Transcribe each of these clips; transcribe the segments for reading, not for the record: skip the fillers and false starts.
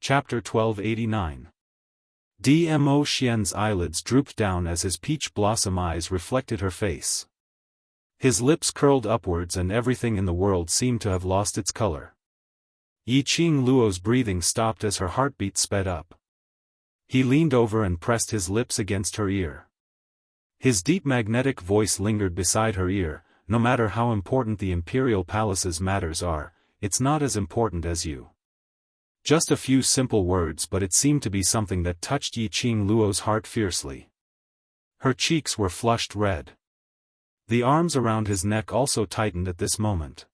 Chapter 1289. Dmo Xian's eyelids drooped down as his peach blossom eyes reflected her face. His lips curled upwards and everything in the world seemed to have lost its color. Yiqing Luo's breathing stopped as her heartbeat sped up. He leaned over and pressed his lips against her ear. His deep magnetic voice lingered beside her ear. No matter how important the imperial palace's matters are, it's not as important as you. Just a few simple words, but it seemed to be something that touched Yiqing Luo's heart fiercely. Her cheeks were flushed red. The arms around his neck also tightened at this moment.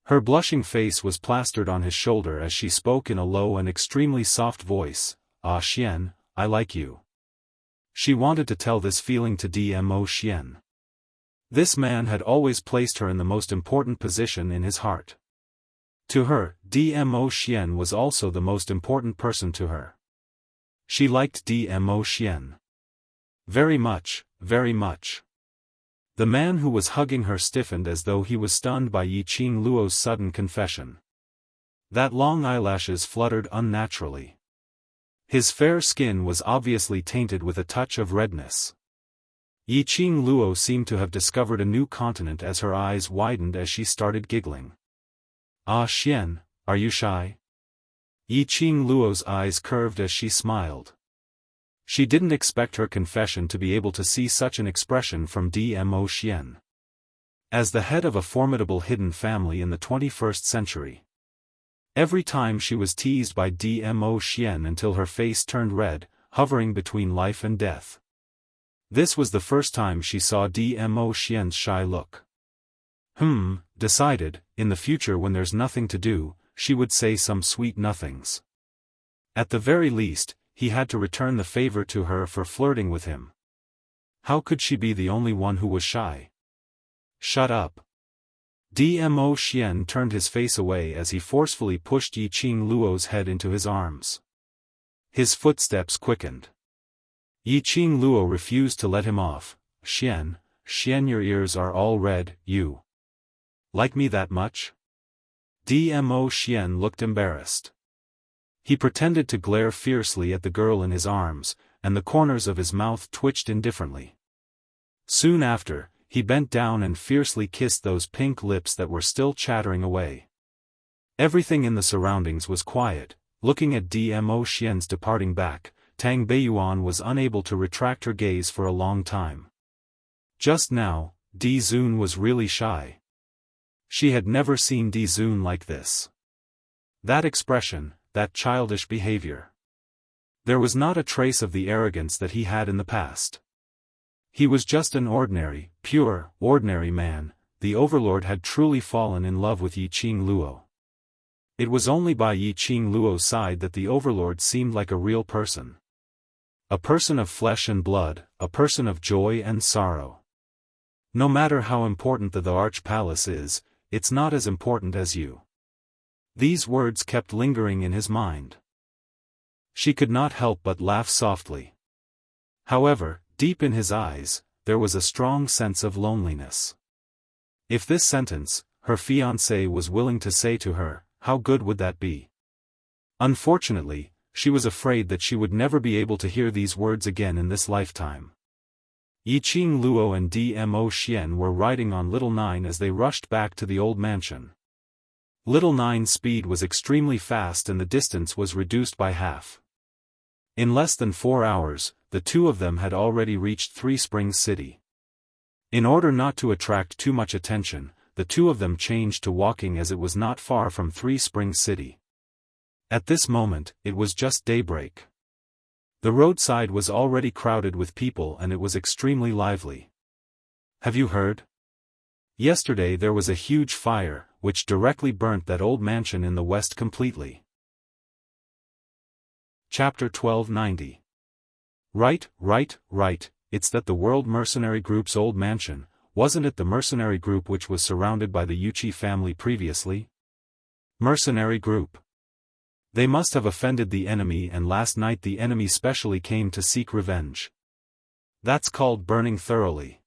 Her blushing face was plastered on his shoulder as she spoke in a low and extremely soft voice. "Ah Xian, I like you." She wanted to tell this feeling to Dmo Xian. This man had always placed her in the most important position in his heart. To her, Dmo Xian was also the most important person to her. She liked Dmo Xian. Very much, very much. The man who was hugging her stiffened as though he was stunned by Yiqing Luo's sudden confession. That long eyelashes fluttered unnaturally. His fair skin was obviously tainted with a touch of redness. Yiqing Luo seemed to have discovered a new continent as her eyes widened as she started giggling. "Ah Xian, are you shy?" Yiqing Luo's eyes curved as she smiled. She didn't expect her confession to be able to see such an expression from Dmo Xian. As the head of a formidable hidden family in the 21st century. Every time she was teased by Dmo Xian until her face turned red, hovering between life and death. This was the first time she saw Dmo Xian's shy look. Decided, in the future when there's nothing to do, she would say some sweet nothings. At the very least, he had to return the favor to her for flirting with him. How could she be the only one who was shy? Shut up. Dmo Xian turned his face away as he forcefully pushed Yiqing Luo's head into his arms. His footsteps quickened. Yiqing Luo refused to let him off. Xian, your ears are all red, you like me that much?" Dmo Xian looked embarrassed. He pretended to glare fiercely at the girl in his arms, and the corners of his mouth twitched indifferently. Soon after, he bent down and fiercely kissed those pink lips that were still chattering away. Everything in the surroundings was quiet. Looking at Dmo Xian's departing back, Tang Beiyuan was unable to retract her gaze for a long time. Just now, Di Zun was really shy. She had never seen Di Zun like this. That expression, that childish behavior. There was not a trace of the arrogance that he had in the past. He was just an ordinary, pure, ordinary man. The overlord had truly fallen in love with Yiqing Luo. It was only by Yiqing Luo's side that the overlord seemed like a real person. A person of flesh and blood, a person of joy and sorrow. No matter how important the Arch Palace is, it's not as important as you. These words kept lingering in his mind. She could not help but laugh softly. However, deep in his eyes, there was a strong sense of loneliness. If this sentence, her fiancé was willing to say to her, how good would that be? Unfortunately, she was afraid that she would never be able to hear these words again in this lifetime. Yiqing Luo and Dmo Xian were riding on Little Nine as they rushed back to the old mansion. Little Nine's speed was extremely fast and the distance was reduced by half. In less than 4 hours, the two of them had already reached Three Springs City. In order not to attract too much attention, the two of them changed to walking as it was not far from Three Springs City. At this moment, it was just daybreak. The roadside was already crowded with people and it was extremely lively. Have you heard? Yesterday there was a huge fire, which directly burnt that old mansion in the west completely. Chapter 1290. Right, it's that the World Mercenary Group's old mansion. Wasn't it the mercenary group which was surrounded by the Yuchi family previously? Mercenary group. They must have offended the enemy and last night the enemy specially came to seek revenge. That's called burning thoroughly.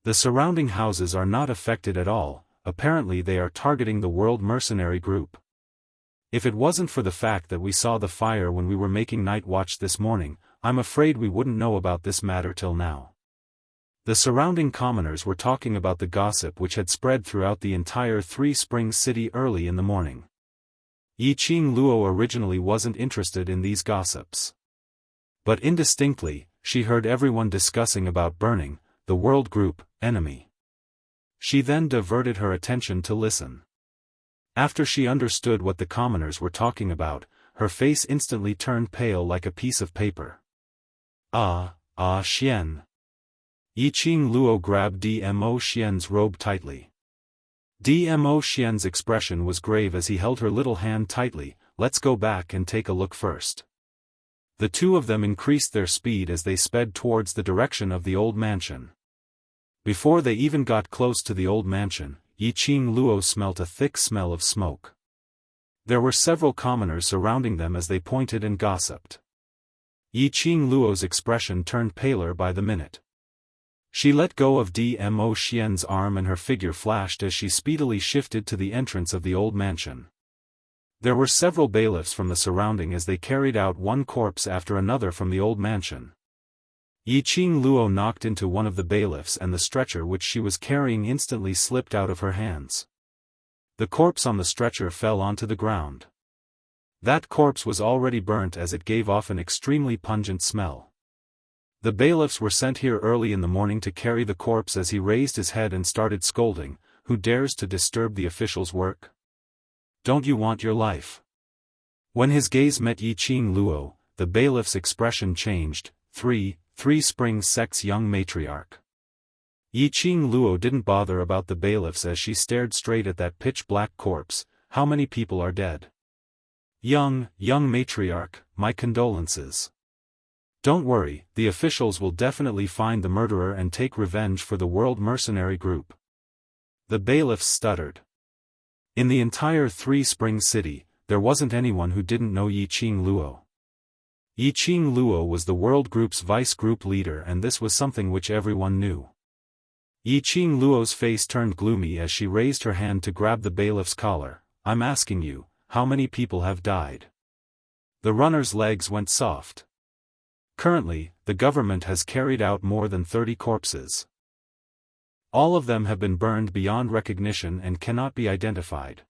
The surrounding houses are not affected at all, apparently they are targeting the World Mercenary Group. If it wasn't for the fact that we saw the fire when we were making night watch this morning, I'm afraid we wouldn't know about this matter till now. The surrounding commoners were talking about the gossip which had spread throughout the entire Three Springs city early in the morning. Yiqing Luo originally wasn't interested in these gossips. But indistinctly, she heard everyone discussing about burning, the world group, enemy. She then diverted her attention to listen. After she understood what the commoners were talking about, her face instantly turned pale like a piece of paper. Xian. Yiqing Luo grabbed Dmo Xian's robe tightly. Dmo Xian's expression was grave as he held her little hand tightly. Let's go back and take a look first. The two of them increased their speed as they sped towards the direction of the old mansion. Before they even got close to the old mansion, Yiqing Luo smelt a thick smell of smoke. There were several commoners surrounding them as they pointed and gossiped. Yiqing Luo's expression turned paler by the minute. She let go of Dmo Xian's arm and her figure flashed as she speedily shifted to the entrance of the old mansion. There were several bailiffs from the surrounding as they carried out one corpse after another from the old mansion. Yiqing Luo knocked into one of the bailiffs and the stretcher which she was carrying instantly slipped out of her hands. The corpse on the stretcher fell onto the ground. That corpse was already burnt as it gave off an extremely pungent smell. The bailiffs were sent here early in the morning to carry the corpse as he raised his head and started scolding, "Who dares to disturb the officials' work? Don't you want your life?" When his gaze met Yiqing Luo, the bailiff's expression changed. Three Springs sect's young matriarch. Yiqing Luo didn't bother about the bailiffs as she stared straight at that pitch-black corpse. How many people are dead? Young matriarch, my condolences. Don't worry, the officials will definitely find the murderer and take revenge for the World Mercenary Group. The bailiffs stuttered. In the entire Three Springs city, there wasn't anyone who didn't know Yiqing Luo. Yiqing Luo was the World Group's vice group leader and this was something which everyone knew. Yiqing Luo's face turned gloomy as she raised her hand to grab the bailiff's collar. I'm asking you, how many people have died? The runner's legs went soft. Currently, the government has carried out more than 30 corpses. All of them have been burned beyond recognition and cannot be identified.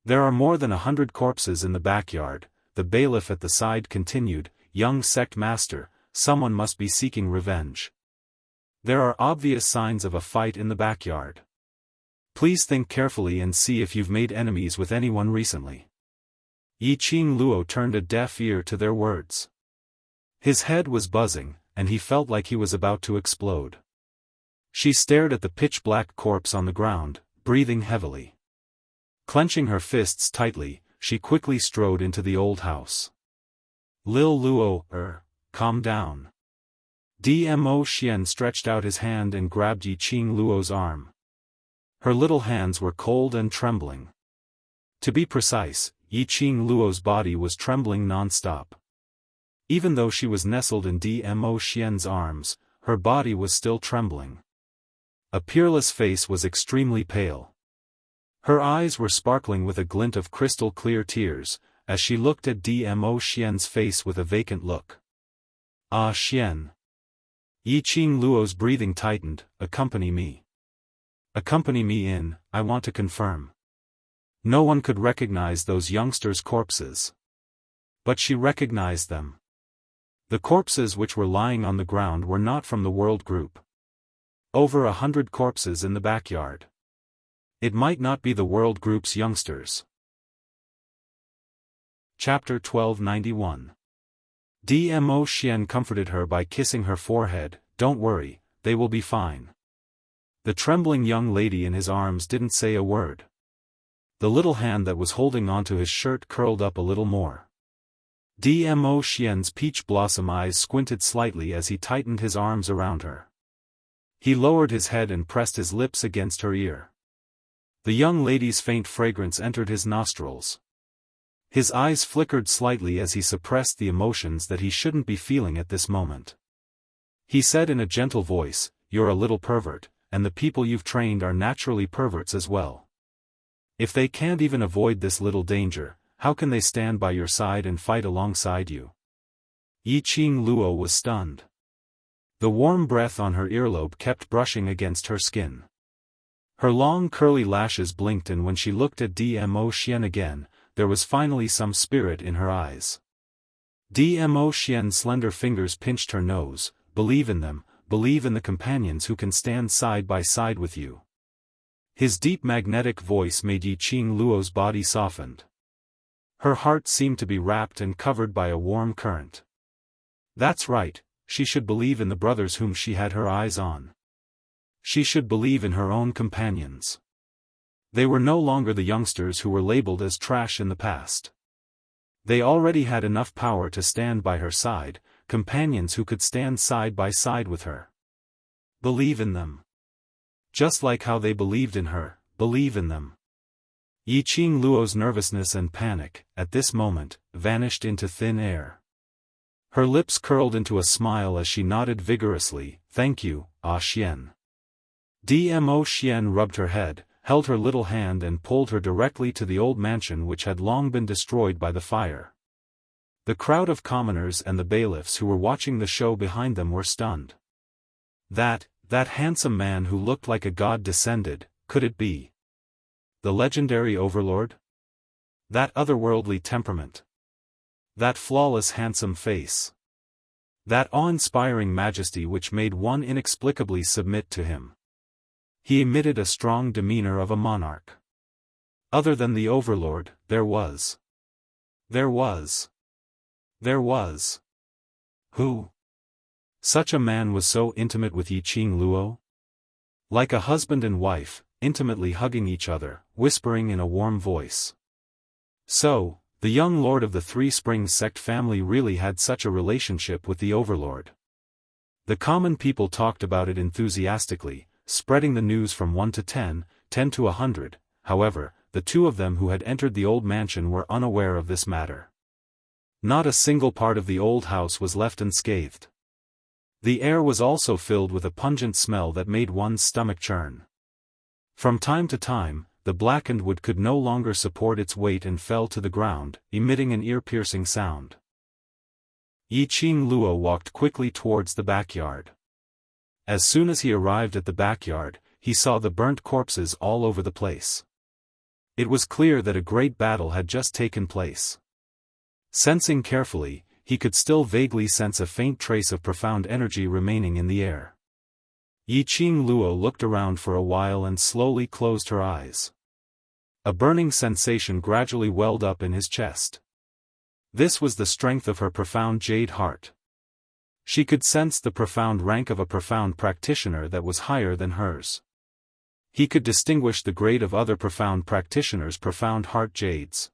There are more than 100 corpses in the backyard, the bailiff at the side continued. Young sect master, someone must be seeking revenge. There are obvious signs of a fight in the backyard. Please think carefully and see if you've made enemies with anyone recently. Yiqing Luo turned a deaf ear to their words. His head was buzzing, and he felt like he was about to explode. She stared at the pitch-black corpse on the ground, breathing heavily. Clenching her fists tightly, she quickly strode into the old house. Lil Luo, calm down. Dmo Xian stretched out his hand and grabbed Yiqing Luo's arm. Her little hands were cold and trembling. To be precise, Yiqing Luo's body was trembling non-stop. Even though she was nestled in Dmo Xian's arms, her body was still trembling. A peerless face was extremely pale. Her eyes were sparkling with a glint of crystal-clear tears, as she looked at Dmo Xian's face with a vacant look. Xian. Yiqing Luo's breathing tightened. Accompany me. Accompany me in, I want to confirm. No one could recognize those youngsters' corpses. But she recognized them. The corpses which were lying on the ground were not from the World Group. Over 100 corpses in the backyard. It might not be the World Group's youngsters. Chapter 1291. Dmo Xian comforted her by kissing her forehead. Don't worry, they will be fine. The trembling young lady in his arms didn't say a word. The little hand that was holding onto his shirt curled up a little more. Dmo Xian's peach blossom eyes squinted slightly as he tightened his arms around her. He lowered his head and pressed his lips against her ear. The young lady's faint fragrance entered his nostrils. His eyes flickered slightly as he suppressed the emotions that he shouldn't be feeling at this moment. He said in a gentle voice, "You're a little pervert, and the people you've trained are naturally perverts as well. If they can't even avoid this little danger, how can they stand by your side and fight alongside you? Yiqing Luo was stunned. The warm breath on her earlobe kept brushing against her skin. Her long curly lashes blinked, and when she looked at Dmo Xian again, there was finally some spirit in her eyes. Dmo Xian's slender fingers pinched her nose. Believe in them, believe in the companions who can stand side by side with you. His deep magnetic voice made Yiqing Luo's body softened. Her heart seemed to be wrapped and covered by a warm current. That's right, she should believe in the brothers whom she had her eyes on. She should believe in her own companions. They were no longer the youngsters who were labeled as trash in the past. They already had enough power to stand by her side, companions who could stand side by side with her. Believe in them. Just like how they believed in her, believe in them. Yiqing Luo's nervousness and panic, at this moment, vanished into thin air. Her lips curled into a smile as she nodded vigorously, "Thank you, Ah Xian." Dmo Xian rubbed her head, held her little hand and pulled her directly to the old mansion which had long been destroyed by the fire. The crowd of commoners and the bailiffs who were watching the show behind them were stunned. That handsome man who looked like a god descended, could it be the legendary overlord? That otherworldly temperament. That flawless handsome face. That awe-inspiring majesty which made one inexplicably submit to him. He emitted a strong demeanor of a monarch. Other than the overlord, there was. Who? Such a man was so intimate with Yiqing Luo? Like a husband and wife, intimately hugging each other, whispering in a warm voice. So, the young lord of the Three Springs sect family really had such a relationship with the overlord. The common people talked about it enthusiastically, spreading the news from 1 to 10, 10 to 100, however, the two of them who had entered the old mansion were unaware of this matter. Not a single part of the old house was left unscathed. The air was also filled with a pungent smell that made one's stomach churn. From time to time, the blackened wood could no longer support its weight and fell to the ground, emitting an ear-piercing sound. Yiqing Luo walked quickly towards the backyard. As soon as he arrived at the backyard, he saw the burnt corpses all over the place. It was clear that a great battle had just taken place. Sensing carefully, he could still vaguely sense a faint trace of profound energy remaining in the air. Yiqing Luo looked around for a while and slowly closed her eyes. A burning sensation gradually welled up in his chest. This was the strength of her profound jade heart. She could sense the profound rank of a profound practitioner that was higher than hers. He could distinguish the grade of other profound practitioners' profound heart jades.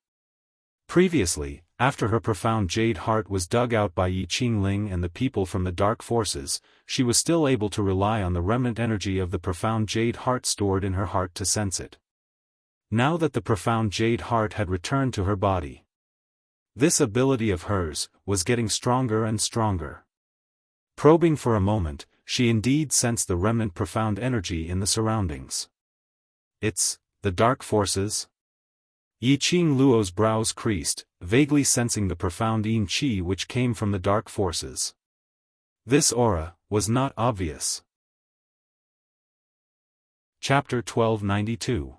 Previously, after her profound jade heart was dug out by Yiqing Ling and the people from the dark forces, she was still able to rely on the remnant energy of the profound jade heart stored in her heart to sense it. Now that the profound jade heart had returned to her body, this ability of hers was getting stronger and stronger. Probing for a moment, she indeed sensed the remnant profound energy in the surroundings. It's the dark forces? Yiqing Luo's brows creased, vaguely sensing the profound yin qi which came from the dark forces. This aura was not obvious. Chapter 1292.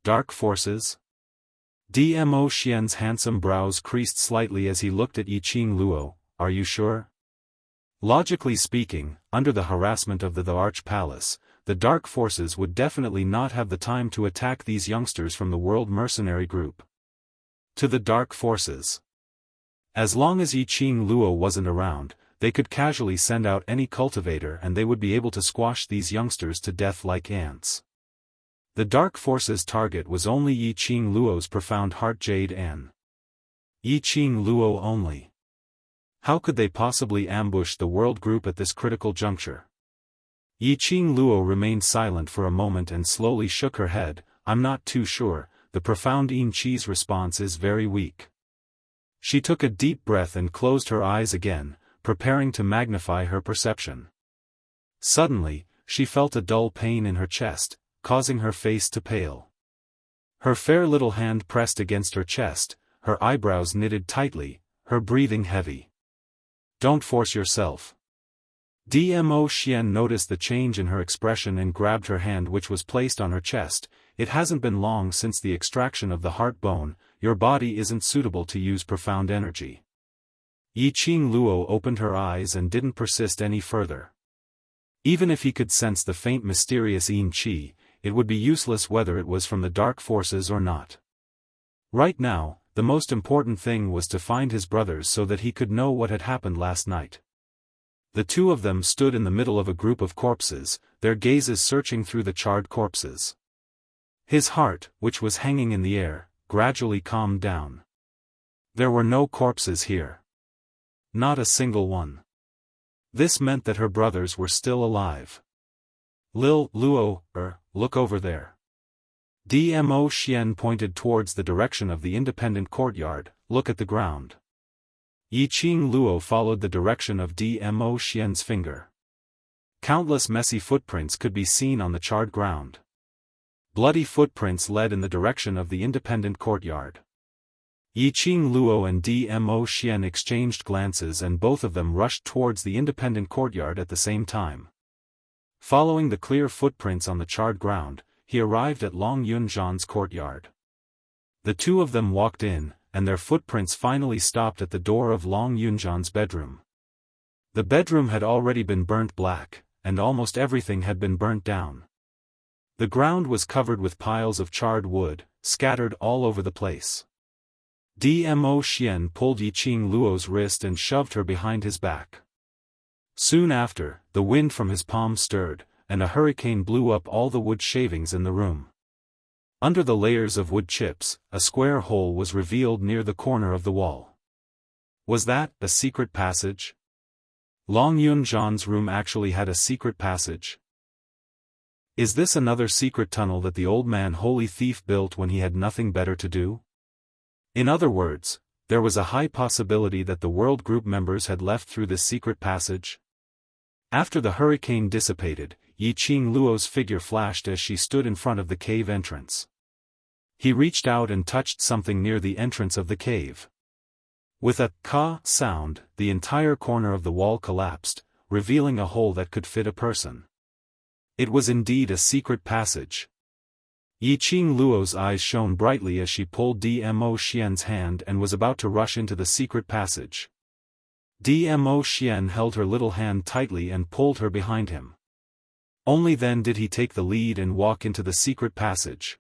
Dark Forces? Dmo Xian's handsome brows creased slightly as he looked at Yiqing Luo. Are you sure? Logically speaking, under the harassment of the Arch Palace, the Dark Forces would definitely not have the time to attack these youngsters from the World Mercenary Group. To the Dark Forces. As long as Yiqing Luo wasn't around, they could casually send out any cultivator and they would be able to squash these youngsters to death like ants. The Dark Forces' target was only Yiqing Luo's profound heart jade and Yiqing Luo only. How could they possibly ambush the world group at this critical juncture? Yiqing Luo remained silent for a moment and slowly shook her head. I'm not too sure, the profound yin qi's response is very weak. She took a deep breath and closed her eyes again, preparing to magnify her perception. Suddenly, she felt a dull pain in her chest, causing her face to pale. Her fair little hand pressed against her chest, her eyebrows knitted tightly, her breathing heavy. "Don't force yourself." Dmo Xian noticed the change in her expression and grabbed her hand, which was placed on her chest. "It hasn't been long since the extraction of the heart bone, your body isn't suitable to use profound energy." Yiqing Luo opened her eyes and didn't persist any further. Even if he could sense the faint mysterious yin qi, it would be useless whether it was from the dark forces or not. Right now, the most important thing was to find his brothers so that he could know what had happened last night. The two of them stood in the middle of a group of corpses, their gazes searching through the charred corpses. His heart, which was hanging in the air, gradually calmed down. There were no corpses here. Not a single one. This meant that her brothers were still alive. Luo, look over there." Dmo Xian pointed towards the direction of the independent courtyard. "Look at the ground." Yiqing Luo followed the direction of Dmo Xian's finger. Countless messy footprints could be seen on the charred ground. Bloody footprints led in the direction of the independent courtyard. Yiqing Luo and Dmo Xian exchanged glances and both of them rushed towards the independent courtyard at the same time. Following the clear footprints on the charred ground, he arrived at Long Yunzhan's courtyard. The two of them walked in, and their footprints finally stopped at the door of Long Yunzhan's bedroom. The bedroom had already been burnt black, and almost everything had been burnt down. The ground was covered with piles of charred wood, scattered all over the place. Dmo Xian pulled Yiqing Luo's wrist and shoved her behind his back. Soon after, the wind from his palm stirred, and a hurricane blew up all the wood shavings in the room. Under the layers of wood chips, a square hole was revealed near the corner of the wall. Was that a secret passage? Long Yunzhan's room actually had a secret passage. Is this another secret tunnel that the old man holy thief built when he had nothing better to do? In other words, there was a high possibility that the world group members had left through this secret passage. After the hurricane dissipated, Yiqing Luo's figure flashed as she stood in front of the cave entrance. He reached out and touched something near the entrance of the cave. With a "ka" sound, the entire corner of the wall collapsed, revealing a hole that could fit a person. It was indeed a secret passage. Yiqing Luo's eyes shone brightly as she pulled Dmo Xian's hand and was about to rush into the secret passage. Dmo Xian held her little hand tightly and pulled her behind him. Only then did he take the lead and walk into the secret passage.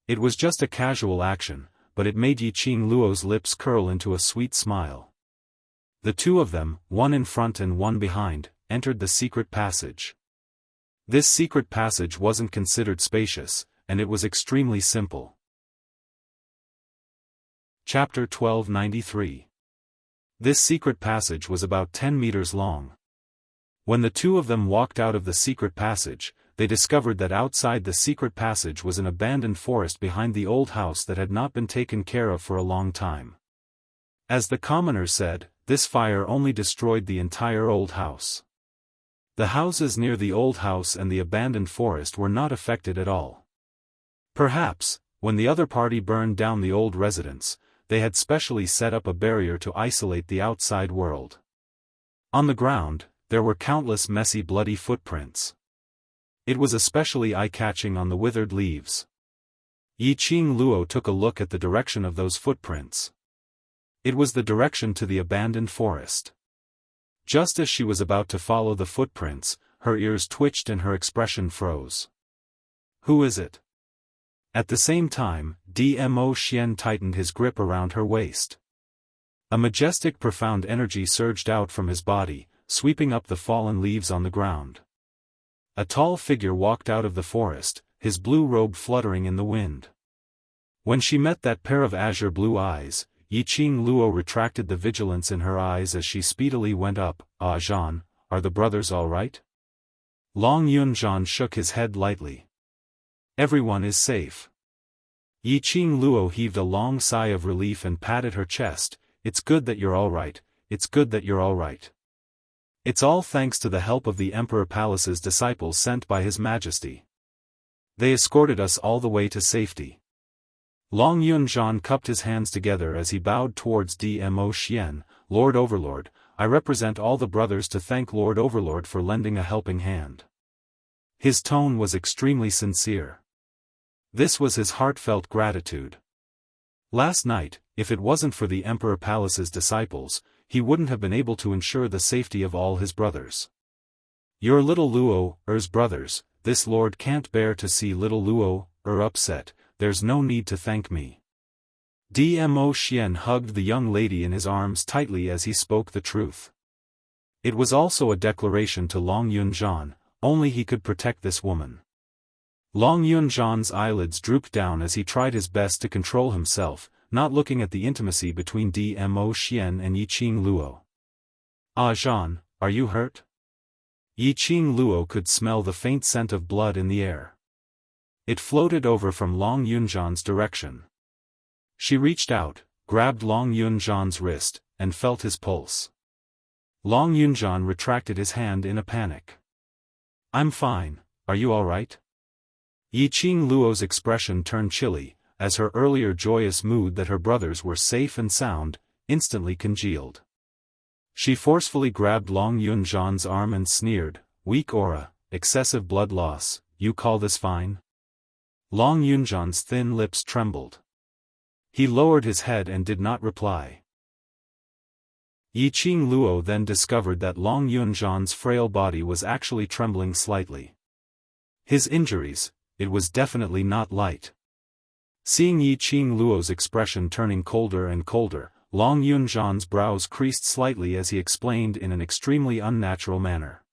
It was just a casual action, but it made Yiqing Luo's lips curl into a sweet smile. The two of them, one in front and one behind, entered the secret passage. This secret passage wasn't considered spacious, and it was extremely simple. Chapter 1293. This secret passage was about 10 meters long. When the two of them walked out of the secret passage, they discovered that outside the secret passage was an abandoned forest behind the old house that had not been taken care of for a long time. As the commoners said, this fire only destroyed the entire old house. The houses near the old house and the abandoned forest were not affected at all. Perhaps, when the other party burned down the old residence, they had specially set up a barrier to isolate the outside world. On the ground, there were countless messy bloody footprints. It was especially eye-catching on the withered leaves. Yiqing Luo took a look at the direction of those footprints. It was the direction to the abandoned forest. Just as she was about to follow the footprints, her ears twitched and her expression froze. Who is it? At the same time, Dmo Xian tightened his grip around her waist. A majestic profound energy surged out from his body, sweeping up the fallen leaves on the ground. A tall figure walked out of the forest, his blue robe fluttering in the wind. When she met that pair of azure blue eyes, Yiqing Luo retracted the vigilance in her eyes as she speedily went up. "Ah Zhan, are the brothers all right?" Long Yunzhan shook his head lightly. "Everyone is safe." Yiqing Luo heaved a long sigh of relief and patted her chest. "It's good that you're all right, it's good that you're all right. It's all thanks to the help of the Emperor Palace's disciples sent by His Majesty. They escorted us all the way to safety." Long Yunzhan cupped his hands together as he bowed towards Dmo Xian. Lord Overlord, I represent all the brothers to thank Lord Overlord for lending a helping hand. His tone was extremely sincere. This was his heartfelt gratitude. Last night, if it wasn't for the Emperor Palace's disciples, he wouldn't have been able to ensure the safety of all his brothers. Your little Luo's brothers, this lord can't bear to see little Luo upset. There's no need to thank me. Dmo Xian hugged the young lady in his arms tightly as he spoke the truth. It was also a declaration to Long Yunzhan, only he could protect this woman. Long Yunzhan's eyelids drooped down as he tried his best to control himself, not looking at the intimacy between Dmo Xian and Yiqing Luo. Ah Zhan, are you hurt? Yiqing Luo could smell the faint scent of blood in the air. It floated over from Long Yunzhan's direction. She reached out, grabbed Long Yunzhan's wrist, and felt his pulse. Long Yunzhan retracted his hand in a panic. I'm fine, are you all right? Yiqing Luo's expression turned chilly, as her earlier joyous mood that her brothers were safe and sound, instantly congealed. She forcefully grabbed Long Yunzhan's arm and sneered, weak aura, excessive blood loss, you call this fine? Long Yunzhan's thin lips trembled. He lowered his head and did not reply. Yiqing Luo then discovered that Long Yunzhan's frail body was actually trembling slightly. His injuries, it was definitely not light. Seeing Yiqing Luo's expression turning colder and colder, Long Yunzhan's brows creased slightly as he explained in an extremely unnatural manner.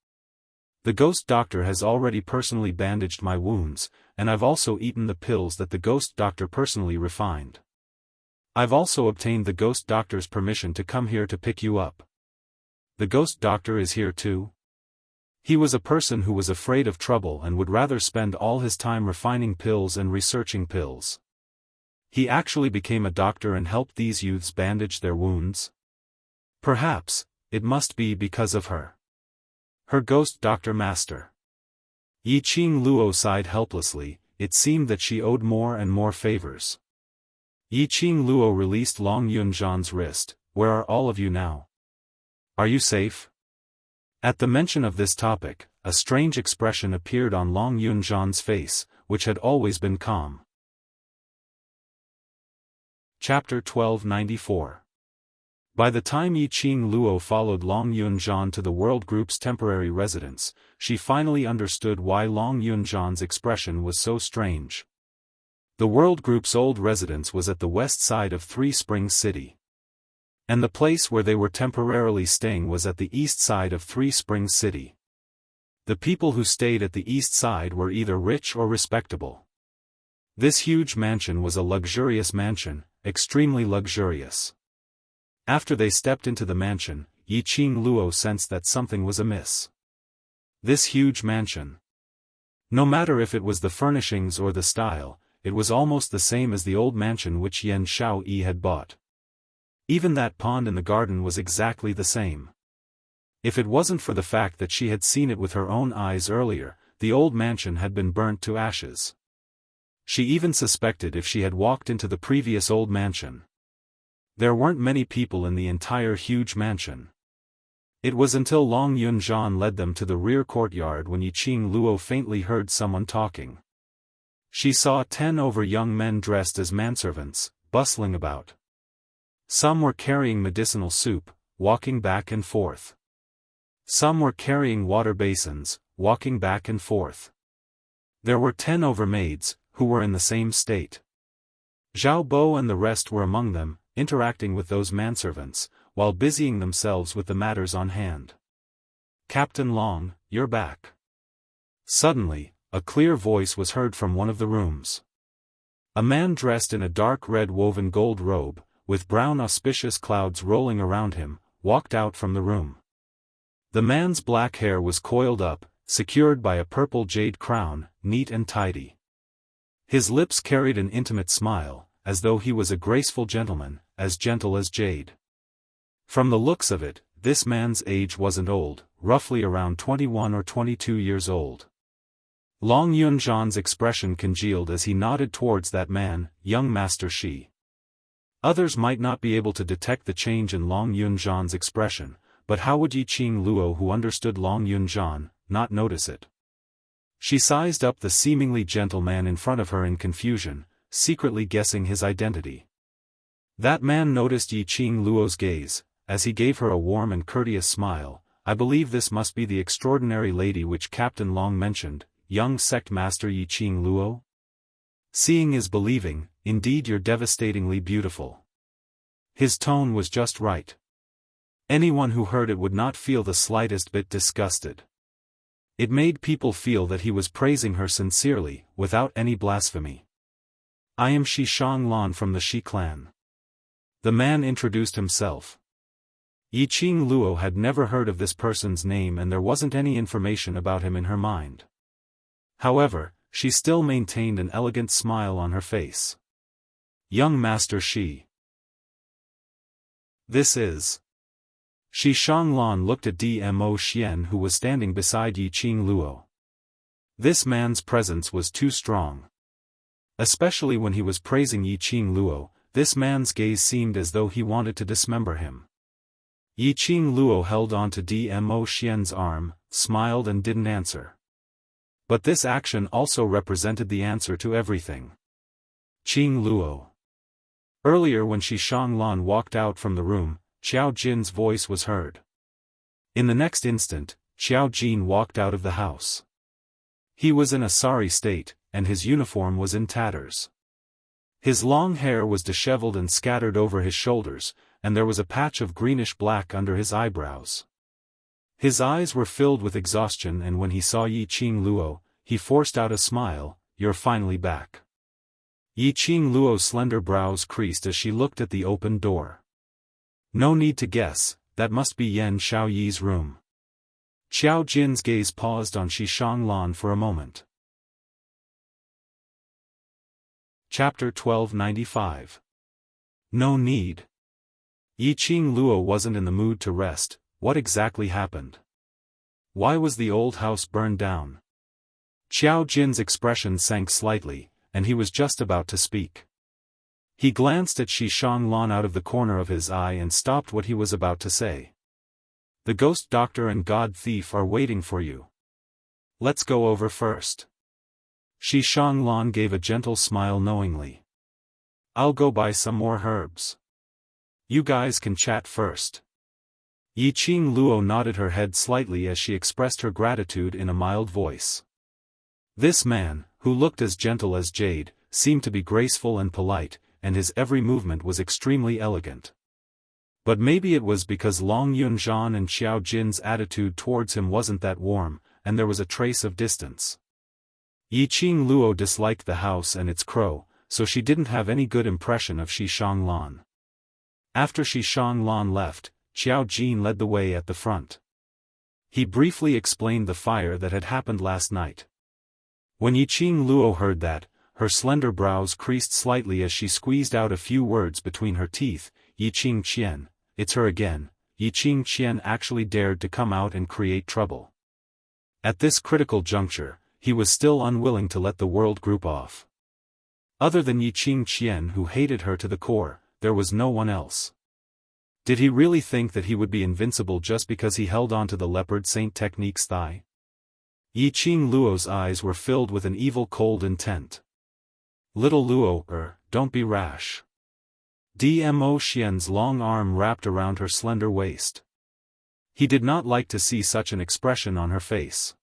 The ghost doctor has already personally bandaged my wounds, and I've also eaten the pills that the ghost doctor personally refined. I've also obtained the ghost doctor's permission to come here to pick you up. The ghost doctor is here too? He was a person who was afraid of trouble and would rather spend all his time refining pills and researching pills. He actually became a doctor and helped these youths bandage their wounds? Perhaps, it must be because of her. Her ghost doctor master. Yiqing Luo sighed helplessly, it seemed that she owed more and more favors. Yiqing Luo released Long Yunzhan's wrist. Where are all of you now? Are you safe? At the mention of this topic, a strange expression appeared on Long Yunzhan's face, which had always been calm. Chapter 1294. By the time Yiqing Luo followed Long Yunzhan to the World Group's temporary residence, she finally understood why Long Yunzhan's expression was so strange. The World Group's old residence was at the west side of Three Springs City. And the place where they were temporarily staying was at the east side of Three Springs City. The people who stayed at the east side were either rich or respectable. This huge mansion was a luxurious mansion, extremely luxurious. After they stepped into the mansion, Yiqing Luo sensed that something was amiss. This huge mansion. No matter if it was the furnishings or the style, it was almost the same as the old mansion which Yan Xiaoyi had bought. Even that pond in the garden was exactly the same. If it wasn't for the fact that she had seen it with her own eyes earlier, the old mansion had been burnt to ashes. She even suspected if she had walked into the previous old mansion. There weren't many people in the entire huge mansion. It was until Long Yunzhan led them to the rear courtyard when Yiqing Luo faintly heard someone talking. She saw 10 young men dressed as manservants, bustling about. Some were carrying medicinal soup, walking back and forth. Some were carrying water basins, walking back and forth. There were 10 maids, who were in the same state. Zhao Bo and the rest were among them, interacting with those manservants, while busying themselves with the matters on hand. Captain Long, you're back. Suddenly, a clear voice was heard from one of the rooms. A man dressed in a dark red woven gold robe, with brown auspicious clouds rolling around him, walked out from the room. The man's black hair was coiled up, secured by a purple jade crown, neat and tidy. His lips carried an intimate smile, as though he was a graceful gentleman, as gentle as jade. From the looks of it, this man's age wasn't old, roughly around 21 or 22 years old. Long Yunzhan's expression congealed as he nodded towards that man, young Master Shi. Others might not be able to detect the change in Long Yunzhan's expression, but how would Yiqing Luo, who understood Long Yunzhan, not notice it? She sized up the seemingly gentle man in front of her in confusion, secretly guessing his identity. That man noticed Yiqing Luo's gaze, as he gave her a warm and courteous smile. I believe this must be the extraordinary lady which Captain Long mentioned, young sect master Yiqing Luo? Seeing is believing, indeed you're devastatingly beautiful. His tone was just right. Anyone who heard it would not feel the slightest bit disgusted. It made people feel that he was praising her sincerely, without any blasphemy. I am Shi Shanglan from the Shi clan. The man introduced himself. Yiqing Luo had never heard of this person's name and there wasn't any information about him in her mind. However, she still maintained an elegant smile on her face. Young Master Shi. This is. Shi Shanglan looked at Dmo Xian, who was standing beside Yiqing Luo. This man's presence was too strong. Especially when he was praising Yiqing Luo, this man's gaze seemed as though he wanted to dismember him. Yiqing Luo held on to Dmo Xian's arm, smiled and didn't answer. But this action also represented the answer to everything. Qing Luo. Earlier when Shi Shanglan walked out from the room, Xiao Jin's voice was heard. In the next instant, Xiao Jin walked out of the house. He was in a sorry state, and his uniform was in tatters. His long hair was disheveled and scattered over his shoulders, and there was a patch of greenish-black under his eyebrows. His eyes were filled with exhaustion, and when he saw Yiqing Luo, he forced out a smile. You're finally back. Yiqing Luo's slender brows creased as she looked at the open door. No need to guess, that must be Yan Xiaoyi's room. Xiao Jin's gaze paused on Shi Shanglan for a moment. Chapter 1295. No need. Yiqing Luo wasn't in the mood to rest. What exactly happened? Why was the old house burned down? Xiao Jin's expression sank slightly, and he was just about to speak. He glanced at Shi Shanglan out of the corner of his eye and stopped what he was about to say. The ghost doctor and god thief are waiting for you. Let's go over first. Shi Shanglan gave a gentle smile knowingly. I'll go buy some more herbs. You guys can chat first. Yiqing Luo nodded her head slightly as she expressed her gratitude in a mild voice. This man, who looked as gentle as jade, seemed to be graceful and polite, and his every movement was extremely elegant. But maybe it was because Long Yunzhan and Xiao Jin's attitude towards him wasn't that warm, and there was a trace of distance. Yiqing Luo disliked the house and its crow, so she didn't have any good impression of Shi Shanglan. After Shi Shanglan left, Xiao Jin led the way at the front. He briefly explained the fire that had happened last night. When Yiqing Luo heard that, her slender brows creased slightly as she squeezed out a few words between her teeth. Yiqing Qian, it's her again. Yiqing Qian actually dared to come out and create trouble. At this critical juncture, he was still unwilling to let the world group off. Other than Yiqing Qian, who hated her to the core, there was no one else. Did he really think that he would be invincible just because he held on to the leopard saint technique's thigh? Yiqing Luo's eyes were filled with an evil cold intent. Little Luo, don't be rash. Dmo Xian's long arm wrapped around her slender waist. He did not like to see such an expression on her face.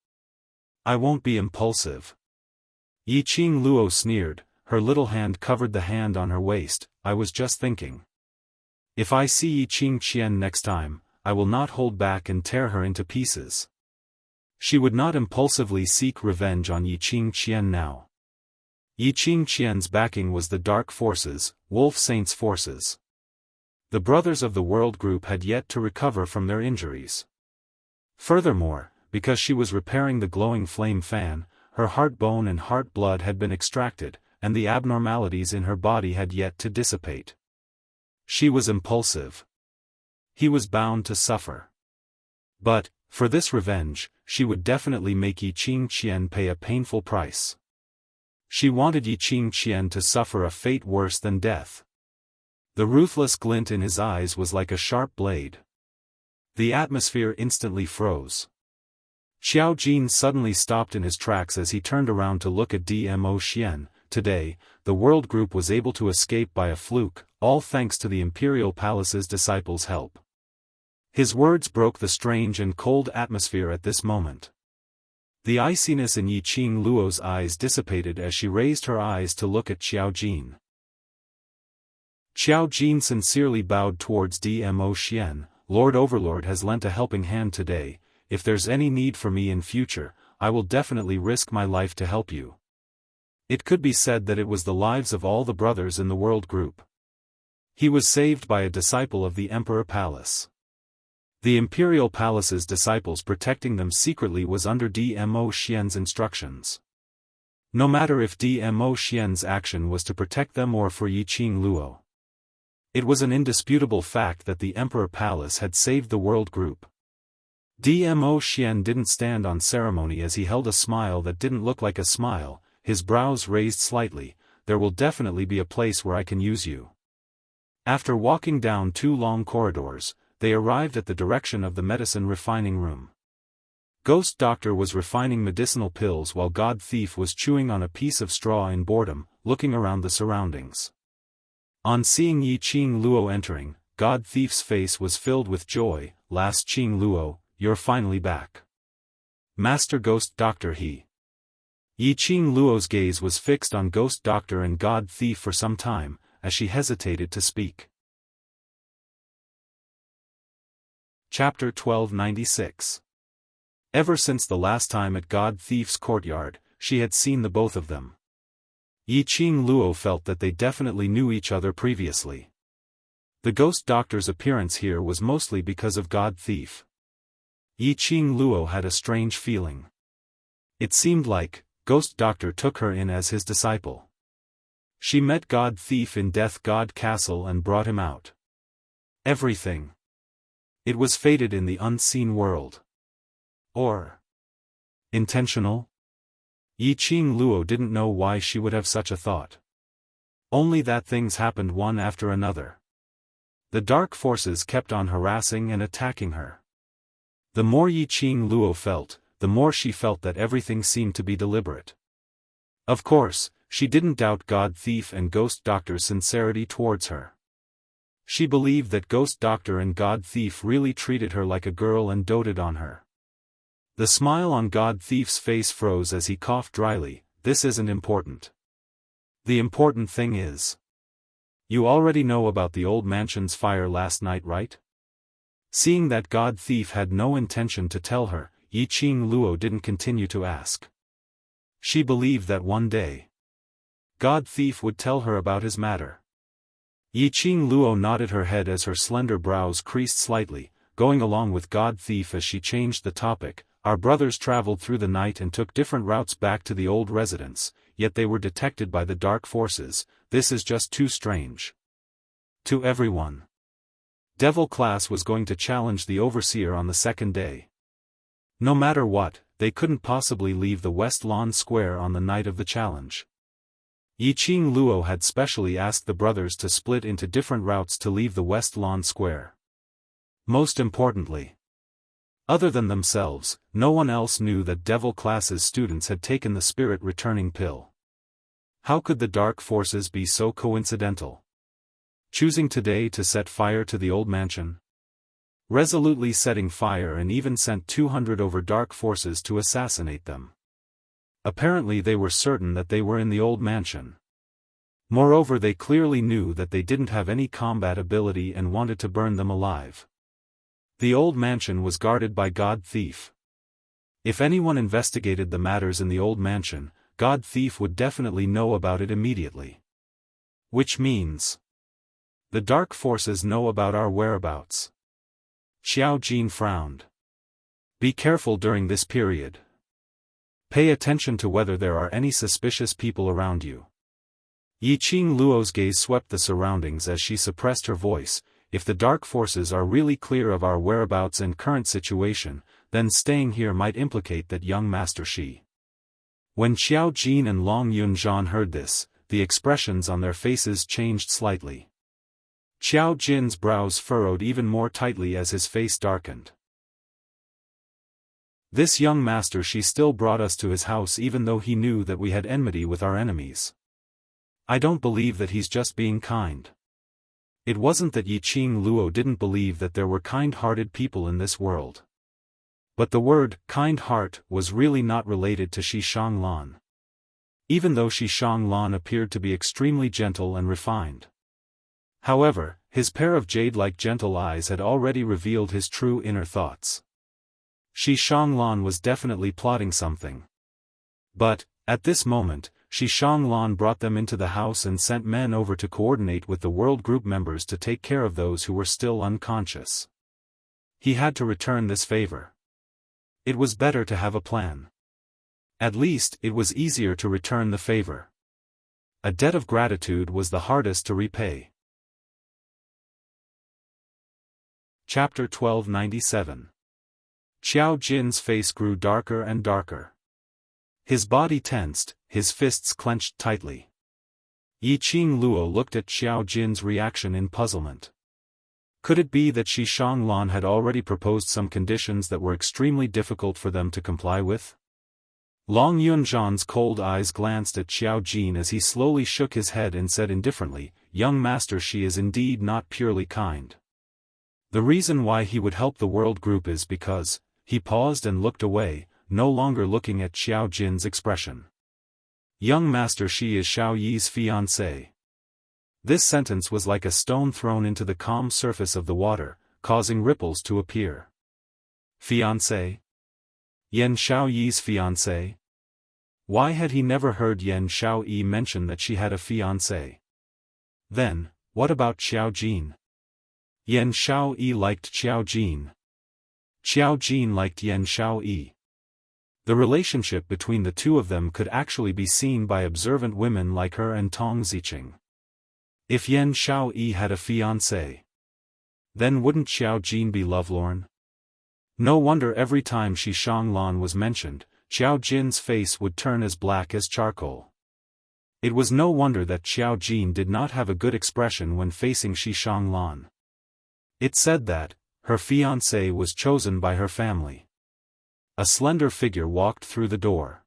I won't be impulsive. Yiqing Luo sneered, her little hand covered the hand on her waist. I was just thinking. If I see Yiqing Qian next time, I will not hold back and tear her into pieces. She would not impulsively seek revenge on Yiqing Qian now. Yiqing Qian's backing was the Dark Forces, Wolf Saint's forces. The Brothers of the World Group had yet to recover from their injuries. Furthermore, because she was repairing the glowing flame fan, her heart bone and heart blood had been extracted, and the abnormalities in her body had yet to dissipate. She was impulsive. He was bound to suffer. But, For this revenge, she would definitely make Yi Qingqian pay a painful price. She wanted Yi Qingqian to suffer a fate worse than death. The ruthless glint in his eyes was like a sharp blade. The atmosphere instantly froze. Xiao Jin suddenly stopped in his tracks as he turned around to look at Dmo Xian. Today, the world group was able to escape by a fluke, all thanks to the Imperial Palace's disciples' help. His words broke the strange and cold atmosphere at this moment. The iciness in Yi Qing Luo's eyes dissipated as she raised her eyes to look at Xiao Jin. Xiao Jin sincerely bowed towards Dmo Xian. Lord Overlord has lent a helping hand today. If there's any need for me in future, I will definitely risk my life to help you. It could be said that it was the lives of all the brothers in the world group. He was saved by a disciple of the Emperor Palace. The Imperial Palace's disciples protecting them secretly was under Dmo Xian's instructions. No matter if Dmo Xian's action was to protect them or for Yi Qing Luo. It was an indisputable fact that the Emperor Palace had saved the world group. Dmo Xian didn't stand on ceremony as he held a smile that didn't look like a smile, his brows raised slightly. There will definitely be a place where I can use you. After walking down 2 long corridors, they arrived at the direction of the medicine refining room. Ghost Doctor was refining medicinal pills while God Thief was chewing on a piece of straw in boredom, looking around the surroundings. On seeing Yi Qing Luo entering, God Thief's face was filled with joy. Last Qing Luo, you're finally back. Master Ghost Doctor Yi Qing Luo's gaze was fixed on Ghost Doctor and God Thief for some time, as she hesitated to speak. Chapter 1296. Ever since the last time at God Thief's courtyard, she had seen the both of them. Yi Qing Luo felt that they definitely knew each other previously. The Ghost Doctor's appearance here was mostly because of God Thief. Yi Qing Luo had a strange feeling. It seemed like Ghost Doctor took her in as his disciple. She met God Thief in Death God Castle and brought him out. Everything. It was fated in the unseen world. Or intentional? Yi Qing Luo didn't know why she would have such a thought. Only that things happened one after another. The dark forces kept on harassing and attacking her. The more Yi Qing Luo felt, the more she felt that everything seemed to be deliberate. Of course, she didn't doubt God Thief and Ghost Doctor's sincerity towards her. She believed that Ghost Doctor and God Thief really treated her like a girl and doted on her. The smile on God Thief's face froze as he coughed dryly. This isn't important. The important thing is. You already know about the old mansion's fire last night, right? Seeing that God Thief had no intention to tell her, Yi Qing Luo didn't continue to ask. She believed that one day, God Thief would tell her about his matter. Yi Qing Luo nodded her head as her slender brows creased slightly, going along with God Thief as she changed the topic. Our brothers traveled through the night and took different routes back to the old residence, yet they were detected by the dark forces. This is just too strange. To everyone. Devil Class was going to challenge the Overseer on the second day. No matter what, they couldn't possibly leave the West Lawn Square on the night of the challenge. Yi Qing Luo had specially asked the brothers to split into different routes to leave the West Lawn Square. Most importantly, other than themselves, no one else knew that Devil Class's students had taken the spirit-returning pill. How could the dark forces be so coincidental? Choosing today to set fire to the old mansion? Resolutely setting fire and even sent 200 over dark forces to assassinate them. Apparently they were certain that they were in the old mansion. Moreover, they clearly knew that they didn't have any combat ability and wanted to burn them alive. The old mansion was guarded by God Thief. If anyone investigated the matters in the old mansion, God Thief would definitely know about it immediately. Which means, the dark forces know about our whereabouts. Xiao Jin frowned. Be careful during this period. Pay attention to whether there are any suspicious people around you. Yi Qing Luo's gaze swept the surroundings as she suppressed her voice. If the dark forces are really clear of our whereabouts and current situation, then staying here might implicate that young Master Shi. When Xiao Jin and Long Yunzhan heard this, the expressions on their faces changed slightly. Xiao Jin's brows furrowed even more tightly as his face darkened. This young Master Shi still brought us to his house even though he knew that we had enmity with our enemies. I don't believe that he's just being kind. It wasn't that Yiqing Luo didn't believe that there were kind-hearted people in this world. But the word, kind heart, was really not related to Shi Shanglan. Even though Shi Shanglan appeared to be extremely gentle and refined. However, his pair of jade-like gentle eyes had already revealed his true inner thoughts. Shi Shanglan was definitely plotting something. But, at this moment, Shi Shanglan brought them into the house and sent men over to coordinate with the world group members to take care of those who were still unconscious. He had to return this favor. It was better to have a plan. At least, it was easier to return the favor. A debt of gratitude was the hardest to repay. Chapter 1297. Xiao Jin's face grew darker and darker. His body tensed, his fists clenched tightly. Yiqing Luo looked at Xiao Jin's reaction in puzzlement. Could it be that Shi Shanglan had already proposed some conditions that were extremely difficult for them to comply with? Long Yunzhan's cold eyes glanced at Xiao Jin as he slowly shook his head and said indifferently, "Young Master Shi is indeed not purely kind. The reason why he would help the world group is because..." He paused and looked away, no longer looking at Xiao Jin's expression. "Young Master Shi is Xiao Yi's fiancé." This sentence was like a stone thrown into the calm surface of the water, causing ripples to appear. Fiancé? Yan Xiao Yi's fiancé? Why had he never heard Yan Xiao Yi mention that she had a fiancé? Then, what about Xiao Jin? Yan Xiao Yi liked Xiao Jin. Xiao Jin liked Yan Xiao Yi. The relationship between the two of them could actually be seen by observant women like her and Tong Ziqing. If Yan Xiao Yi had a fiancé, then wouldn't Xiao Jin be lovelorn? No wonder every time Shi Shanglan was mentioned, Xiao Jin's face would turn as black as charcoal. It was no wonder that Xiao Jin did not have a good expression when facing Shi Shanglan. It said that her fiancé was chosen by her family. A slender figure walked through the door.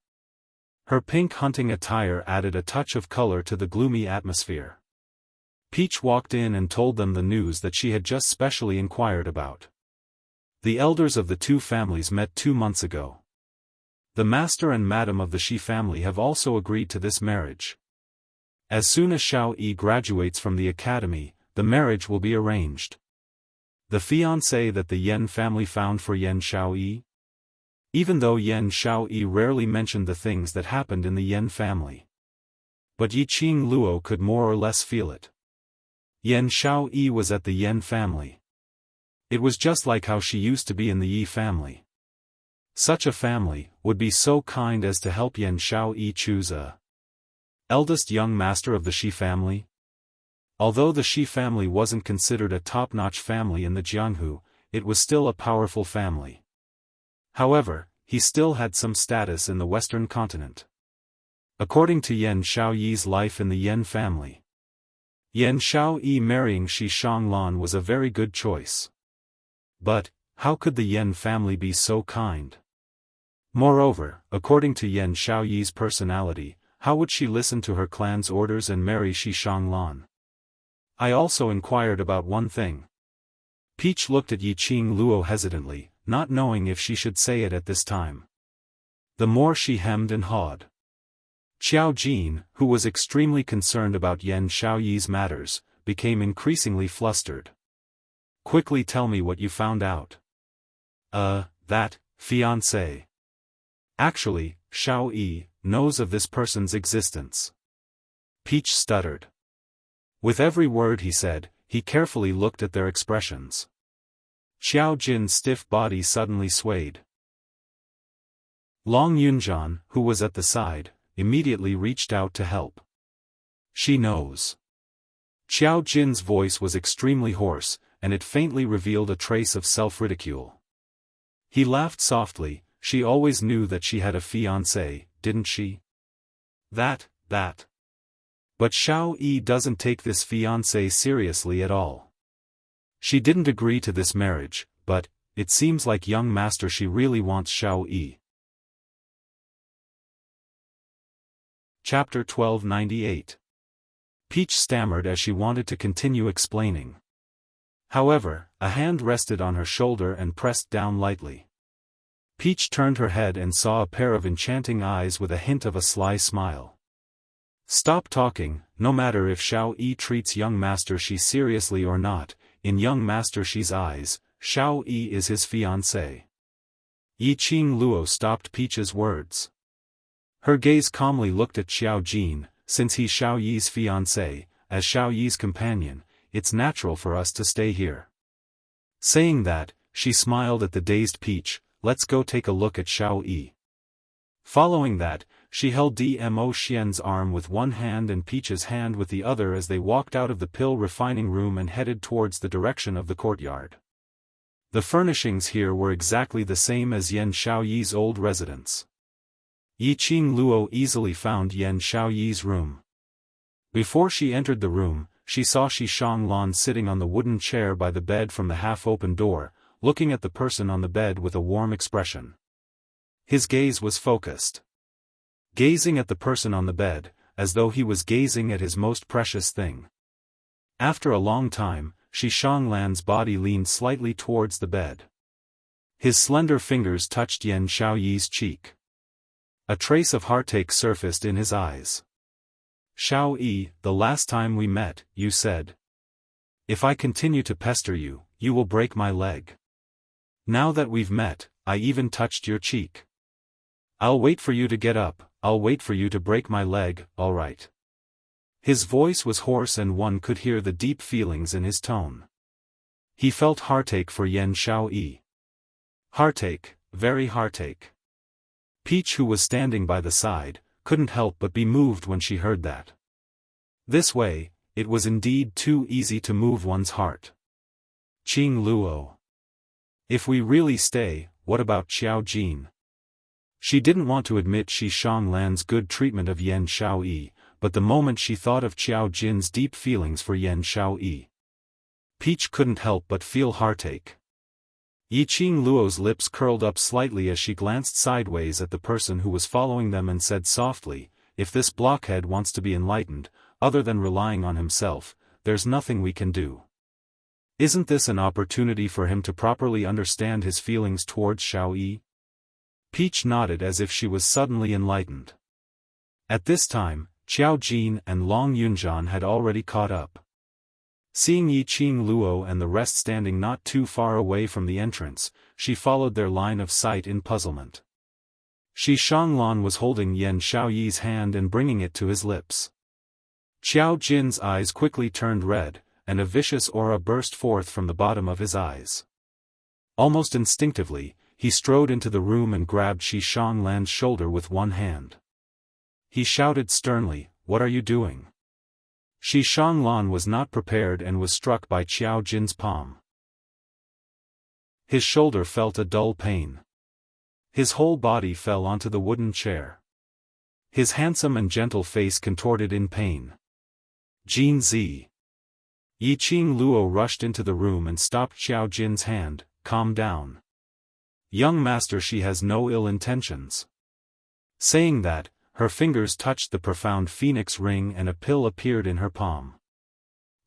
Her pink hunting attire added a touch of color to the gloomy atmosphere. Peach walked in and told them the news that she had just specially inquired about. The elders of the two families met 2 months ago. The master and madam of the Shi family have also agreed to this marriage. As soon as Xiao Yi graduates from the academy, the marriage will be arranged. The fiancé that the Yan family found for Yan Xiao Yi? Even though Yan Xiao Yi rarely mentioned the things that happened in the Yan family. But Yiqing Luo could more or less feel it. Yan Xiao Yi was at the Yan family. It was just like how she used to be in the Yi family. Such a family would be so kind as to help Yan Xiao Yi choose a eldest young master of the Shi family. Although the Shi family wasn't considered a top-notch family in the Jianghu, it was still a powerful family. However, he still had some status in the Western continent. According to Yan Xiao Yi's life in the Yan family, Yan Xiao Yi marrying Shi Shanglan was a very good choice. But, how could the Yan family be so kind? Moreover, according to Yan Xiao Yi's personality, how would she listen to her clan's orders and marry Shi Shanglan? I also inquired about one thing. Peach looked at Yiqing Luo hesitantly, not knowing if she should say it at this time. The more she hemmed and hawed. Xiao Jin, who was extremely concerned about Yan Xiao Yi's matters, became increasingly flustered. Quickly tell me what you found out. That, fiancé. Actually, Xiao Yi knows of this person's existence. Peach stuttered. With every word he said, he carefully looked at their expressions. Xiao Jin's stiff body suddenly swayed. Long Yunzhan, who was at the side, immediately reached out to help. She knows. Xiao Jin's voice was extremely hoarse, and it faintly revealed a trace of self-ridicule. He laughed softly. She always knew that she had a fiancé, didn't she? That. But Xiao Yi doesn't take this fiancé seriously at all. She didn't agree to this marriage, but it seems like young master she really wants Xiao Yi. Chapter 1298. Peach stammered as she wanted to continue explaining. However, a hand rested on her shoulder and pressed down lightly. Peach turned her head and saw a pair of enchanting eyes with a hint of a sly smile. Stop talking. No matter if Xiao Yi treats young master Shi seriously or not, in young master Shi's eyes, Xiao Yi is his fiancé. Yi Qing Luo stopped Peach's words. Her gaze calmly looked at Xiao Jin. Since he's Xiao Yi's fiancé, as Xiao Yi's companion, it's natural for us to stay here. Saying that, she smiled at the dazed Peach. Let's go take a look at Xiao Yi. Following that, she held Dmo Xian's arm with one hand and Peach's hand with the other as they walked out of the pill refining room and headed towards the direction of the courtyard. The furnishings here were exactly the same as Yan Xiaoyi's old residence. Yi Qing Luo easily found Yan Xiaoyi's room. Before she entered the room, she saw Shi Shanglan sitting on the wooden chair by the bed from the half-open door, looking at the person on the bed with a warm expression. His gaze was focused. Gazing at the person on the bed, as though he was gazing at his most precious thing. After a long time, Shi Shanglan's body leaned slightly towards the bed. His slender fingers touched Yan Xiaoyi's cheek. A trace of heartache surfaced in his eyes. Xiao Yi, the last time we met, you said, if I continue to pester you, you will break my leg. Now that we've met, I even touched your cheek. I'll wait for you to get up, I'll wait for you to break my leg, all right. His voice was hoarse and one could hear the deep feelings in his tone. He felt heartache for Yan Xiao Yi. Heartache, very heartache. Peach, who was standing by the side, couldn't help but be moved when she heard that. This way, it was indeed too easy to move one's heart. Qing Luo. If we really stay, what about Xiao Jin? She didn't want to admit Shi Shanglan's good treatment of Yan Xiao Yi, but the moment she thought of Xiao Jin's deep feelings for Yan Xiao Yi, Peach couldn't help but feel heartache. Yi Qing Luo's lips curled up slightly as she glanced sideways at the person who was following them and said softly, if this blockhead wants to be enlightened, other than relying on himself, there's nothing we can do. Isn't this an opportunity for him to properly understand his feelings towards Xiao Yi? Peach nodded as if she was suddenly enlightened. At this time, Xiao Jin and Long Yunzhan had already caught up. Seeing Yi Qing Luo and the rest standing not too far away from the entrance, she followed their line of sight in puzzlement. Shi Shanglan was holding Yan Xiaoyi's hand and bringing it to his lips. Xiao Jin's eyes quickly turned red, and a vicious aura burst forth from the bottom of his eyes. Almost instinctively, he strode into the room and grabbed Shi Shanglan's shoulder with one hand. He shouted sternly, "What are you doing?" Shi Shanglan was not prepared and was struck by Xiao Jin's palm. His shoulder felt a dull pain. His whole body fell onto the wooden chair. His handsome and gentle face contorted in pain. Jin Zi. Yi Qing Luo rushed into the room and stopped Xiao Jin's hand. Calm down. Young master, she has no ill intentions. Saying that, her fingers touched the profound phoenix ring and a pill appeared in her palm.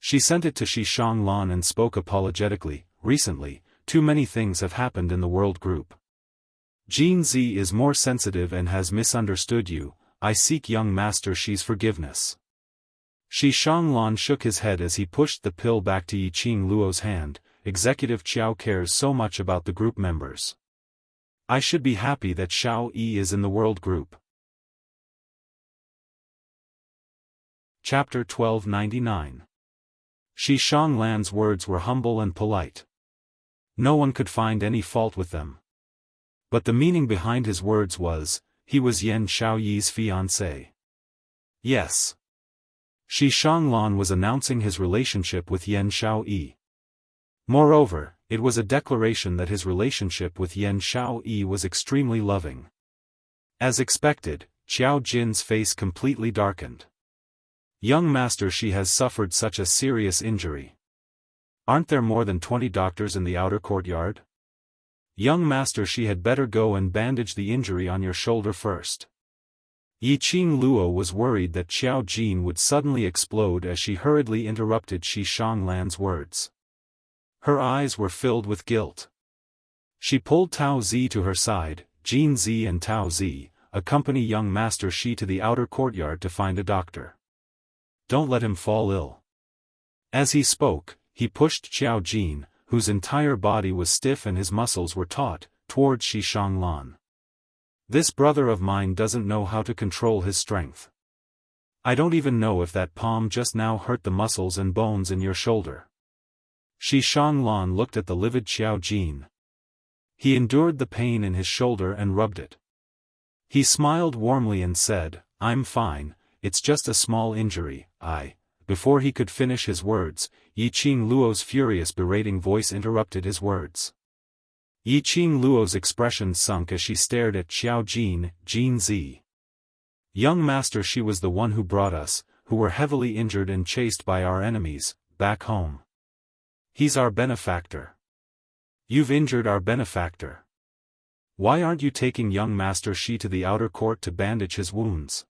She sent it to Shi Shanglan and spoke apologetically, recently, too many things have happened in the world group. Jin Zi is more sensitive and has misunderstood you, I seek young master Shi's forgiveness. Shi Shanglan shook his head as he pushed the pill back to Yi Qing Luo's hand. Executive Qiao cares so much about the group members. I should be happy that Xiao Yi is in the world group. Chapter 1299. Shi Shanglan's words were humble and polite. No one could find any fault with them. But the meaning behind his words was, he was Yan Xiaoyi's fiancé. Yes. Shi Shanglan was announcing his relationship with Yan Xiaoyi. Moreover, it was a declaration that his relationship with Yan Xiaoyi was extremely loving. As expected, Qiao Jin's face completely darkened. Young master, she has suffered such a serious injury. Aren't there more than 20 doctors in the outer courtyard? Young master, she had better go and bandage the injury on your shoulder first. Yiqing Luo was worried that Qiao Jin would suddenly explode as she hurriedly interrupted Shi Shanglan's words. Her eyes were filled with guilt. She pulled Tao Zi to her side. Jin Zi and Tao Zi, accompany young master Shi to the outer courtyard to find a doctor. Don't let him fall ill. As he spoke, he pushed Qiao Jin, whose entire body was stiff and his muscles were taut, towards Shi Shanglan. This brother of mine doesn't know how to control his strength. I don't even know if that palm just now hurt the muscles and bones in your shoulder. Shi Shanglan looked at the livid Qiao Jin. He endured the pain in his shoulder and rubbed it. He smiled warmly and said, I'm fine, it's just a small injury. Before he could finish his words, Yiqing Luo's furious berating voice interrupted his words. Yiqing Luo's expression sunk as she stared at Qiao Jin, Jin Zi. Young master, she was the one who brought us, who were heavily injured and chased by our enemies, back home. He's our benefactor. You've injured our benefactor. Why aren't you taking young master Shi to the outer court to bandage his wounds?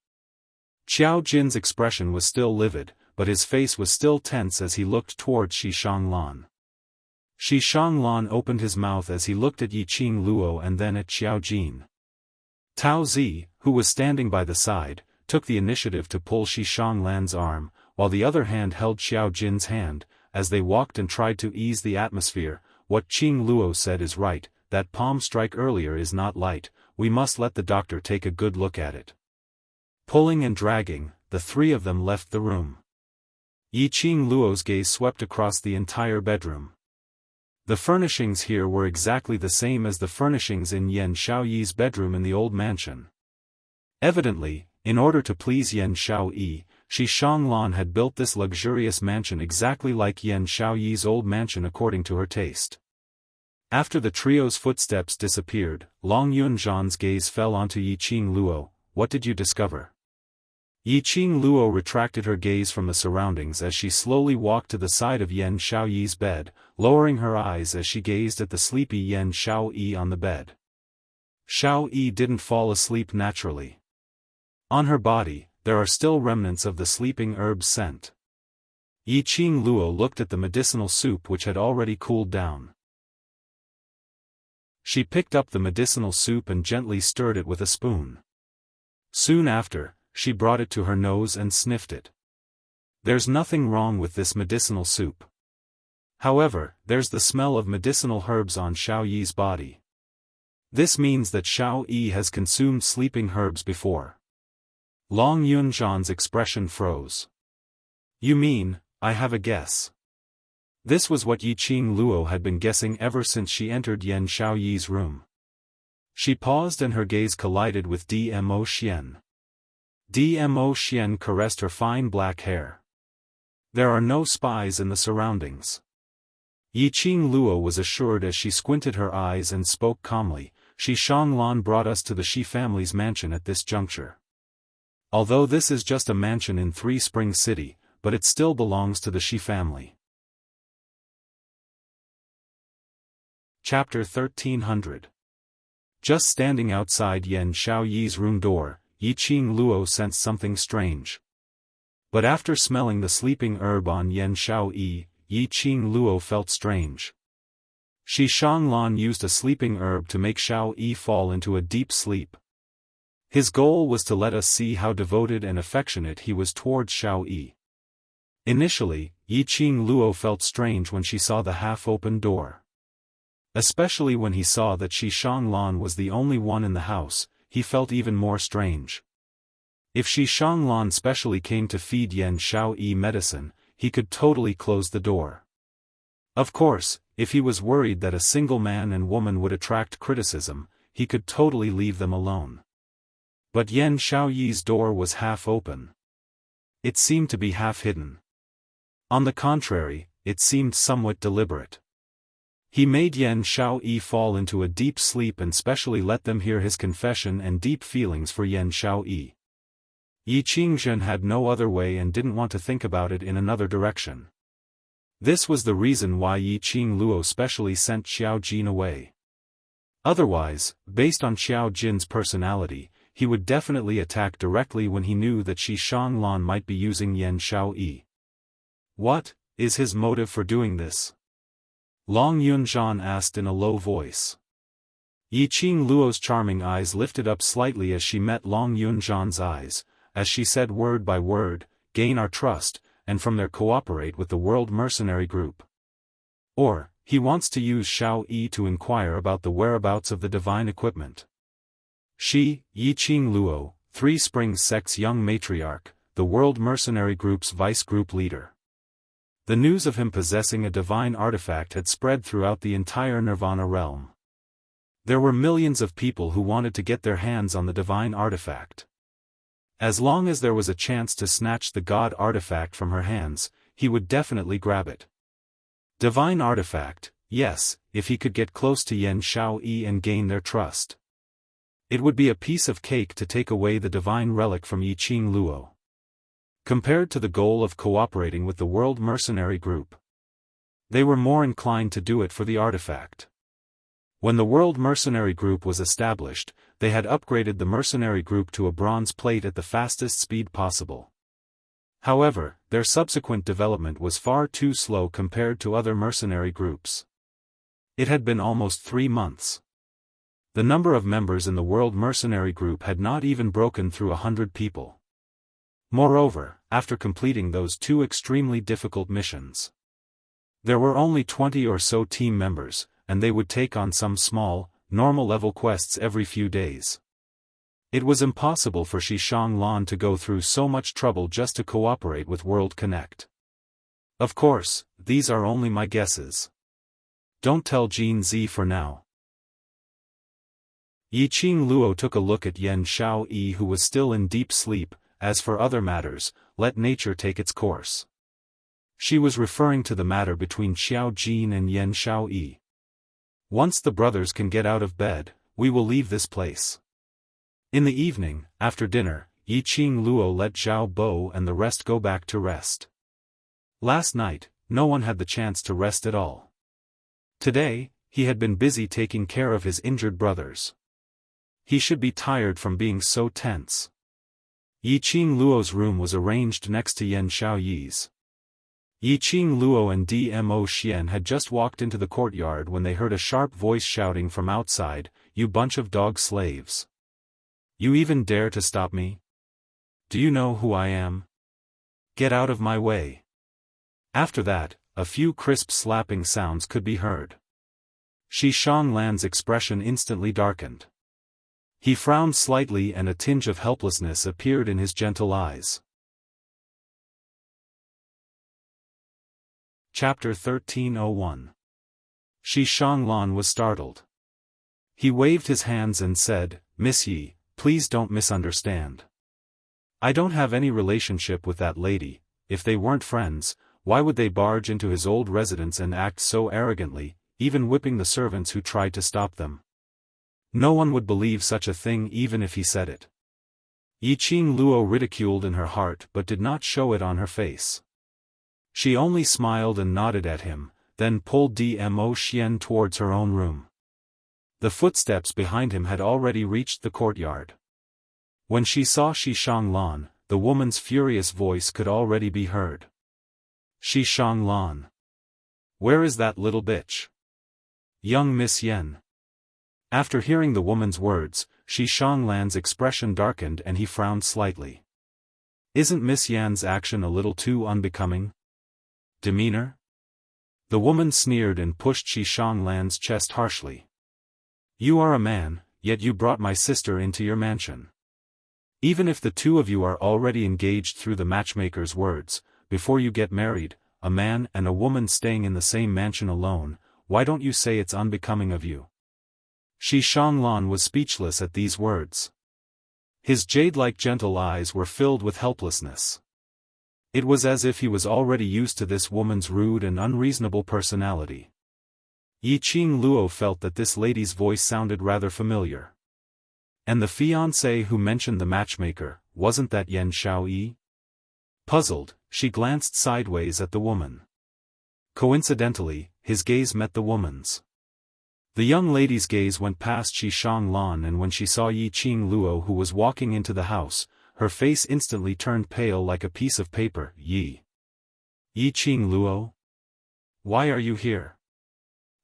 Qiao Jin's expression was still livid, but his face was still tense as he looked towards Shi Shanglan. Shi Shanglan opened his mouth as he looked at Yiqing Luo and then at Qiao Jin. Tao Zi, who was standing by the side, took the initiative to pull Shi Shanglan's arm, while the other hand held Qiao Jin's hand. As they walked and tried to ease the atmosphere, what Qing Luo said is right, that palm strike earlier is not light, we must let the doctor take a good look at it. Pulling and dragging, the three of them left the room. Yiqing Luo's gaze swept across the entire bedroom. The furnishings here were exactly the same as the furnishings in Yan Xiaoyi's bedroom in the old mansion. Evidently, in order to please Yan Xiaoyi, Shi Shanglan had built this luxurious mansion exactly like Yan Xiaoyi's old mansion according to her taste. After the trio's footsteps disappeared, Long Yunzhan's gaze fell onto Yiqing Luo. What did you discover? Yiqing Luo retracted her gaze from the surroundings as she slowly walked to the side of Yan Xiaoyi's bed, lowering her eyes as she gazed at the sleepy Yan Xiaoyi on the bed. Xiaoyi didn't fall asleep naturally. On her body, there are still remnants of the sleeping herb's scent. Yiqing Luo looked at the medicinal soup which had already cooled down. She picked up the medicinal soup and gently stirred it with a spoon. Soon after, she brought it to her nose and sniffed it. There's nothing wrong with this medicinal soup. However, there's the smell of medicinal herbs on Xiaoyi's body. This means that Xiaoyi has consumed sleeping herbs before. Long Yunzhan's expression froze. You mean, I have a guess. This was what Yiqing Luo had been guessing ever since she entered Yan Xiaoyi's room. She paused and her gaze collided with Dmo Xian. Dmo Xian caressed her fine black hair. There are no spies in the surroundings. Yiqing Luo was assured as she squinted her eyes and spoke calmly. Shi Shanglan brought us to the Shi family's mansion at this juncture. Although this is just a mansion in Three Springs City, but it still belongs to the Shi family. Chapter 1300. Just standing outside Yan Xiaoyi's room door, Yiqing Luo sensed something strange. But after smelling the sleeping herb on Yan Xiaoyi, Yiqing Luo felt strange. Shi Shanglan used a sleeping herb to make Xiaoyi fall into a deep sleep. His goal was to let us see how devoted and affectionate he was towards Xiaoyi. Initially, Yiqing Luo felt strange when she saw the half-open door. Especially when he saw that Shi Shanglan was the only one in the house, he felt even more strange. If Shi Shanglan specially came to feed Yan Xiaoyi medicine, he could totally close the door. Of course, if he was worried that a single man and woman would attract criticism, he could totally leave them alone. But Yan Xiaoyi's door was half open. It seemed to be half hidden. On the contrary, it seemed somewhat deliberate. He made Yan Xiaoyi fall into a deep sleep and specially let them hear his confession and deep feelings for Yan Xiaoyi. Yi Qingzhen had no other way and didn't want to think about it in another direction. This was the reason why Yi Qingluo specially sent Xiao Jin away. Otherwise, based on Xiao Jin's personality, he would definitely attack directly when he knew that Shi Shanglan might be using Yan Xiaoyi. What is his motive for doing this? Long Yunzhan asked in a low voice. Yi Qingluo's charming eyes lifted up slightly as she met Long Yunzhan's eyes, as she said word by word, gain our trust, and from there cooperate with the World Mercenary Group. Or, he wants to use Xiao Yi to inquire about the whereabouts of the divine equipment. She, Yi Qingluo, Three Springs Sect's young matriarch, the World Mercenary Group's vice group leader. The news of him possessing a divine artifact had spread throughout the entire Nirvana realm. There were millions of people who wanted to get their hands on the divine artifact. As long as there was a chance to snatch the god artifact from her hands, he would definitely grab it. Divine artifact, yes, if he could get close to Yan Xiaoyi and gain their trust. It would be a piece of cake to take away the divine relic from Yi Qingluo. Compared to the goal of cooperating with the World Mercenary Group, they were more inclined to do it for the artifact. When the World Mercenary Group was established, they had upgraded the mercenary group to a bronze plate at the fastest speed possible. However, their subsequent development was far too slow compared to other mercenary groups. It had been almost 3 months. The number of members in the World Mercenary Group had not even broken through 100 people. Moreover, after completing those 2 extremely difficult missions, there were only 20 or so team members, and they would take on some small, normal-level quests every few days. It was impossible for Shi Shanglan to go through so much trouble just to cooperate with World Connect. Of course, these are only my guesses. Don't tell Jin Zi for now. Yi Qingluo took a look at Yan Xiaoyi, who was still in deep sleep. As for other matters, let nature take its course. She was referring to the matter between Xiao Jin and Yan Xiaoyi. Once the brothers can get out of bed, we will leave this place. In the evening, after dinner, Yi Qingluo let Zhao Bo and the rest go back to rest. Last night, no one had the chance to rest at all. Today, he had been busy taking care of his injured brothers. He should be tired from being so tense. Yi Qingluo's room was arranged next to Yan Xiaoyi's. Yi Qingluo and Dmo Xian had just walked into the courtyard when they heard a sharp voice shouting from outside, "You bunch of dog slaves! You even dare to stop me? Do you know who I am? Get out of my way!" After that, a few crisp slapping sounds could be heard. Shi Shanglan's expression instantly darkened. He frowned slightly and a tinge of helplessness appeared in his gentle eyes. Chapter 1301. Shi Shanglan was startled. He waved his hands and said, "Miss Yi, please don't misunderstand. I don't have any relationship with that lady. If they weren't friends, why would they barge into his old residence and act so arrogantly, even whipping the servants who tried to stop them? No one would believe such a thing even if he said it." Yi Qingluo ridiculed in her heart but did not show it on her face. She only smiled and nodded at him, then pulled Dmo Xian towards her own room. The footsteps behind him had already reached the courtyard. When she saw Shi Shanglan, the woman's furious voice could already be heard. "Shi Shanglan. Where is that little bitch? Young Miss Yan." After hearing the woman's words, Shi Shanglan's expression darkened and he frowned slightly. Isn't Miss Yan's action a little too unbecoming? Demeanor? The woman sneered and pushed Shi Shanglan's chest harshly. "You are a man, yet you brought my sister into your mansion. Even if the two of you are already engaged through the matchmaker's words, before you get married, a man and a woman staying in the same mansion alone, why don't you say it's unbecoming of you?" Shi Shanglan was speechless at these words. His jade-like gentle eyes were filled with helplessness. It was as if he was already used to this woman's rude and unreasonable personality. Yi Qing Luo felt that this lady's voice sounded rather familiar. And the fiancé who mentioned the matchmaker, wasn't that Yan Xiaoyi? Puzzled, she glanced sideways at the woman. Coincidentally, his gaze met the woman's. The young lady's gaze went past Shi Shanglan, and when she saw Yi Qing Luo who was walking into the house, her face instantly turned pale like a piece of paper. Yi Qing Luo? Why are you here?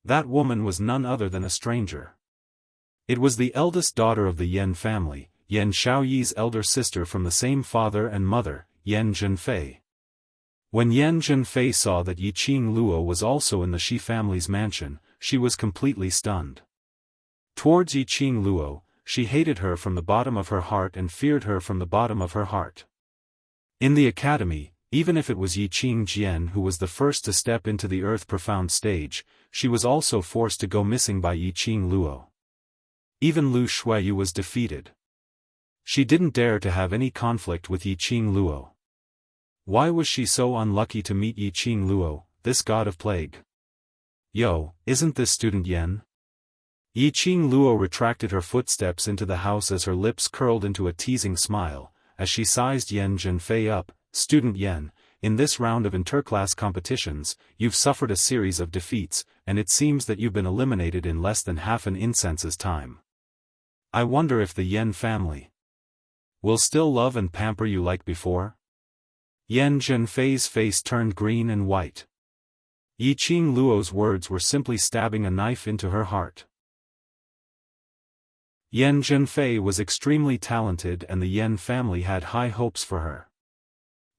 That woman was none other than a stranger. It was the eldest daughter of the Yan family, Yan Xiaoyi's elder sister from the same father and mother, Yan Zhenfei. When Yan Zhenfei saw that Yi Qing Luo was also in the Shi family's mansion, she was completely stunned. Towards Yi Qing Luo, she hated her from the bottom of her heart and feared her from the bottom of her heart. In the academy, even if it was Yi Qing Jian who was the first to step into the earth-profound stage, she was also forced to go missing by Yi Qing Luo. Even Lu Shuiyu was defeated. She didn't dare to have any conflict with Yi Qing Luo. Why was she so unlucky to meet Yi Qing Luo, this god of plague? Yo, isn't this student Yen? Yi Qing Luo retracted her footsteps into the house as her lips curled into a teasing smile, as she sized Yan Zhenfei up. Student Yen, in this round of interclass competitions, you've suffered a series of defeats, and it seems that you've been eliminated in less than half an incense's time. I wonder if the Yen family will still love and pamper you like before? Yan Zhenfei's face turned green and white. Yi Qing Luo's words were simply stabbing a knife into her heart. Yan Zhenfei was extremely talented and the Yan family had high hopes for her.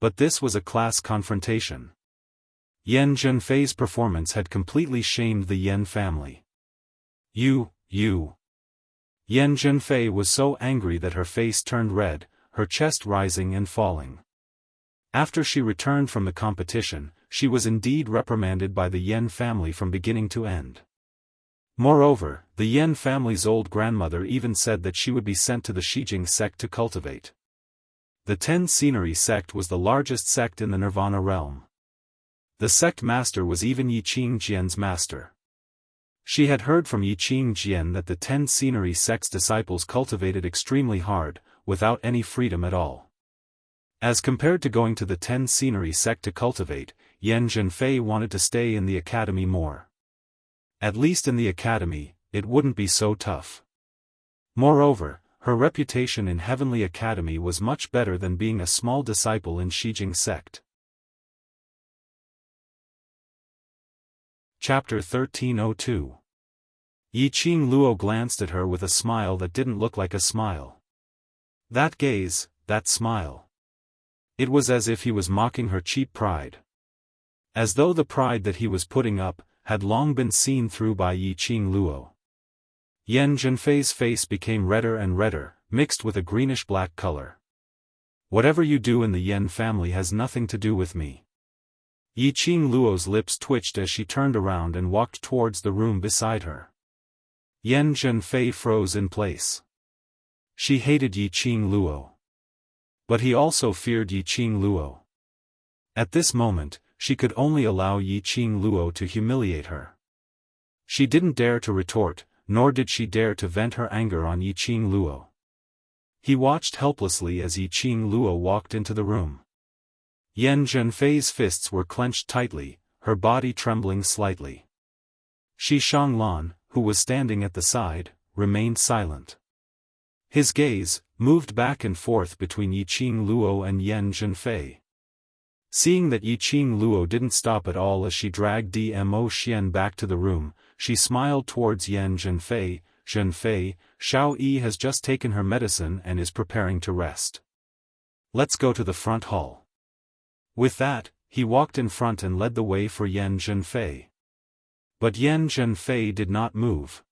But this was a class confrontation. Yan Zhenfei's performance had completely shamed the Yan family. You. Yan Zhenfei was so angry that her face turned red, her chest rising and falling. After she returned from the competition, she was indeed reprimanded by the Yan family from beginning to end. Moreover, the Yan family's old grandmother even said that she would be sent to the Shijing sect to cultivate. The Ten Scenery sect was the largest sect in the Nirvana realm. The sect master was even Yi Qing Jian's master. She had heard from Yi Qing Jian that the Ten Scenery sect's disciples cultivated extremely hard, without any freedom at all. As compared to going to the Ten Scenery sect to cultivate, Yan Zhenfei wanted to stay in the academy more. At least in the academy, it wouldn't be so tough. Moreover, her reputation in Heavenly Academy was much better than being a small disciple in Shijing sect. Chapter 1302. Yi Qing Luo glanced at her with a smile that didn't look like a smile. That gaze, that smile. It was as if he was mocking her cheap pride. As though the pride that he was putting up, had long been seen through by Yi Qing Luo. Yan Zhenfei's face became redder and redder, mixed with a greenish-black color. Whatever you do in the Yan family has nothing to do with me. Yi Qing Luo's lips twitched as she turned around and walked towards the room beside her. Yan Zhenfei froze in place. She hated Yi Qing Luo. But he also feared Yi Qing Luo. At this moment, she could only allow Yi Qing Luo to humiliate her. She didn't dare to retort, nor did she dare to vent her anger on Yi Qing Luo. He watched helplessly as Yi Qing Luo walked into the room. Yan Zhenfei's fists were clenched tightly, her body trembling slightly. Shi Shanglan, who was standing at the side, remained silent. His gaze moved back and forth between Yi Qing Luo and Yan Zhenfei. Seeing that Yi Qing Luo didn't stop at all as she dragged Dmo Xian back to the room, she smiled towards Yan Zhenfei. Zhenfei, Xiao Yi has just taken her medicine and is preparing to rest. Let's go to the front hall. With that, he walked in front and led the way for Yan Zhenfei. But Yan Zhenfei did not move.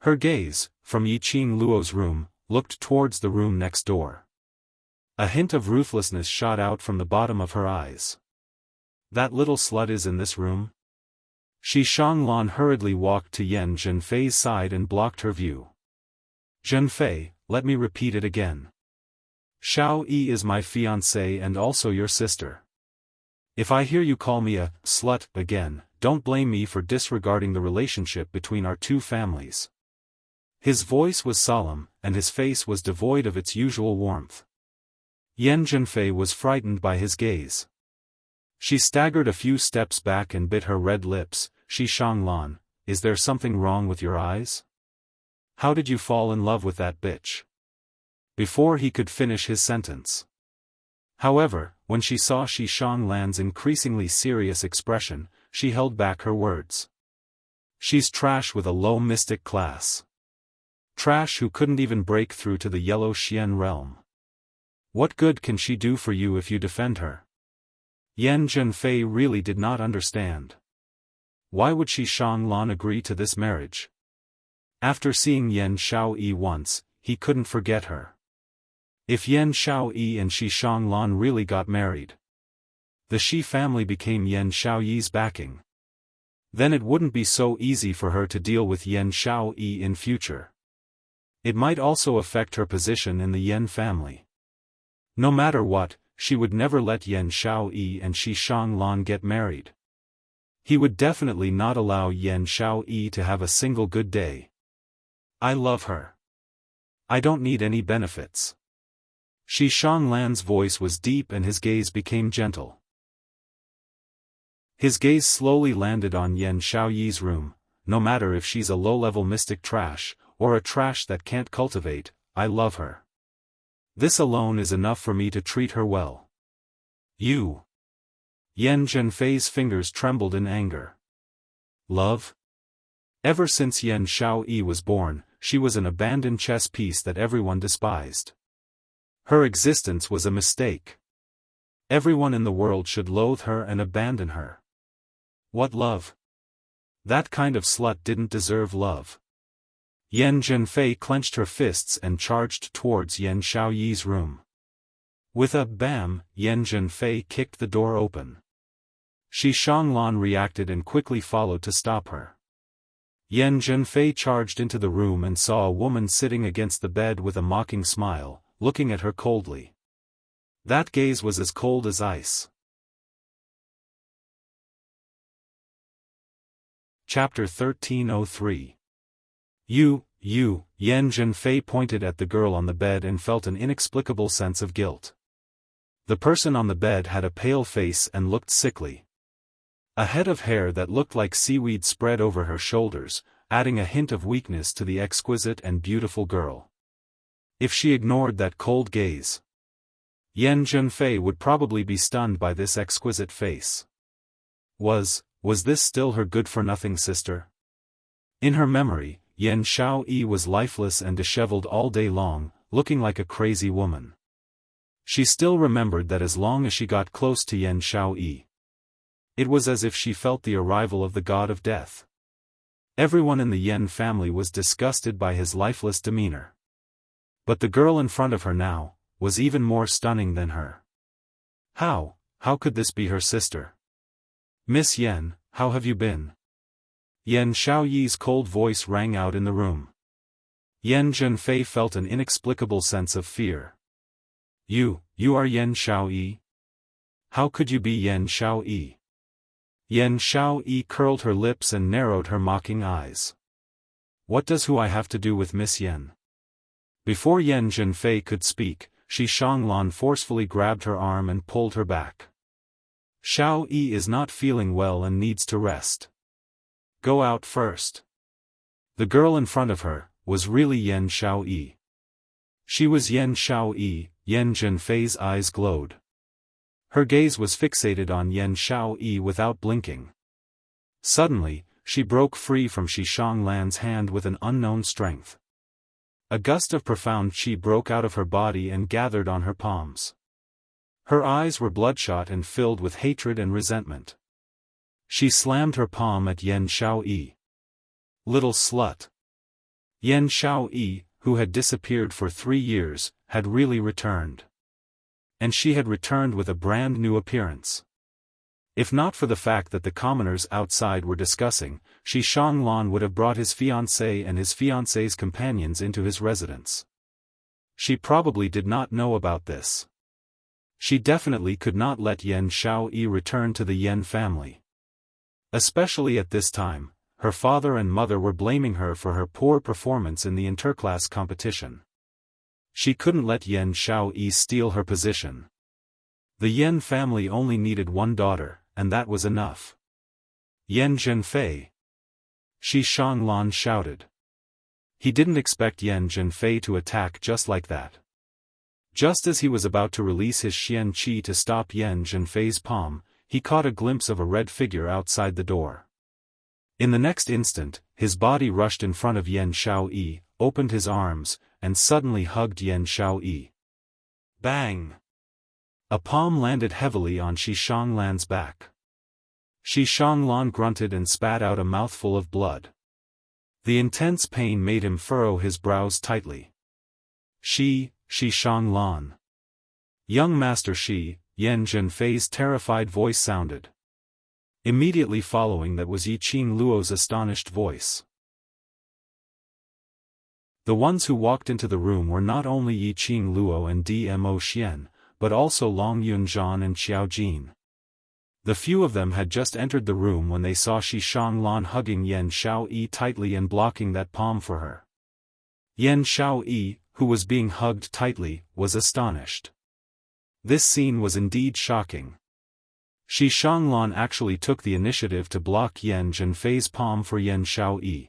Her gaze, from Yi Qing Luo's room, looked towards the room next door. A hint of ruthlessness shot out from the bottom of her eyes. That little slut is in this room? Shi Shanglan hurriedly walked to Yan Zhenfei's side and blocked her view. Zhenfei, let me repeat it again. Xiao Yi is my fiancée and also your sister. If I hear you call me a slut again, don't blame me for disregarding the relationship between our two families." His voice was solemn, and his face was devoid of its usual warmth. Yan Zhenfei was frightened by his gaze. She staggered a few steps back and bit her red lips. "Xishanglan, is there something wrong with your eyes? How did you fall in love with that bitch?" Before he could finish his sentence. However, when she saw Xishanglan's increasingly serious expression, she held back her words. "She's trash with a low mystic class. Trash who couldn't even break through to the Yellow Xian realm. What good can she do for you if you defend her?" Yan Zhenfei really did not understand. Why would Xishanglan agree to this marriage? After seeing Yan Xiaoyi once, he couldn't forget her. If Yan Xiaoyi and Xishanglan really got married, the Shi family became Yan Xiaoyi's backing, then it wouldn't be so easy for her to deal with Yan Xiaoyi in future. It might also affect her position in the Yan family. No matter what, she would never let Yan Xiaoyi and Xishanglan get married. He would definitely not allow Yan Xiaoyi to have a single good day. "I love her. I don't need any benefits." Xishanglan's voice was deep and his gaze became gentle. His gaze slowly landed on Yan Xiaoyi's room. "No matter if she's a low-level mystic trash, or a trash that can't cultivate, I love her. This alone is enough for me to treat her well." "You." Yan Zhenfei's fingers trembled in anger. "Love?" Ever since Yan Xiaoyi was born, she was an abandoned chess piece that everyone despised. Her existence was a mistake. Everyone in the world should loathe her and abandon her. What love? That kind of slut didn't deserve love. Yan Zhenfei clenched her fists and charged towards Yan Xiaoyi's room. With a bam, Yan Zhenfei kicked the door open. Xishanglan reacted and quickly followed to stop her. Yan Zhenfei charged into the room and saw a woman sitting against the bed with a mocking smile, looking at her coldly. That gaze was as cold as ice. Chapter 1303. You, Yan Zhenfei pointed at the girl on the bed and felt an inexplicable sense of guilt. The person on the bed had a pale face and looked sickly. A head of hair that looked like seaweed spread over her shoulders, adding a hint of weakness to the exquisite and beautiful girl. If she ignored that cold gaze, Yan Zhenfei would probably be stunned by this exquisite face. Was this still her good-for-nothing sister? In her memory, Yan Xiaoyi was lifeless and disheveled all day long, looking like a crazy woman. She still remembered that as long as she got close to Yan Xiaoyi, it was as if she felt the arrival of the god of death. Everyone in the Yan family was disgusted by his lifeless demeanor. But the girl in front of her now was even more stunning than her. How could this be her sister? "Miss Yan, how have you been?" Yan Xiaoyi's cold voice rang out in the room. Yan Zhenfei felt an inexplicable sense of fear. You are Yan Xiaoyi? How could you be Yan Xiaoyi?" Yan Xiaoyi curled her lips and narrowed her mocking eyes. "What does who I have to do with Miss Yan?" Before Yan Zhenfei could speak, Xishanglan forcefully grabbed her arm and pulled her back. "Xiaoyi is not feeling well and needs to rest. Go out first." The girl in front of her was really Yan Xiaoyi. She was Yan Xiaoyi. Yan Zhenfei's eyes glowed. Her gaze was fixated on Yan Xiaoyi without blinking. Suddenly, she broke free from Xishanglan's hand with an unknown strength. A gust of profound qi broke out of her body and gathered on her palms. Her eyes were bloodshot and filled with hatred and resentment. She slammed her palm at Yan Xiaoyi. "Little slut." Yan Xiaoyi, who had disappeared for 3 years, had really returned. And she had returned with a brand new appearance. If not for the fact that the commoners outside were discussing, Xishanglan would have brought his fiancé and his fiancé's companions into his residence. She probably did not know about this. She definitely could not let Yan Xiaoyi return to the Yan family. Especially at this time, her father and mother were blaming her for her poor performance in the interclass competition. She couldn't let Yan Xiaoyi steal her position. The Yan family only needed one daughter, and that was enough. Yan Zhenfei! Shi Shanglan shouted. He didn't expect Yan Zhenfei to attack just like that. Just as he was about to release his Xian Qi to stop Yan Zhenfei's palm, he caught a glimpse of a red figure outside the door. In the next instant, his body rushed in front of Yan Xiaoyi, opened his arms, and suddenly hugged Yan Xiaoyi. Bang! A palm landed heavily on Shi Shanglan's back. Shi Shanglan grunted and spat out a mouthful of blood. The intense pain made him furrow his brows tightly. Shi Shanglan. Young Master Shi, Yan Zhenfei's terrified voice sounded. Immediately following that was Yiqing Luo's astonished voice. The ones who walked into the room were not only Yiqing Luo and Dmo Xian, but also Long Yunzhan and Xiao Jin. The few of them had just entered the room when they saw Shi Shanglan hugging Yan Xiaoyi tightly and blocking that palm for her. Yan Xiaoyi, who was being hugged tightly, was astonished. This scene was indeed shocking. Shi Shanglan actually took the initiative to block Yan Zhenfei's palm for Yan Xiaoyi.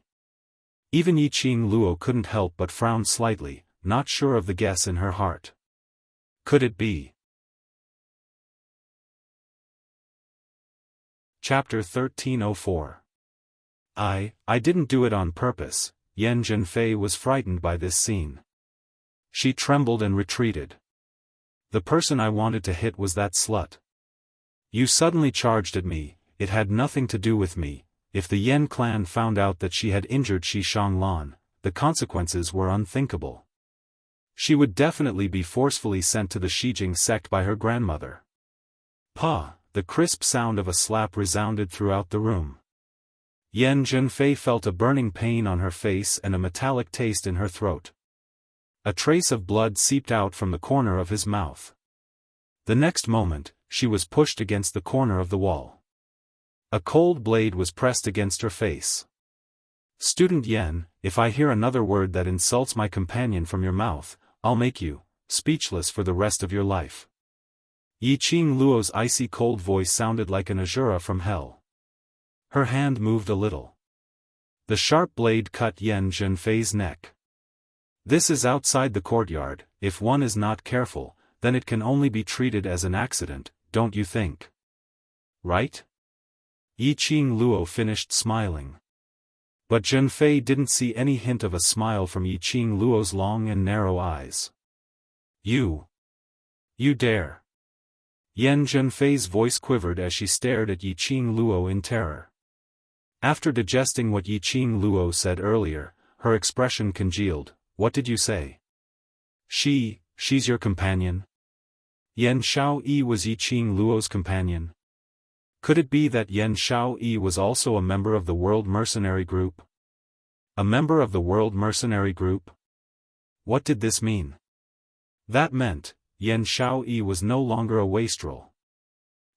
Even Yiqing Luo couldn't help but frown slightly, not sure of the guess in her heart. Could it be? Chapter 1304. I didn't do it on purpose. Yan Zhenfei was frightened by this scene. She trembled and retreated. The person I wanted to hit was that slut. You suddenly charged at me, it had nothing to do with me. If the Yan clan found out that she had injured Shi Shanglan, the consequences were unthinkable. She would definitely be forcefully sent to the Shijing sect by her grandmother. Pa! The crisp sound of a slap resounded throughout the room. Yan Zhenfei felt a burning pain on her face and a metallic taste in her throat. A trace of blood seeped out from the corner of his mouth. The next moment, she was pushed against the corner of the wall. A cold blade was pressed against her face. Student Yan, if I hear another word that insults my companion from your mouth, I'll make you speechless for the rest of your life. Yiqing Luo's icy cold voice sounded like an Azura from hell. Her hand moved a little. The sharp blade cut Yan Zhenfei's neck. This is outside the courtyard. If one is not careful, then it can only be treated as an accident, don't you think? Right? Yiqing Luo finished smiling. But Zhenfei didn't see any hint of a smile from Yiqing Luo's long and narrow eyes. You dare. Yan Zhenfei's voice quivered as she stared at Yiqing Luo in terror. After digesting what Yiqing Luo said earlier, her expression congealed. What did you say? She's your companion? Yan Xiaoyi was Yiqing Luo's companion. Could it be that Yan Xiaoyi was also a member of the World Mercenary Group? A member of the World Mercenary Group? What did this mean? That meant, Yan Xiaoyi was no longer a wastrel.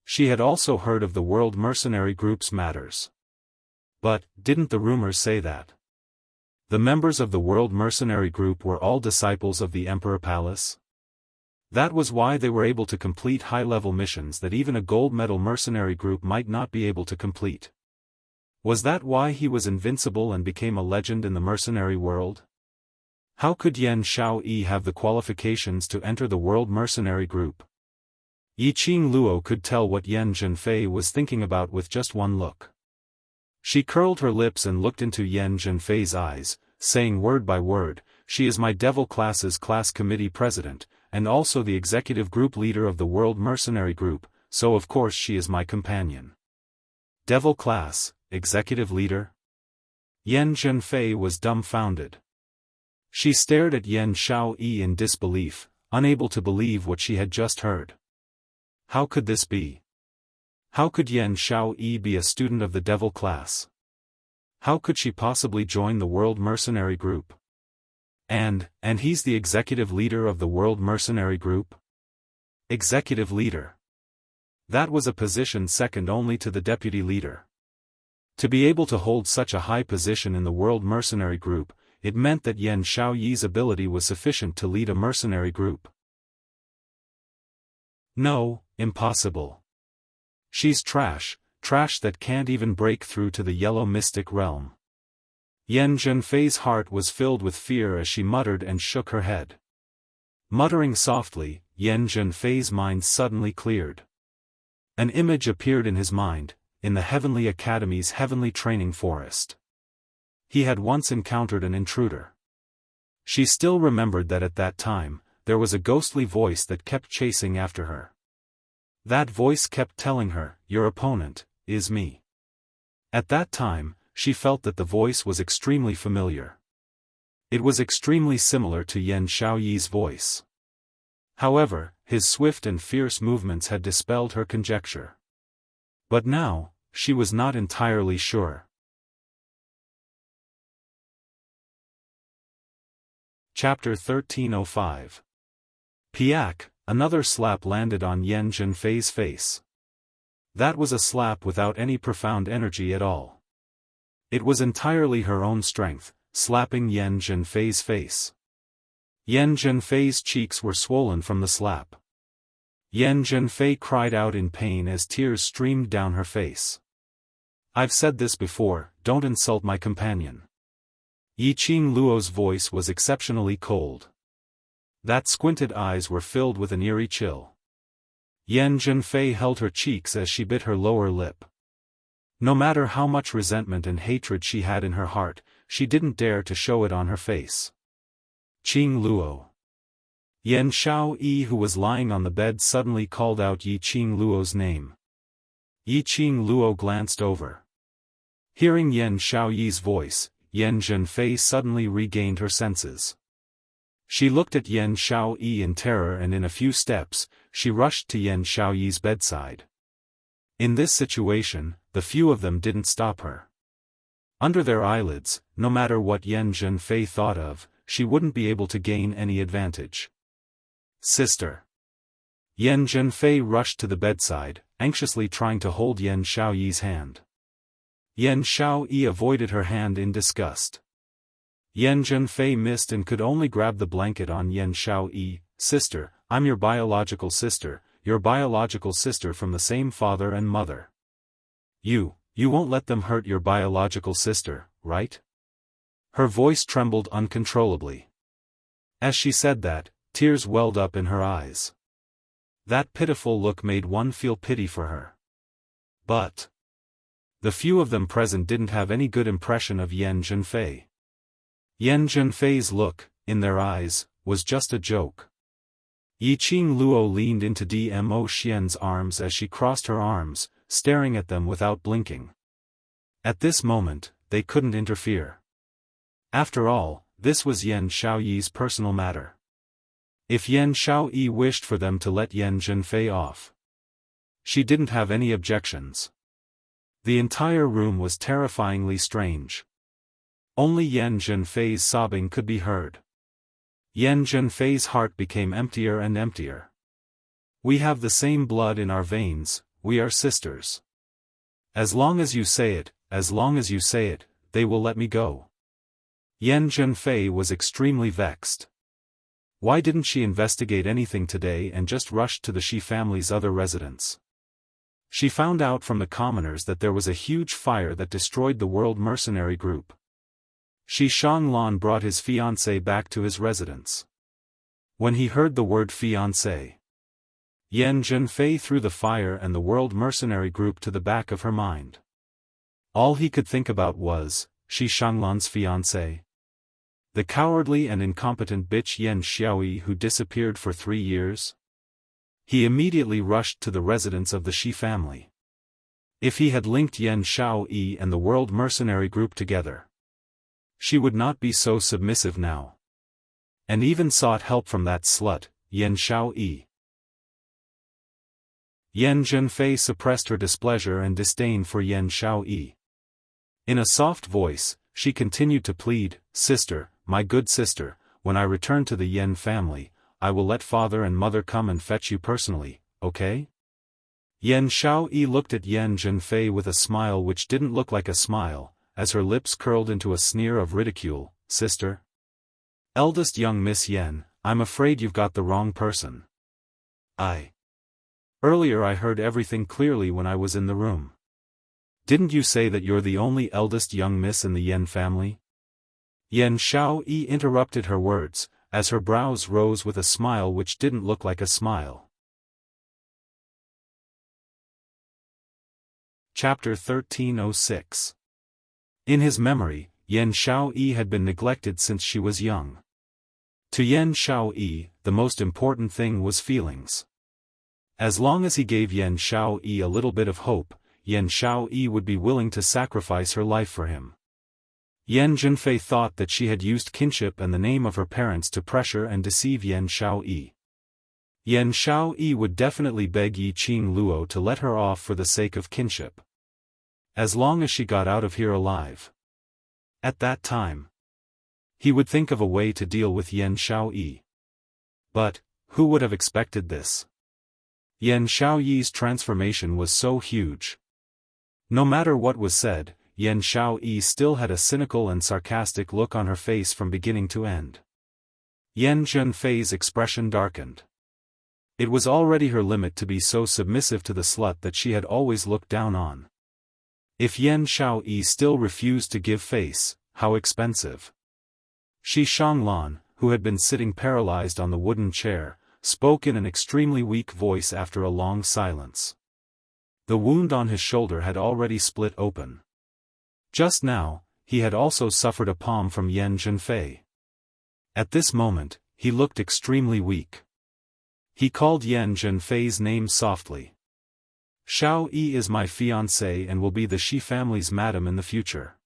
She had also heard of the World Mercenary Group's matters. But, didn't the rumors say that? The members of the World Mercenary Group were all disciples of the Emperor Palace? That was why they were able to complete high-level missions that even a gold medal mercenary group might not be able to complete. Was that why he was invincible and became a legend in the mercenary world? How could Yan Xiaoyi have the qualifications to enter the World Mercenary Group? Yiqing Luo could tell what Yan Zhenfei was thinking about with just one look. She curled her lips and looked into Yan Zhenfei's eyes, saying word by word, "She is my Devil Class's class committee president, and also the executive group leader of the World Mercenary Group, so of course she is my companion." Devil Class, executive leader? Yan Zhenfei was dumbfounded. She stared at Yan Xiaoyi in disbelief, unable to believe what she had just heard. How could this be? How could Yan Xiaoyi be a student of the Devil Class? How could she possibly join the World Mercenary Group? And he's the executive leader of the World Mercenary Group? Executive leader. That was a position second only to the deputy leader. To be able to hold such a high position in the World Mercenary Group, it meant that Yan Xiaoyi's ability was sufficient to lead a mercenary group. No, impossible. She's trash that can't even break through to the yellow mystic realm. Yan Zhenfei's heart was filled with fear as she muttered and shook her head. Muttering softly, Yan Zhenfei's mind suddenly cleared. An image appeared in his mind, in the Heavenly Academy's heavenly training forest. He had once encountered an intruder. She still remembered that at that time, there was a ghostly voice that kept chasing after her. That voice kept telling her, "Your opponent is me." At that time, she felt that the voice was extremely familiar. It was extremely similar to Yan Xiaoyi's voice. However, his swift and fierce movements had dispelled her conjecture. But now, she was not entirely sure. Chapter 1305. Piak, another slap landed on Yan Zhenfei's face. That was a slap without any profound energy at all. It was entirely her own strength, slapping Yan Zhenfei's face. Yan Zhenfei's cheeks were swollen from the slap. Yan Zhenfei cried out in pain as tears streamed down her face. "I've said this before, don't insult my companion." Yiqing Luo's voice was exceptionally cold. That squinted eyes were filled with an eerie chill. Yan Zhenfei held her cheeks as she bit her lower lip. No matter how much resentment and hatred she had in her heart, she didn't dare to show it on her face. "Qing Luo." Yan Xiaoyi, who was lying on the bed, suddenly called out Yiqing Luo's name. Yiqing Luo glanced over. Hearing Yan Xiaoyi's voice, Yan Zhenfei suddenly regained her senses. She looked at Yan Xiaoyi in terror, and in a few steps, she rushed to Yan Xiaoyi's bedside. In this situation, the few of them didn't stop her. Under their eyelids, no matter what Yan Zhenfei thought of, she wouldn't be able to gain any advantage. "Sister." Yan Zhenfei rushed to the bedside, anxiously trying to hold Yan Xiaoyi's hand. Yan Xiaoyi avoided her hand in disgust. Yan Zhenfei missed and could only grab the blanket on Yan Xiaoyi. "Sister, I'm your biological sister from the same father and mother. You won't let them hurt your biological sister, right?" Her voice trembled uncontrollably. As she said that, tears welled up in her eyes. That pitiful look made one feel pity for her. But the few of them present didn't have any good impression of Yan Zhenfei. Yan Zhenfei's look, in their eyes, was just a joke. Yiqing Luo leaned into Dmo Xian's arms as she crossed her arms, staring at them without blinking. At this moment, they couldn't interfere. After all, this was Yan Xiaoyi's personal matter. If Yan Xiaoyi wished for them to let Yan Zhenfei off, she didn't have any objections. The entire room was terrifyingly strange. Only Yan Zhenfei's sobbing could be heard. Yan Zhenfei's heart became emptier and emptier. "We have the same blood in our veins, we are sisters. As long as you say it, they will let me go." Yan Zhenfei was extremely vexed. Why didn't she investigate anything today and just rush to the Shi family's other residence? She found out from the commoners that there was a huge fire that destroyed the World Mercenary Group. Shi Shanglan brought his fiancée back to his residence. When he heard the word fiancée, Yan Zhenfei threw the fire and the World Mercenary Group to the back of her mind. All he could think about was, Shi Shanglan's fiancée? The cowardly and incompetent bitch Yan Xiaoyi who disappeared for 3 years? He immediately rushed to the residence of the Shi family. If he had linked Yan Xiaoyi and the World Mercenary Group together, she would not be so submissive now. And even sought help from that slut, Yan Xiaoyi. Yan Zhenfei suppressed her displeasure and disdain for Yan Xiaoyi. In a soft voice, she continued to plead, "Sister, my good sister, when I return to the Yan family, I will let father and mother come and fetch you personally, okay?" Yan Xiaoyi looked at Yan Zhenfei with a smile which didn't look like a smile, as her lips curled into a sneer of ridicule. Sister? Eldest young Miss Yan, I'm afraid you've got the wrong person. Earlier I heard everything clearly when I was in the room. Didn't you say that you're the only eldest young miss in the Yan family? Yan Xiaoyi interrupted her words, as her brows rose with a smile which didn't look like a smile. Chapter 1306. In his memory, Yan Xiaoyi had been neglected since she was young. To Yan Xiaoyi, the most important thing was feelings. As long as he gave Yan Xiaoyi a little bit of hope, Yan Xiaoyi would be willing to sacrifice her life for him. Yan Zhenfei thought that she had used kinship and the name of her parents to pressure and deceive Yan Xiaoyi. Yan Xiaoyi would definitely beg Yi Qing Luo to let her off for the sake of kinship. As long as she got out of here alive. At that time, he would think of a way to deal with Yan Xiaoyi. But, who would have expected this? Yan Xiaoyi's transformation was so huge. No matter what was said, Yan Xiaoyi still had a cynical and sarcastic look on her face from beginning to end. Yan Zhenfei's expression darkened. It was already her limit to be so submissive to the slut that she had always looked down on. If Yan Xiaoyi still refused to give face, how expensive. Xianglan, who had been sitting paralyzed on the wooden chair, spoke in an extremely weak voice after a long silence. The wound on his shoulder had already split open. Just now, he had also suffered a palm from Yan Zhenfei. At this moment, he looked extremely weak. He called Yan Zhenfei's name softly. Xiaoyi is my fiancée and will be the Xi family's madam in the future.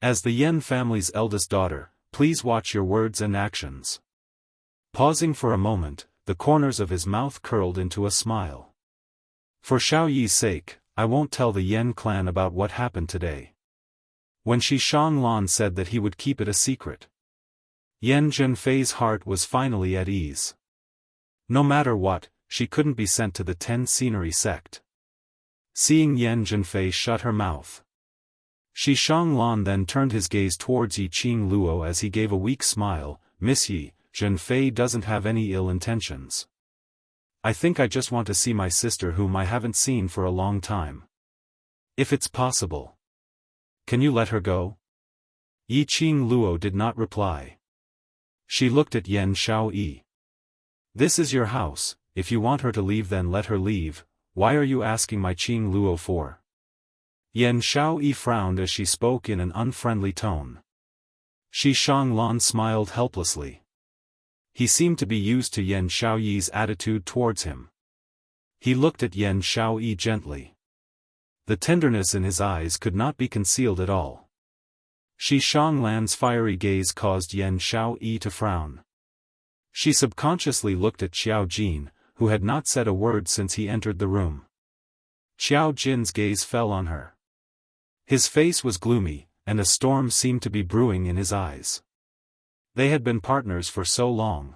As the Yan family's eldest daughter, please watch your words and actions. Pausing for a moment, the corners of his mouth curled into a smile. For Xiaoyi's sake, I won't tell the Yan clan about what happened today. When Xianglan said that he would keep it a secret, Yan Zhenfei's heart was finally at ease. No matter what, she couldn't be sent to the 10 Scenery sect. Seeing Yan Zhenfei shut her mouth, Xianglan then turned his gaze towards Yi Qing Luo as he gave a weak smile. Miss Yi, Zhenfei doesn't have any ill intentions. I think I just want to see my sister whom I haven't seen for a long time. If it's possible. Can you let her go? Yi Qing Luo did not reply. She looked at Yan Xiaoyi. This is your house, if you want her to leave then let her leave. Why are you asking my Qing Luo for? Yan Xiaoyi frowned as she spoke in an unfriendly tone. Xianglan smiled helplessly. He seemed to be used to Yan Xiaoyi's attitude towards him. He looked at Yan Xiaoyi gently. The tenderness in his eyes could not be concealed at all. Xianglan's fiery gaze caused Yan Xiaoyi to frown. She subconsciously looked at Xiao Jin, who had not said a word since he entered the room. Xiao Jin's gaze fell on her. His face was gloomy, and a storm seemed to be brewing in his eyes. They had been partners for so long.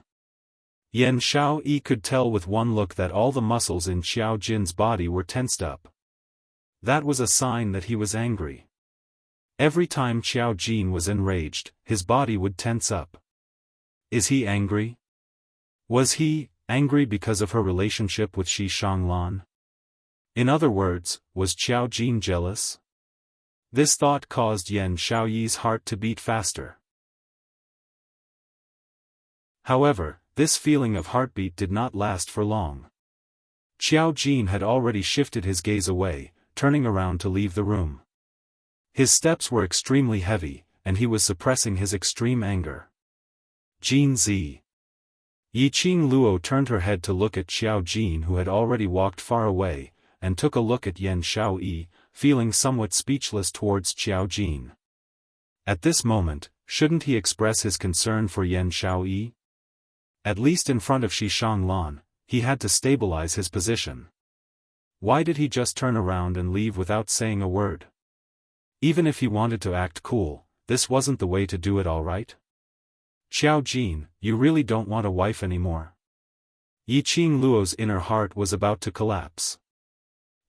Yan Xiaoyi could tell with one look that all the muscles in Xiao Jin's body were tensed up. That was a sign that he was angry. Every time Xiao Jin was enraged, his body would tense up. Is he angry? Was he angry because of her relationship with Xianglan? In other words, was Xiao Jin jealous? This thought caused Yan Xiaoyi's heart to beat faster. However, this feeling of heartbeat did not last for long. Xiao Jin had already shifted his gaze away, turning around to leave the room. His steps were extremely heavy, and he was suppressing his extreme anger. Jin Zi. Yi Qing Luo turned her head to look at Xiao Jin who had already walked far away, and took a look at Yan Xiaoyi, feeling somewhat speechless towards Xiao Jin. At this moment, shouldn't he express his concern for Yan Xiaoyi? At least in front of Xianglan, he had to stabilize his position. Why did he just turn around and leave without saying a word? Even if he wanted to act cool, this wasn't the way to do it, alright? Xiao Jin, you really don't want a wife anymore? Yi Qing Luo's inner heart was about to collapse.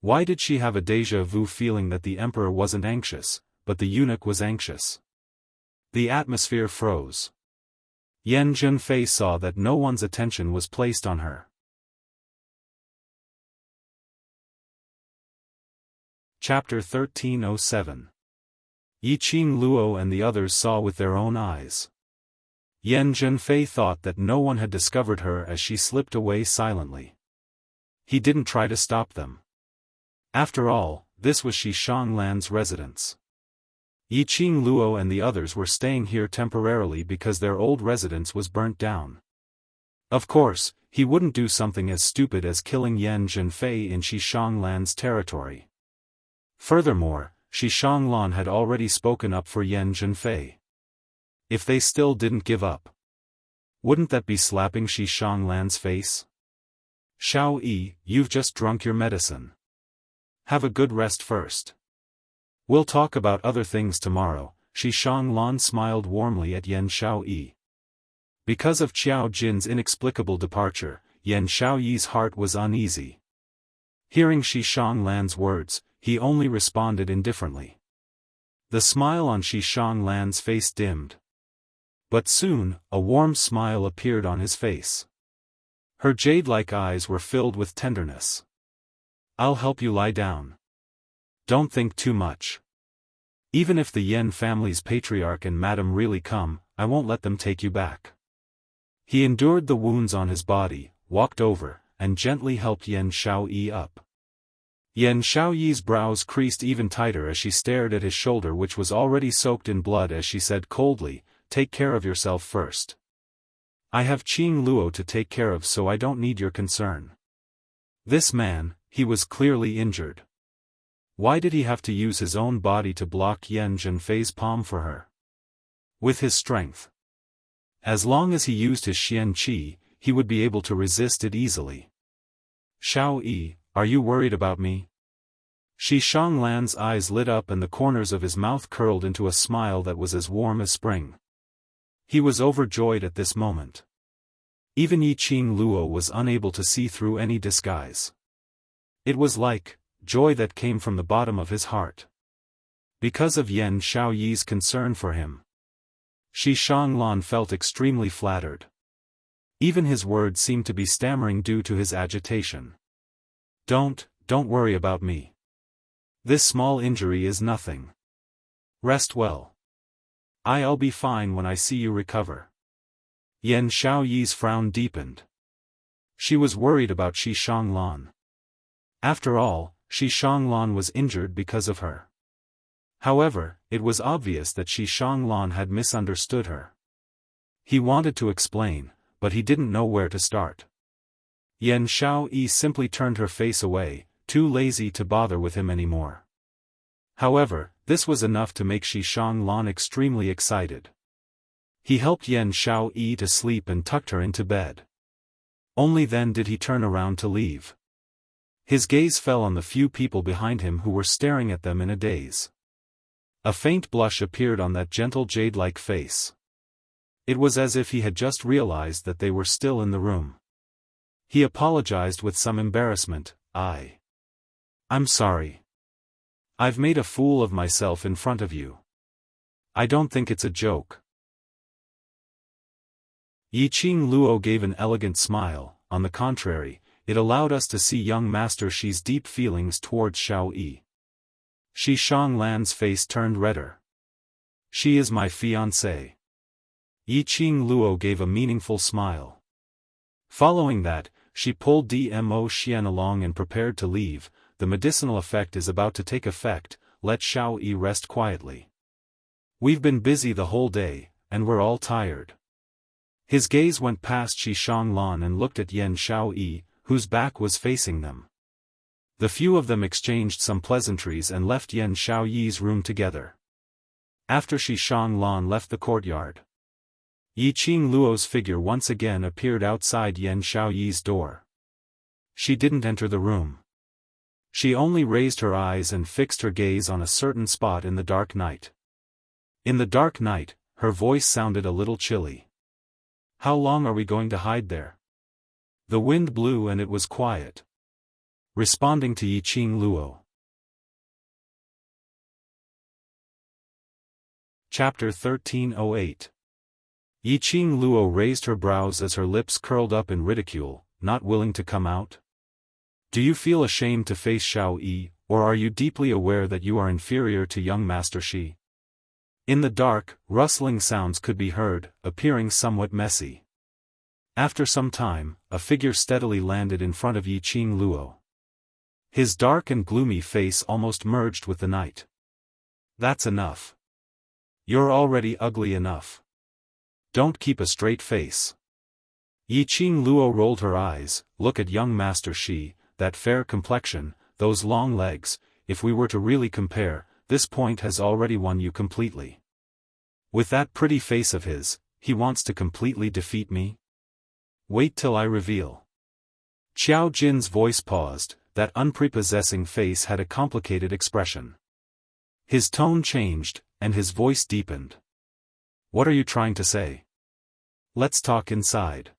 Why did she have a déjà vu feeling that the emperor wasn't anxious, but the eunuch was anxious? The atmosphere froze. Yan Zhenfei saw that no one's attention was placed on her. Chapter 1307. Yiqing Luo and the others saw with their own eyes. Yan Zhenfei thought that no one had discovered her as she slipped away silently. He didn't try to stop them. After all, this was Shi Shanglan's residence. Yiqing Luo and the others were staying here temporarily because their old residence was burnt down. Of course, he wouldn't do something as stupid as killing Yan Zhenfei in Shi Shanglan's territory. Furthermore, Shi Shanglan had already spoken up for Yan Zhenfei. If they still didn't give up, wouldn't that be slapping Shi Shanglan's face? Xiao Yi, you've just drunk your medicine. Have a good rest first. We'll talk about other things tomorrow. Shi Shanglan smiled warmly at Yan Xiaoyi. Because of Qiao Jin's inexplicable departure, Yan Xiaoyi's heart was uneasy. Hearing Shi Shanglan's words, he only responded indifferently. The smile on Shi Shanglan's face dimmed. But soon, a warm smile appeared on his face. Her jade-like eyes were filled with tenderness. I'll help you lie down. Don't think too much. Even if the Yan family's patriarch and madam really come, I won't let them take you back. He endured the wounds on his body, walked over, and gently helped Yan Xiaoyi up. Yan Xiaoyi's brows creased even tighter as she stared at his shoulder, which was already soaked in blood, as she said coldly, "Take care of yourself first. I have Qing Luo to take care of, so I don't need your concern." This man, he was clearly injured. Why did he have to use his own body to block Yan Zhenfei's palm for her? With his strength, as long as he used his Xian Qi, he would be able to resist it easily. Xiao Yi, are you worried about me? Shi Shanglan's eyes lit up and the corners of his mouth curled into a smile that was as warm as spring. He was overjoyed at this moment. Even Yiqing Luo was unable to see through any disguise. It was like joy that came from the bottom of his heart. Because of Yan Xiaoyi's concern for him, Shi Shanglan felt extremely flattered. Even his words seemed to be stammering due to his agitation. Don't worry about me. This small injury is nothing. Rest well. I'll be fine when I see you recover. Yan Xiaoyi's frown deepened. She was worried about Shi Shanglan. After all, Shi Shanglan was injured because of her. However, it was obvious that Shi Shanglan had misunderstood her. He wanted to explain, but he didn't know where to start. Yan Xiaoyi simply turned her face away, too lazy to bother with him anymore. However, this was enough to make Shi Shanglan extremely excited. He helped Yan Xiaoyi to sleep and tucked her into bed. Only then did he turn around to leave. His gaze fell on the few people behind him who were staring at them in a daze. A faint blush appeared on that gentle jade-like face. It was as if he had just realized that they were still in the room. He apologized with some embarrassment. I'm sorry. I've made a fool of myself in front of you. I don't think it's a joke." Yiqing Luo gave an elegant smile. On the contrary, it allowed us to see young Master Shi's deep feelings towards Xiao Yi. Shi Shanglan's face turned redder. "She is my fiancée." Yiqing Luo gave a meaningful smile. Following that, she pulled Dmo Xian along and prepared to leave. The medicinal effect is about to take effect, let Xiao Yi rest quietly. We've been busy the whole day, and we're all tired. His gaze went past Shi Shanglan and looked at Yan Xiao Yi, whose back was facing them. The few of them exchanged some pleasantries and left Yan Xiao Yi's room together. After Shi Shanglan left the courtyard, Yiqing Luo's figure once again appeared outside Yan Xiaoyi's door. She didn't enter the room. She only raised her eyes and fixed her gaze on a certain spot in the dark night. In the dark night, her voice sounded a little chilly. "How long are we going to hide there?" The wind blew and it was quiet. responding to Yiqing Luo. Chapter 1308. Yiqing Luo raised her brows as her lips curled up in ridicule, not willing to come out. Do you feel ashamed to face Xiao Yi, or are you deeply aware that you are inferior to young Master Shi? In the dark, rustling sounds could be heard, appearing somewhat messy. After some time, a figure steadily landed in front of Yiqing Luo. His dark and gloomy face almost merged with the night. That's enough. You're already ugly enough. Don't keep a straight face. Yiqing Luo rolled her eyes. Look at young Master Shi, that fair complexion, those long legs. If we were to really compare, this point has already won you completely. With that pretty face of his, he wants to completely defeat me? Wait till I reveal. Qiao Jin's voice paused. That unprepossessing face had a complicated expression. His tone changed, and his voice deepened. What are you trying to say? Let's talk inside.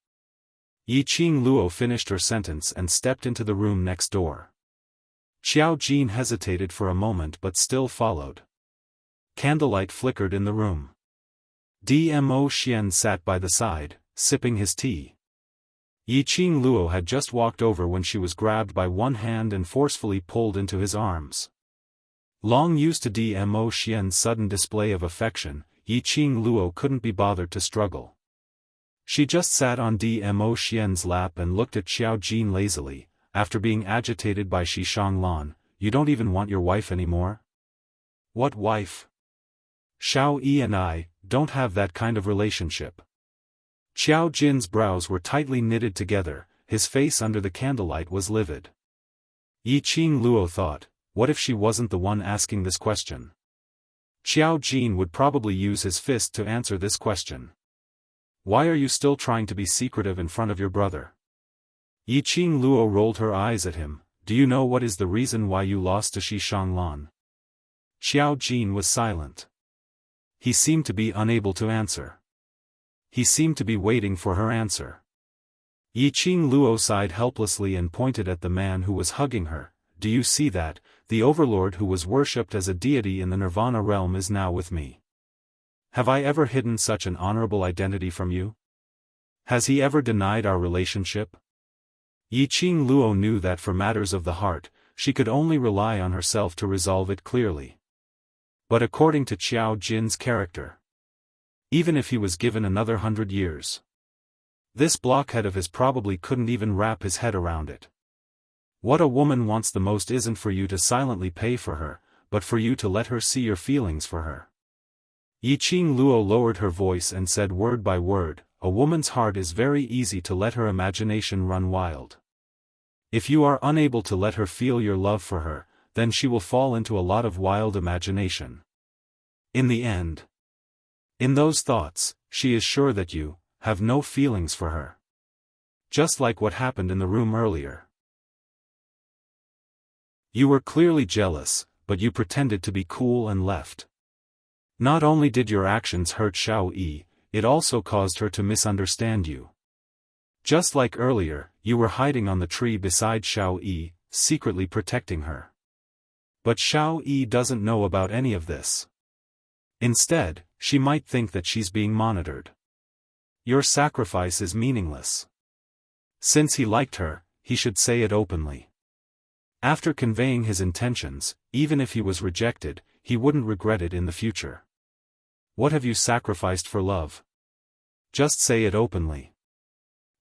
Yiqing Luo finished her sentence and stepped into the room next door. Qiao Jin hesitated for a moment but still followed. Candlelight flickered in the room. Dmo Xian sat by the side, sipping his tea. Yiqing Luo had just walked over when she was grabbed by one hand and forcefully pulled into his arms. Long used to Dmo Xian's sudden display of affection, Yiqing Luo couldn't be bothered to struggle. She just sat on Dmo Xian's lap and looked at Xiao Jin lazily. After being agitated by Shi Shanglan, you don't even want your wife anymore? What wife? Xiao Yi and I don't have that kind of relationship. Qiao Jin's brows were tightly knitted together, his face under the candlelight was livid. Yiqing Luo thought, what if she wasn't the one asking this question? Qiao Jin would probably use his fist to answer this question. Why are you still trying to be secretive in front of your brother? Yiqing Luo rolled her eyes at him. Do you know what is the reason why you lost to Shi Shanglan? Qiao Jin was silent. He seemed to be unable to answer. He seemed to be waiting for her answer. Yiqing Luo sighed helplessly and pointed at the man who was hugging her. Do you see that? The overlord who was worshipped as a deity in the Nirvana realm is now with me. Have I ever hidden such an honorable identity from you? Has he ever denied our relationship? Yiqing Luo knew that for matters of the heart, she could only rely on herself to resolve it clearly. But according to Qiao Jin's character, even if he was given another 100 years, this blockhead of his probably couldn't even wrap his head around it. What a woman wants the most isn't for you to silently pay for her, but for you to let her see your feelings for her. Yiqing Luo lowered her voice and said word by word, a woman's heart is very easy to let her imagination run wild. If you are unable to let her feel your love for her, then she will fall into a lot of wild imagination. In the end, in those thoughts, she is sure that you have no feelings for her. Just like what happened in the room earlier. You were clearly jealous, but you pretended to be cool and left. Not only did your actions hurt Xiao Yi, it also caused her to misunderstand you. Just like earlier, you were hiding on the tree beside Xiao Yi, secretly protecting her. But Xiao Yi doesn't know about any of this. Instead, she might think that she's being monitored. Your sacrifice is meaningless. Since he liked her, he should say it openly. After conveying his intentions, even if he was rejected, he wouldn't regret it in the future. What have you sacrificed for love? Just say it openly.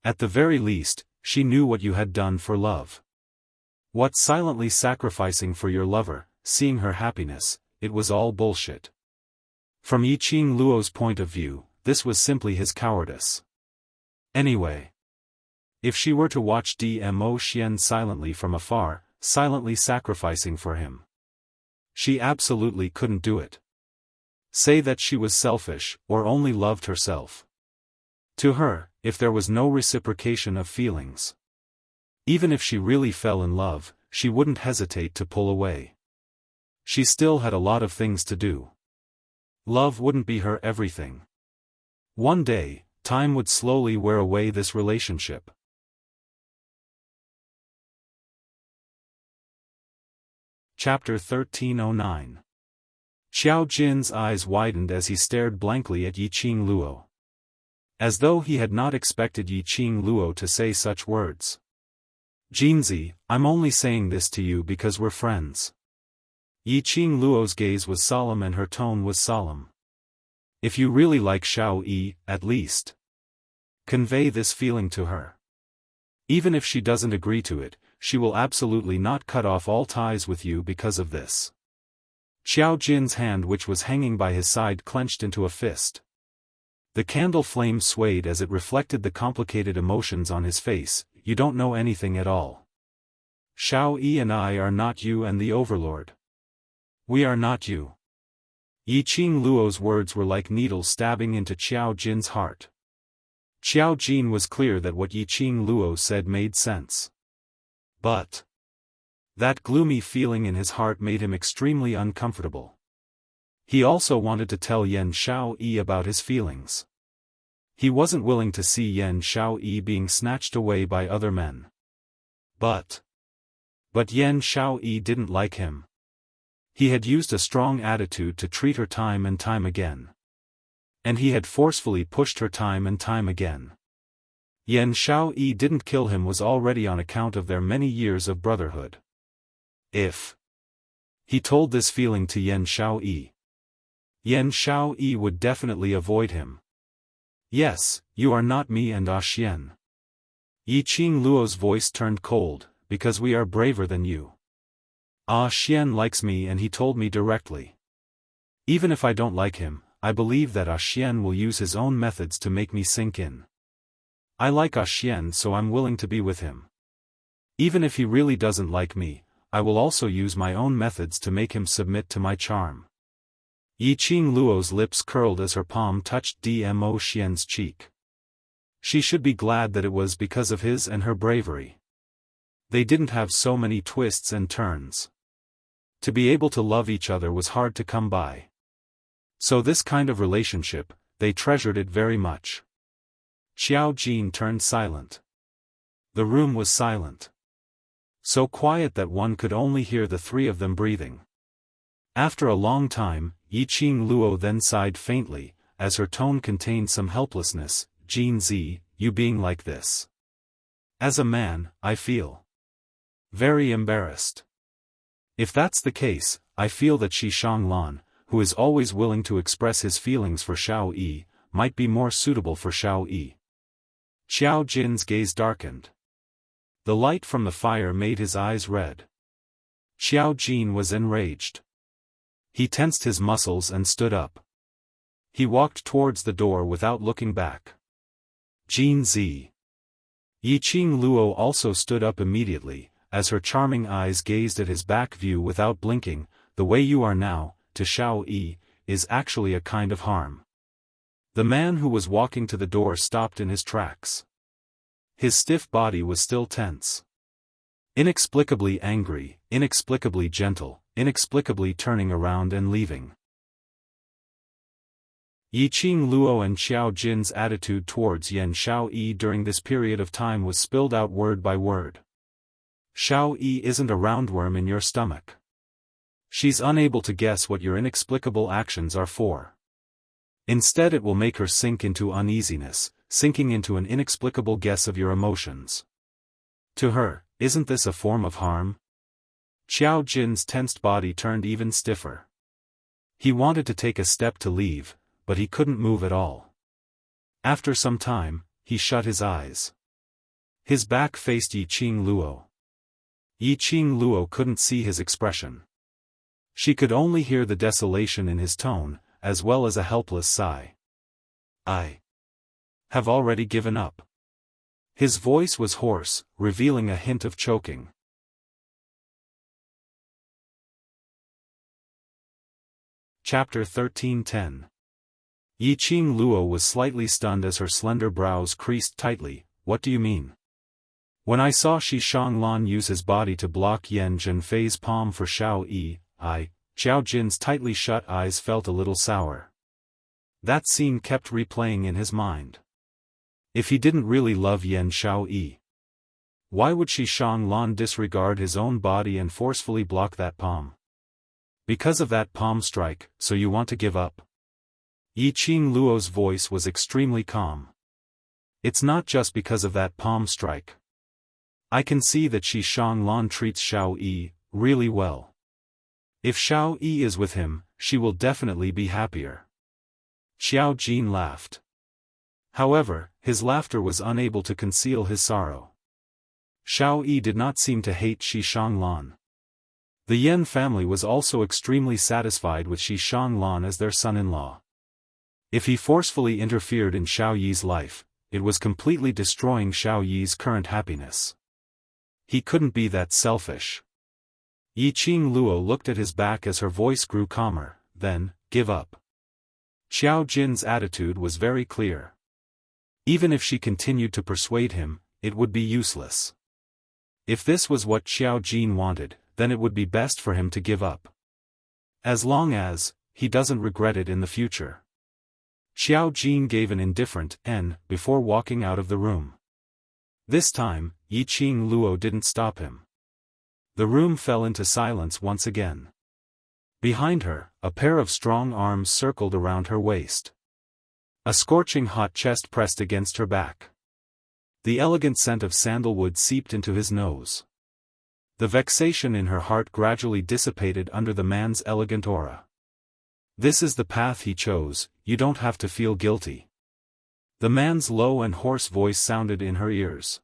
At the very least, she knew what you had done for love. What silently sacrificing for your lover, seeing her happiness, it was all bullshit. From Yiqing Luo's point of view, this was simply his cowardice. Anyway, if she were to watch Dmo Xian silently from afar, silently sacrificing for him, she absolutely couldn't do it. Say that she was selfish, or only loved herself. To her, if there was no reciprocation of feelings, even if she really fell in love, she wouldn't hesitate to pull away. She still had a lot of things to do. Love wouldn't be her everything. One day, time would slowly wear away this relationship. Chapter 1309. Xiao Jin's eyes widened as he stared blankly at Yiqing Luo. As though he had not expected Yiqing Luo to say such words. "Jinzi, I'm only saying this to you because we're friends." Yiqing Luo's gaze was solemn and her tone was solemn. "If you really like Xiao Yi, at least convey this feeling to her. Even if she doesn't agree to it, she will absolutely not cut off all ties with you because of this." Xiao Jin's hand, which was hanging by his side, clenched into a fist. The candle flame swayed as it reflected the complicated emotions on his face. "You don't know anything at all. Xiao Yi and I are not you and the Overlord. We are not you." Yiqing Luo's words were like needles stabbing into Xiao Jin's heart. Xiao Jin was clear that what Yiqing Luo said made sense. But that gloomy feeling in his heart made him extremely uncomfortable. He also wanted to tell Yan Xiao Yi about his feelings. He wasn't willing to see Yan Xiao Yi being snatched away by other men. But Yan Xiao Yi didn't like him. He had used a strong attitude to treat her time and time again. And he had forcefully pushed her time and time again. Yan Xiao Yi didn't kill him was already on account of their many years of brotherhood. If he told this feeling to Yan Xiao Yi, Yan Xiao Yi would definitely avoid him. "Yes, you are not me and Xian." Yiqing Luo's voice turned cold, "Because we are braver than you. Xian likes me and he told me directly. Even if I don't like him, I believe that Xian will use his own methods to make me sink in. I like Xian, so I'm willing to be with him. Even if he really doesn't like me, I will also use my own methods to make him submit to my charm." Yiqing Luo's lips curled as her palm touched Dmo Xian's cheek. She should be glad that it was because of his and her bravery. They didn't have so many twists and turns. To be able to love each other was hard to come by. So this kind of relationship, they treasured it very much. Xiao Jin turned silent. The room was silent. So quiet that one could only hear the three of them breathing. After a long time, Yiqing Luo then sighed faintly, as her tone contained some helplessness. "Jinzi, you being like this. As a man, I feel very embarrassed. If that's the case, I feel that Shi Shanglan, who is always willing to express his feelings for Xiao Yi, might be more suitable for Xiao Yi." Xiao Jin's gaze darkened. The light from the fire made his eyes red. Xiao Jin was enraged. He tensed his muscles and stood up. He walked towards the door without looking back. "Jinzi." Yiqing Luo also stood up immediately, as her charming eyes gazed at his back view without blinking. "The way you are now, to Xiao Yi, is actually a kind of harm." The man who was walking to the door stopped in his tracks. His stiff body was still tense. Inexplicably angry, inexplicably gentle, inexplicably turning around and leaving. Yiqing Luo and Xiao Jin's attitude towards Yan Xiao Yi during this period of time was spilled out word by word. Xiao Yi isn't a roundworm in your stomach. She's unable to guess what your inexplicable actions are for. Instead, it will make her sink into uneasiness, sinking into an inexplicable guess of your emotions. To her, isn't this a form of harm? Xiao Jin's tensed body turned even stiffer. He wanted to take a step to leave, but he couldn't move at all. After some time, he shut his eyes. His back faced Yiqing Luo. Yiqing Luo couldn't see his expression. She could only hear the desolation in his tone, as well as a helpless sigh. "I have already given up." His voice was hoarse, revealing a hint of choking. Chapter 1310. Yiqing Luo was slightly stunned as her slender brows creased tightly. "What do you mean?" "When I saw Shi Shanglan use his body to block Yan Zhenfei's palm for Xiao Yi, Xiao Jin's tightly shut eyes felt a little sour. That scene kept replaying in his mind. If he didn't really love Yan Xiao Yi, Why would Xiaofan disregard his own body and forcefully block that palm? Because of that palm strike, so you want to give up? Yiqing Luo's voice was extremely calm. It's not just because of that palm strike. I can see that Xiaofan treats Xiao Yi really well. If Xiao Yi is with him, she will definitely be happier. Xiao Jin laughed. However, his laughter was unable to conceal his sorrow. Xiao Yi did not seem to hate Xiaofan. The Yan family was also extremely satisfied with Xiaofan as their son-in-law. If he forcefully interfered in Xiao Yi's life, it was completely destroying Xiao Yi's current happiness. He couldn't be that selfish. Yiqing Luo looked at his back as her voice grew calmer, then, give up. Xiao Jin's attitude was very clear. Even if she continued to persuade him, it would be useless. If this was what Xiao Jin wanted, then it would be best for him to give up. As long as he doesn't regret it in the future. Xiao Jin gave an indifferent "n" before walking out of the room. This time, Yiqing Luo didn't stop him. The room fell into silence once again. Behind her, a pair of strong arms circled around her waist. A scorching hot chest pressed against her back. The elegant scent of sandalwood seeped into his nose. The vexation in her heart gradually dissipated under the man's elegant aura. This is the path he chose, you don't have to feel guilty. The man's low and hoarse voice sounded in her ears.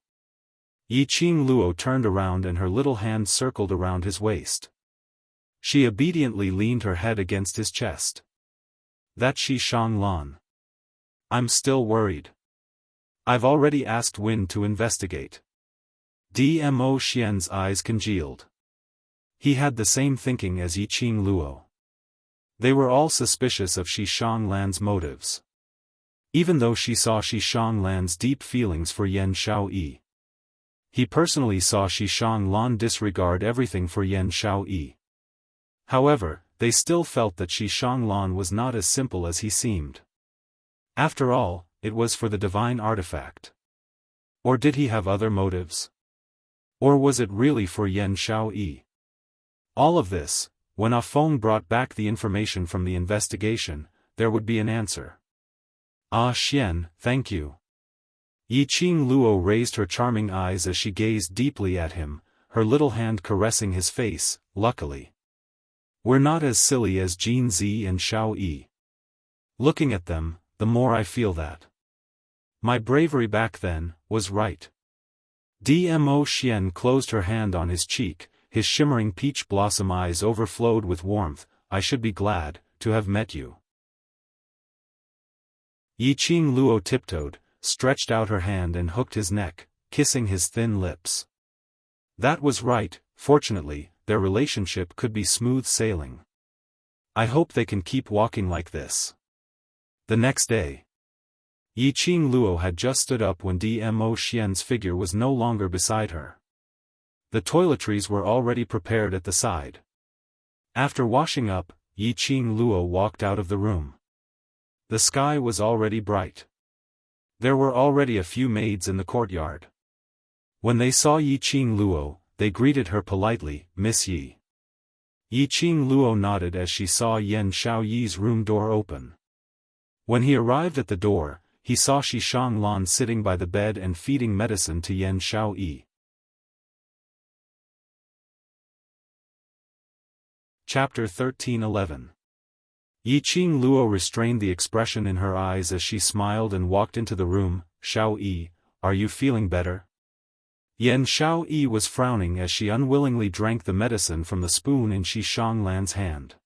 Yiqing Luo turned around and her little hand circled around his waist. She obediently leaned her head against his chest. That's Xiaofan. I'm still worried. I've already asked Win to investigate. Dmo Xian's eyes congealed. He had the same thinking as Yiqing Luo. They were all suspicious of Xiaofan's motives. Even though she saw Xiaofan's deep feelings for Yan Xiaoyi. He personally saw Xiaofan disregard everything for Yan Xiaoyi. However, they still felt that Xiaofan was not as simple as he seemed. After all, it was for the divine artifact. Or did he have other motives? Or was it really for Yan Xiaoyi? All of this, when Ah Feng brought back the information from the investigation, there would be an answer. Ah Xian, thank you. Yiqing Luo raised her charming eyes as she gazed deeply at him, her little hand caressing his face. Luckily. We're not as silly as Jin Zi and Xiao Yi. Looking at them, the more I feel that my bravery back then was right. Dmo Xian closed her hand on his cheek, his shimmering peach blossom eyes overflowed with warmth. I should be glad to have met you. Yiqing Luo tiptoed, stretched out her hand and hooked his neck, kissing his thin lips. That was right. Fortunately, their relationship could be smooth sailing. I hope they can keep walking like this. The next day. Yiqing Luo had just stood up when Dmo Xian's figure was no longer beside her. The toiletries were already prepared at the side. After washing up, Yiqing Luo walked out of the room. The sky was already bright. There were already a few maids in the courtyard. When they saw Yiqing Luo, they greeted her politely, Miss Yi. Yiqing Luo nodded as she saw Yan Xiaoyi's room door open. When he arrived at the door, he saw Xiaofan sitting by the bed and feeding medicine to Yan Xiaoyi. Chapter 13:11. Yiqing Luo restrained the expression in her eyes as she smiled and walked into the room. Xiaoyi, are you feeling better? Yan Xiaoyi was frowning as she unwillingly drank the medicine from the spoon in Xiaofan's hand.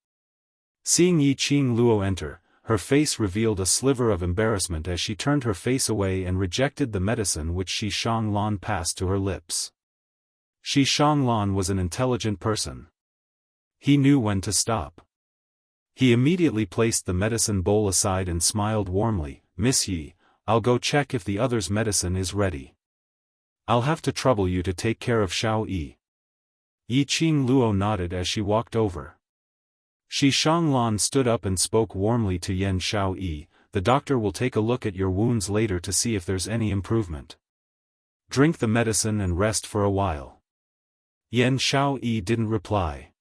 Seeing Yiqing Luo enter, her face revealed a sliver of embarrassment as she turned her face away and rejected the medicine which Xiaofan passed to her lips. Xiaofan was an intelligent person. He knew when to stop. He immediately placed the medicine bowl aside and smiled warmly. Miss Yi, I'll go check if the other's medicine is ready. I'll have to trouble you to take care of Xiao Yi. Yiqing Luo nodded as she walked over. Xiaofan stood up and spoke warmly to Yan Xiaoyi. The doctor will take a look at your wounds later to see if there's any improvement. Drink the medicine and rest for a while." Yan Xiaoyi didn't reply.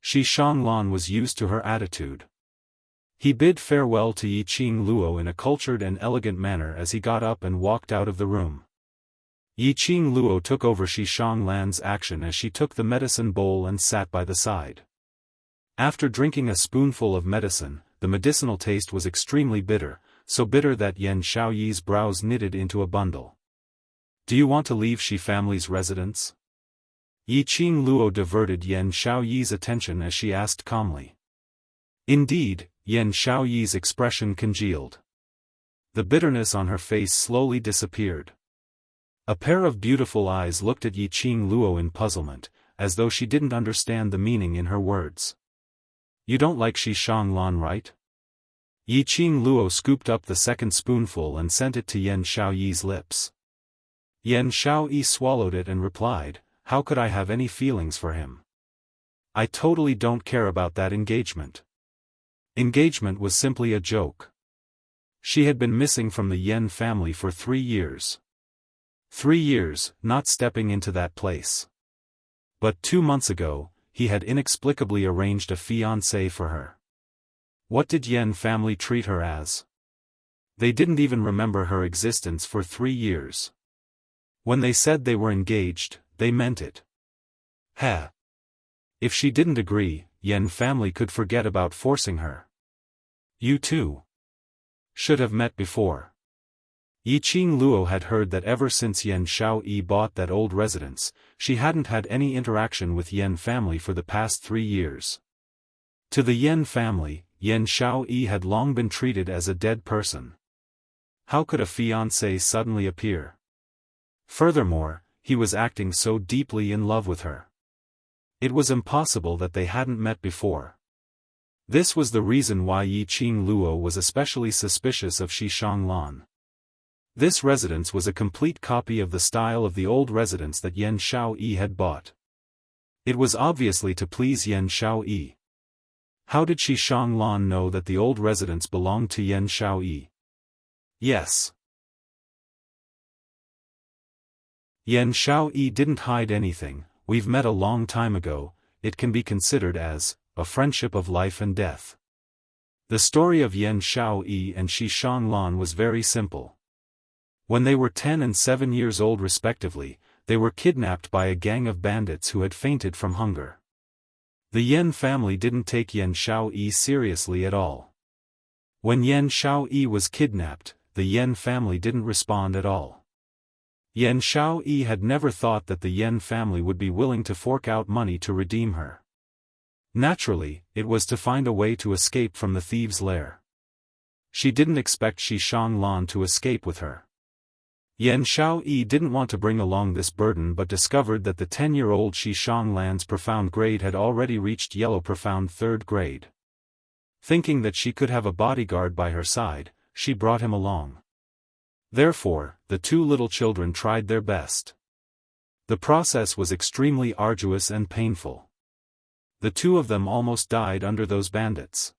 Shi Shanglan was used to her attitude. He bid farewell to Yi Qing Luo in a cultured and elegant manner as he got up and walked out of the room. Yi Qing Luo took over Shi Shanglan's action as she took the medicine bowl and sat by the side. After drinking a spoonful of medicine, the medicinal taste was extremely bitter, so bitter that Yan Xiaoyi's brows knitted into a bundle. "Do you want to leave Shi family's residence?" Yi Qing Luo diverted Yan Xiaoyi's attention as she asked calmly. Indeed, Yan Xiaoyi's expression congealed. The bitterness on her face slowly disappeared. A pair of beautiful eyes looked at Yi Qing Luo in puzzlement, as though she didn't understand the meaning in her words. "You don't like Shi Shanglan, right?" Yi Qing Luo scooped up the second spoonful and sent it to Yan Xiaoyi's lips. Yan Xiaoyi swallowed it and replied, "How could I have any feelings for him? I totally don't care about that engagement." Engagement was simply a joke. She had been missing from the Yan family for 3 years. 3 years, not stepping into that place. But 2 months ago, he had inexplicably arranged a fiancé for her. What did Yan family treat her as? They didn't even remember her existence for 3 years. When they said they were engaged, they meant it. If she didn't agree, Yan family could forget about forcing her. "You two should have met before." Yi Qing Luo had heard that ever since Yan Xiaoyi bought that old residence, she hadn't had any interaction with Yan family for the past 3 years. To the Yan family, Yan Xiaoyi had long been treated as a dead person. How could a fiancé suddenly appear? Furthermore, he was acting so deeply in love with her. It was impossible that they hadn't met before. This was the reason why Yi Qing Luo was especially suspicious of Shi Shanglan. This residence was a complete copy of the style of the old residence that Yan Xiaoyi had bought. It was obviously to please Yan Xiaoyi. How did Shi Shanglan know that the old residence belonged to Yan Xiaoyi? Yes. Yan Xiaoyi didn't hide anything. "We've met a long time ago, it can be considered as a friendship of life and death." The story of Yan Xiaoyi and Shi Shanglan was very simple. When they were 10 and 7 years old respectively, they were kidnapped by a gang of bandits who had fainted from hunger. The Yan family didn't take Yan Xiaoyi seriously at all. When Yan Xiaoyi was kidnapped, the Yan family didn't respond at all. Yan Xiaoyi had never thought that the Yan family would be willing to fork out money to redeem her. Naturally, it was to find a way to escape from the thieves' lair. She didn't expect Shi Shanglan to escape with her. Yan Xiaoyi didn't want to bring along this burden but discovered that the 10-year-old Shi Shanglan's profound grade had already reached yellow profound 3rd grade. Thinking that she could have a bodyguard by her side, she brought him along. Therefore, the 2 little children tried their best. The process was extremely arduous and painful. The 2 of them almost died under those bandits.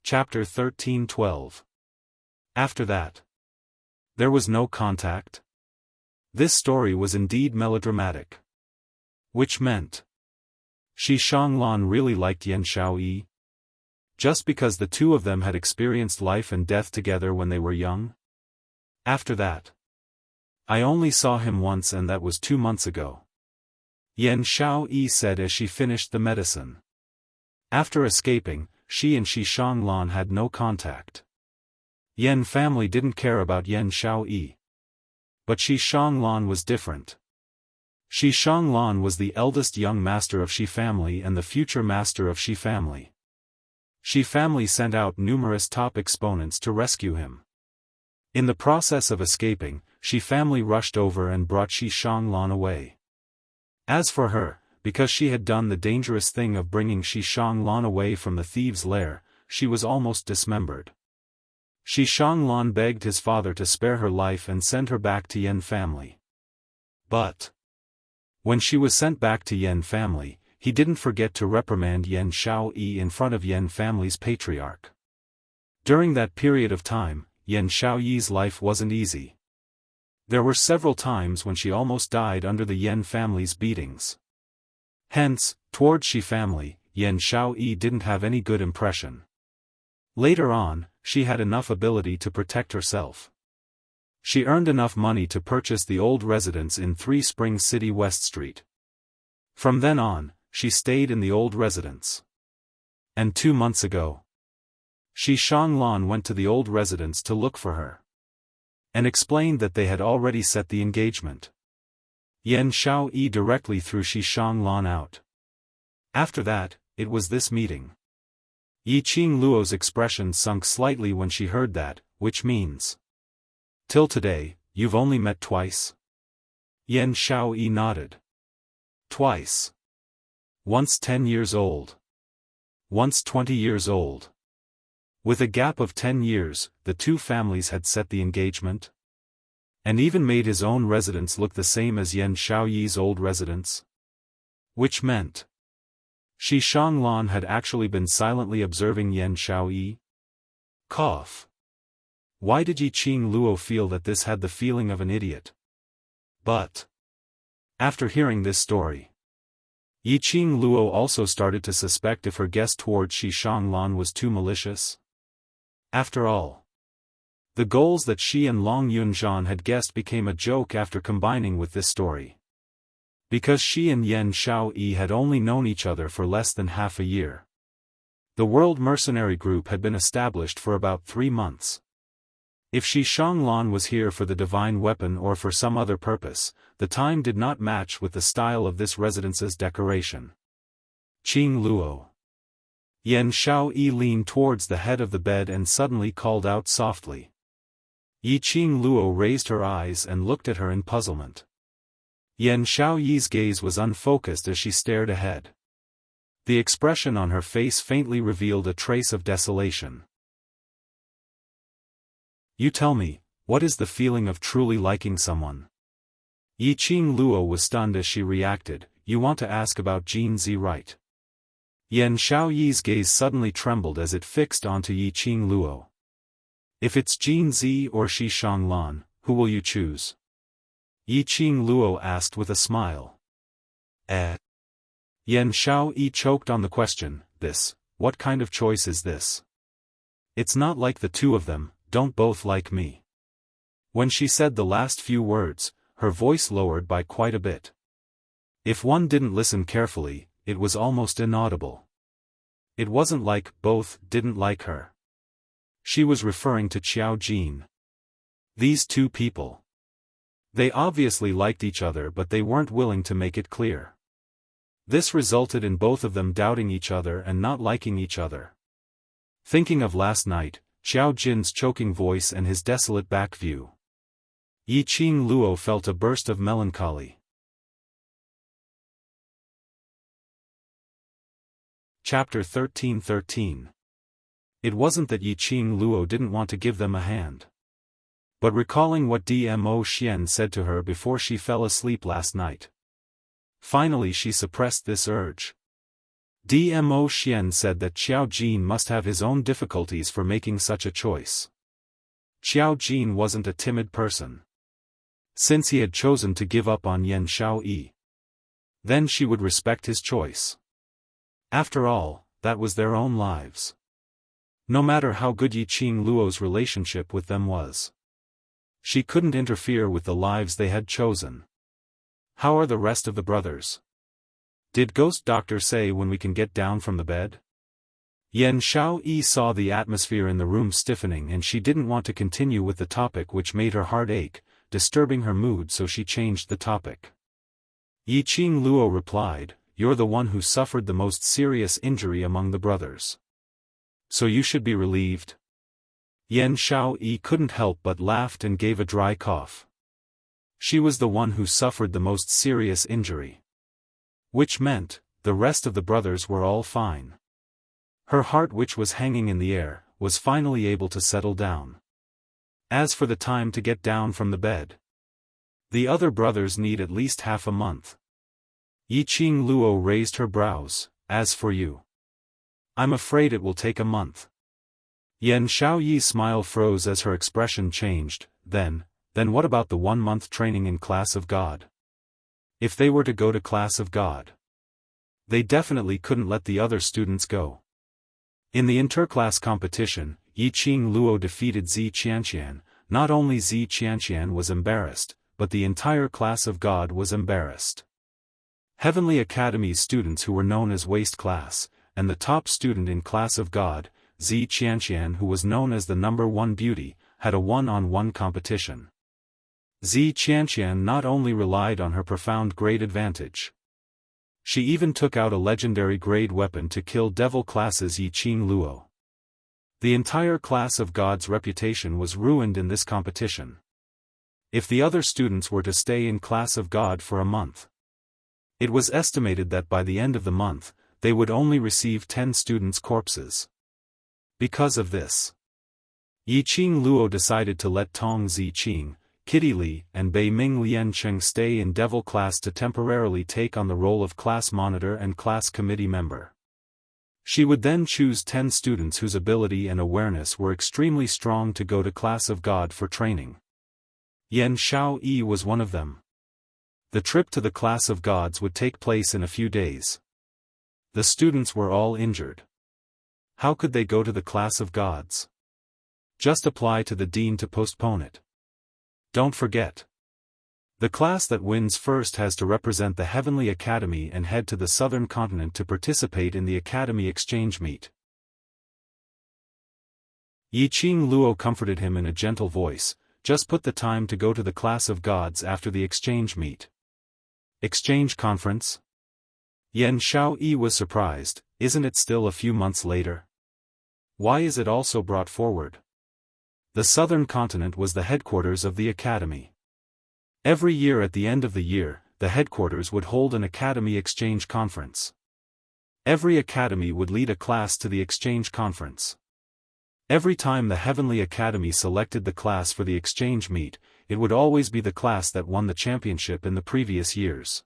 Chapter 13-12. After that, there was no contact. This story was indeed melodramatic. Which meant, Shi Shanglan really liked Yan Xiaoyi? Just because the 2 of them had experienced life and death together when they were young? After that, I only saw him once and that was 2 months ago. Yan Xiaoyi said as she finished the medicine. After escaping, she and Shi Shanglan had no contact. Yan family didn't care about Yan Xiaoyi. But Shi Shanglan was different. Shi Shanglan was the eldest young master of Shi family and the future master of Shi family. Shi family sent out numerous top exponents to rescue him. In the process of escaping, Shi family rushed over and brought Shi Shanglan away. As for her, because she had done the dangerous thing of bringing Shi Shanglan away from the thieves' lair, she was almost dismembered. Shi Shanglan begged his father to spare her life and send her back to Yan family. But when she was sent back to Yan family, he didn't forget to reprimand Yan Xiaoyi in front of Yan family's patriarch. During that period of time, Yan Xiaoyi's life wasn't easy. There were several times when she almost died under the Yan family's beatings. Hence, toward Shi family, Yan Xiaoyi didn't have any good impression. Later on, she had enough ability to protect herself. She earned enough money to purchase the old residence in 3 Spring City West Street. From then on, she stayed in the old residence. And 2 months ago, Shi Shanglan went to the old residence to look for her, and explained that they had already set the engagement. Yan Xiaoyi directly threw Shi Shanglan out. After that, it was this meeting. Yiqing Luo's expression sunk slightly when she heard that, which means, till today, you've only met twice? Yan Xiaoyi nodded. Twice. Once 10 years old. Once 20 years old. With a gap of 10 years, the two families had set the engagement, and even made his own residence look the same as Yan Xiaoyi's old residence. Which meant, Shi Shanglan had actually been silently observing Yan Xiaoyi. Cough. Why did Yiqing Luo feel that this had the feeling of an idiot? But, after hearing this story, Yiqing Luo also started to suspect if her guess toward Shi Shanglan was too malicious. After all, the goals that she and Long Yunzhan had guessed became a joke after combining with this story. Because she and Yan Xiaoyi had only known each other for less than half a year. The World Mercenary Group had been established for about 3 months. If Shi Shanglan was here for the divine weapon or for some other purpose, the time did not match with the style of this residence's decoration. Qing Luo. Yan Xiaoyi leaned towards the head of the bed and suddenly called out softly. Yiqing Luo raised her eyes and looked at her in puzzlement. Yan Xiaoyi's gaze was unfocused as she stared ahead. The expression on her face faintly revealed a trace of desolation. You tell me, what is the feeling of truly liking someone? Yiqing Luo was stunned as she reacted. You want to ask about Jin Zi, right? Yan Xiaoyi's gaze suddenly trembled as it fixed onto Yiqing Luo. If it's Jin Zi or Shi Shanglan, who will you choose? Yiqing Luo asked with a smile. Yan Xiaoyi choked on the question. What kind of choice is this? It's not like the two of them, don't both like me. When she said the last few words, her voice lowered by quite a bit. If one didn't listen carefully, it was almost inaudible. It wasn't like both didn't like her. She was referring to Qiao Jin. These two people. They obviously liked each other, but they weren't willing to make it clear. This resulted in both of them doubting each other and not liking each other. Thinking of last night, Qiao Jin's choking voice and his desolate back view, Yiqing Luo felt a burst of melancholy. Chapter 13:13. It wasn't that Yiqing Luo didn't want to give them a hand. But recalling what Dmo Xian said to her before she fell asleep last night. Finally she suppressed this urge. Dmo Xian said that Qiao Jin must have his own difficulties for making such a choice. Qiao Jin wasn't a timid person. Since he had chosen to give up on Yan Xiaoyi, then she would respect his choice. After all, that was their own lives. No matter how good Yiqing Luo's relationship with them was, she couldn't interfere with the lives they had chosen. How are the rest of the brothers? Did Ghost Doctor say when we can get down from the bed? Yan Xiaoyi saw the atmosphere in the room stiffening and she didn't want to continue with the topic which made her heart ache, disturbing her mood, so she changed the topic. Yiqing Luo replied, You're the one who suffered the most serious injury among the brothers. So you should be relieved. Yan Xiaoyi couldn't help but laughed and gave a dry cough. She was the one who suffered the most serious injury. Which meant, the rest of the brothers were all fine. Her heart, which was hanging in the air, was finally able to settle down. As for the time to get down from the bed, the other brothers need at least half a month. Yiqing Luo raised her brows. As for you, I'm afraid it will take a month. Yan Xiaoyi's smile froze as her expression changed. Then what about the 1-month training in Class of God? If they were to go to Class of God, they definitely couldn't let the other students go. In the interclass competition, Yiqing Luo defeated Zi Qianqian. Not only Zi Qianqian was embarrassed, but the entire Class of God was embarrassed. Heavenly Academy's students who were known as Waste Class, and the top student in Class of God, Zi Qianqian, who was known as the number 1 beauty, had a one-on-one competition. Zi Qianqian not only relied on her profound grade advantage. She even took out a legendary grade weapon to kill Devil Class's Yiqing Luo. The entire Class of God's reputation was ruined in this competition. If the other students were to stay in Class of God for a month, it was estimated that by the end of the month, they would only receive 10 students' corpses. Because of this, Yiqing Luo decided to let Tong Ziqing, Kitty Li, and Bei Ming Liancheng stay in Devil Class to temporarily take on the role of class monitor and class committee member. She would then choose 10 students whose ability and awareness were extremely strong to go to Class of God for training. Yan Xiaoyi was one of them. The trip to the Class of Gods would take place in a few days. The students were all injured. How could they go to the Class of Gods? Just apply to the dean to postpone it. Don't forget. The class that wins first has to represent the Heavenly Academy and head to the southern continent to participate in the Academy exchange meet. Yiqing Luo comforted him in a gentle voice. Just put the time to go to the Class of Gods after the exchange meet. Exchange conference? Yan Xiaoyi was surprised. Isn't it still a few months later? Why is it also brought forward? The southern continent was the headquarters of the Academy. Every year at the end of the year, the headquarters would hold an Academy exchange conference. Every Academy would lead a class to the exchange conference. Every time the Heavenly Academy selected the class for the exchange meet, it would always be the class that won the championship in the previous years.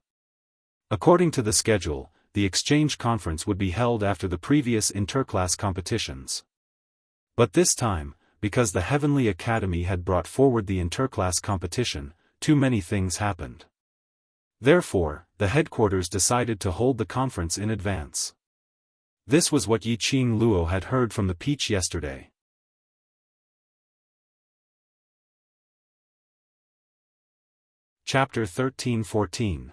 According to the schedule, the exchange conference would be held after the previous interclass competitions. But this time, because the Heavenly Academy had brought forward the interclass competition, too many things happened. Therefore, the headquarters decided to hold the conference in advance. This was what Yiqing Luo had heard from the Peach yesterday. Chapter 13-14.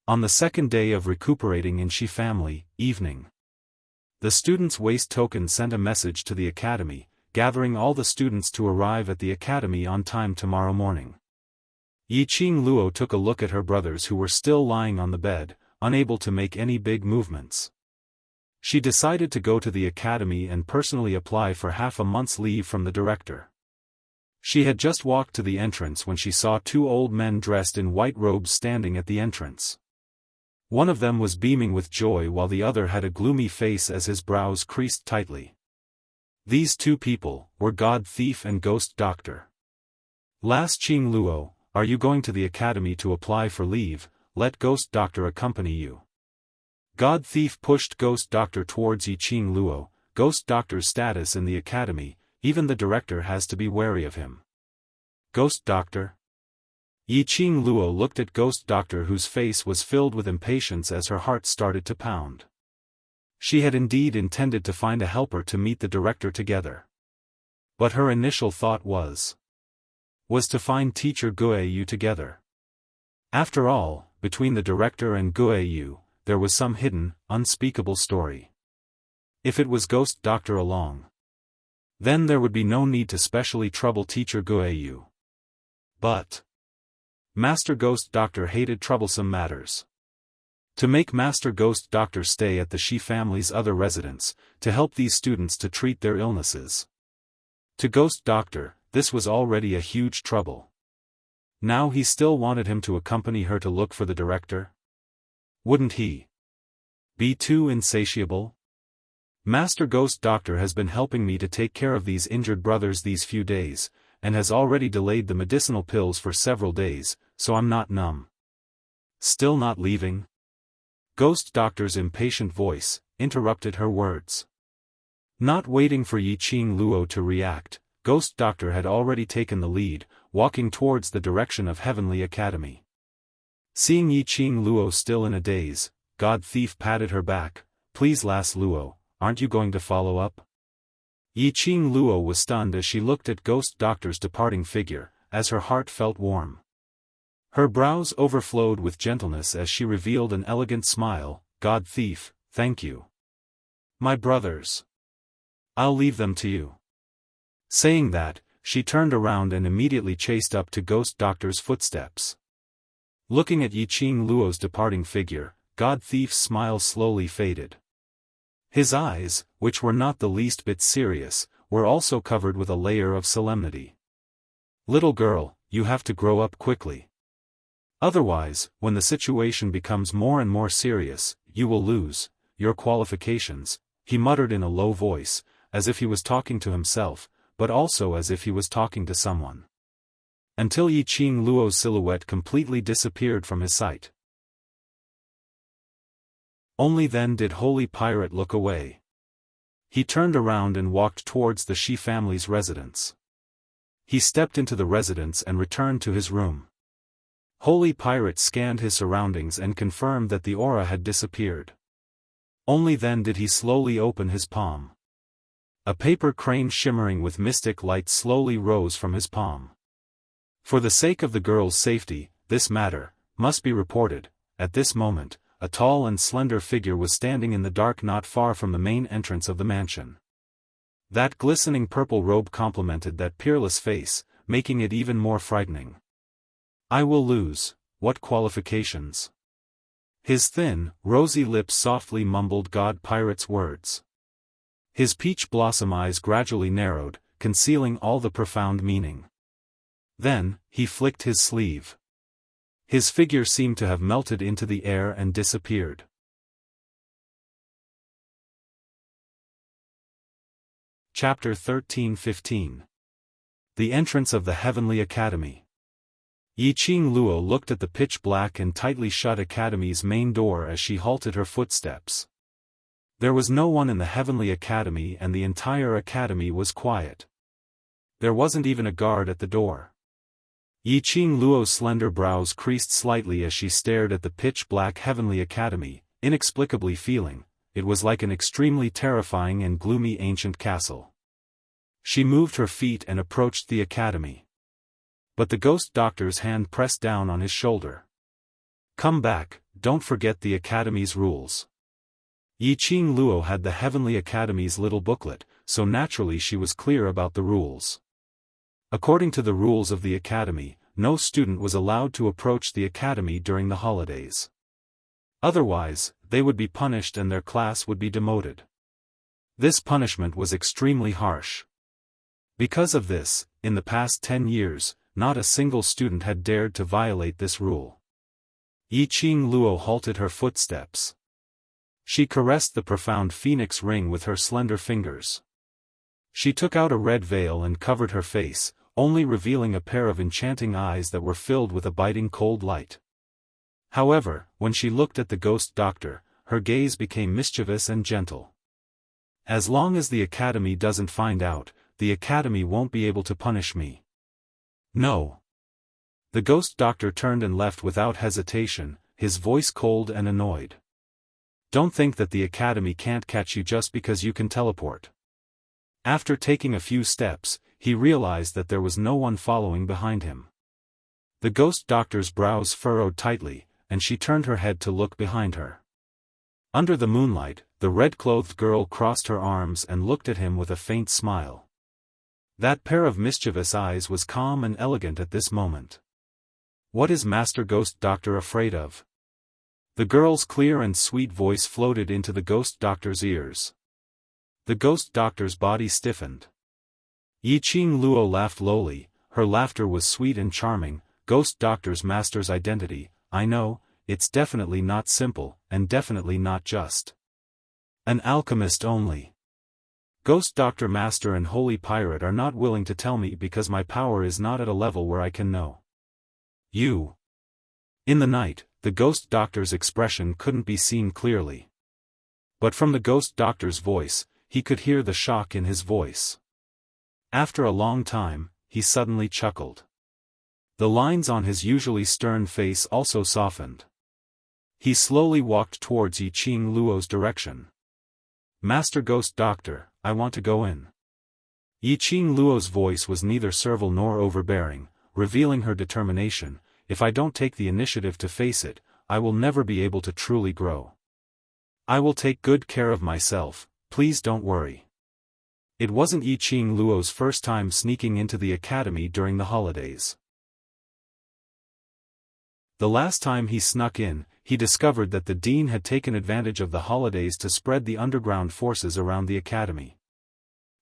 On the second day of recuperating in Shi family, evening. The students' waste token sent a message to the Academy, gathering all the students to arrive at the Academy on time tomorrow morning. Yiqing Luo took a look at her brothers who were still lying on the bed, unable to make any big movements. She decided to go to the Academy and personally apply for half a month's leave from the director. She had just walked to the entrance when she saw 2 old men dressed in white robes standing at the entrance. One of them was beaming with joy while the other had a gloomy face as his brows creased tightly. These 2 people were God Thief and Ghost Doctor. Last Qing Luo, are you going to the Academy to apply for leave? Let Ghost Doctor accompany you. God Thief pushed Ghost Doctor towards Yiqing Luo. Ghost Doctor's status in the Academy, even the director has to be wary of him. Ghost Doctor? Yiqing Luo looked at Ghost Doctor, whose face was filled with impatience as her heart started to pound. She had indeed intended to find a helper to meet the director together. But her initial thought was to find teacher Guiyu together. After all, between the director and Guiyu, there was some hidden, unspeakable story. If it was Ghost Doctor along, then there would be no need to specially trouble teacher Guiyu. But Master Ghost Doctor hated troublesome matters. To make Master Ghost Doctor stay at the Shi family's other residence, to help these students to treat their illnesses. To Ghost Doctor, this was already a huge trouble. Now he still wanted him to accompany her to look for the director? Wouldn't he be too insatiable? Master Ghost Doctor has been helping me to take care of these injured brothers these few days, and has already delayed the medicinal pills for several days, so I'm not numb. Still not leaving? Ghost Doctor's impatient voice interrupted her words. Not waiting for Yi Qing Luo to react, Ghost Doctor had already taken the lead, walking towards the direction of Heavenly Academy. Seeing Yi Qing Luo still in a daze, God Thief patted her back. Please lass Luo, aren't you going to follow up? Yi Qing Luo was stunned as she looked at Ghost Doctor's departing figure, as her heart felt warm. Her brows overflowed with gentleness as she revealed an elegant smile. God Thief, thank you. My brothers. I'll leave them to you. Saying that, she turned around and immediately chased up to Ghost Doctor's footsteps. Looking at Yi Qing Luo's departing figure, God Thief's smile slowly faded. His eyes, which were not the least bit serious, were also covered with a layer of solemnity. Little girl, you have to grow up quickly. Otherwise, when the situation becomes more and more serious, you will lose your qualifications, he muttered in a low voice, as if he was talking to himself, but also as if he was talking to someone. Until Yi Qing Luo's silhouette completely disappeared from his sight. Only then did Holy Pirate look away. He turned around and walked towards the Shi family's residence. He stepped into the residence and returned to his room. Holy Pirate scanned his surroundings and confirmed that the aura had disappeared. Only then did he slowly open his palm. A paper crane shimmering with mystic light slowly rose from his palm. For the sake of the girl's safety, this matter must be reported. At this moment, a tall and slender figure was standing in the dark not far from the main entrance of the mansion. That glistening purple robe complemented that peerless face, making it even more frightening. I will lose. What qualifications? His thin, rosy lips softly mumbled God Pirate's words. His peach blossom eyes gradually narrowed, concealing all the profound meaning. Then, he flicked his sleeve. His figure seemed to have melted into the air and disappeared. Chapter 13-15. The Entrance of the Heavenly Academy. Yi Qing Luo looked at the pitch-black and tightly shut academy's main door as she halted her footsteps. There was no one in the Heavenly Academy and the entire academy was quiet. There wasn't even a guard at the door. Yi Qing Luo's slender brows creased slightly as she stared at the pitch-black Heavenly Academy, inexplicably feeling it was like an extremely terrifying and gloomy ancient castle. She moved her feet and approached the academy. But the Ghost Doctor's hand pressed down on his shoulder. Come back, don't forget the academy's rules. Yi Qing Luo had the Heavenly Academy's little booklet, so naturally she was clear about the rules. According to the rules of the academy, no student was allowed to approach the academy during the holidays. Otherwise, they would be punished and their class would be demoted. This punishment was extremely harsh. Because of this, in the past 10 years, not a single student had dared to violate this rule. Yi Qing Luo halted her footsteps. She caressed the profound phoenix ring with her slender fingers. She took out a red veil and covered her face, only revealing a pair of enchanting eyes that were filled with a biting cold light. However, when she looked at the Ghost Doctor, her gaze became mischievous and gentle. As long as the academy doesn't find out, the academy won't be able to punish me. No. The Ghost Doctor turned and left without hesitation, his voice cold and annoyed. Don't think that the academy can't catch you just because you can teleport. After taking a few steps, he realized that there was no one following behind him. The Ghost Doctor's brows furrowed tightly, and she turned her head to look behind her. Under the moonlight, the red-clothed girl crossed her arms and looked at him with a faint smile. That pair of mischievous eyes was calm and elegant at this moment. What is Master Ghost Doctor afraid of? The girl's clear and sweet voice floated into the Ghost Doctor's ears. The Ghost Doctor's body stiffened. Yi Qing Luo laughed lowly, her laughter was sweet and charming. Ghost Doctor's master's identity, I know, it's definitely not simple, and definitely not just an alchemist only. Ghost Doctor Master and Holy Pirate are not willing to tell me because my power is not at a level where I can know you. In the night, the Ghost Doctor's expression couldn't be seen clearly. But from the Ghost Doctor's voice, he could hear the shock in his voice. After a long time, he suddenly chuckled. The lines on his usually stern face also softened. He slowly walked towards Yiqing Luo's direction. "Master Ghost Doctor, I want to go in." Yiqing Luo's voice was neither servile nor overbearing, revealing her determination. "If I don't take the initiative to face it, I will never be able to truly grow. I will take good care of myself, please don't worry." It wasn't Yiqing Luo's first time sneaking into the academy during the holidays. The last time he snuck in, he discovered that the dean had taken advantage of the holidays to spread the underground forces around the academy.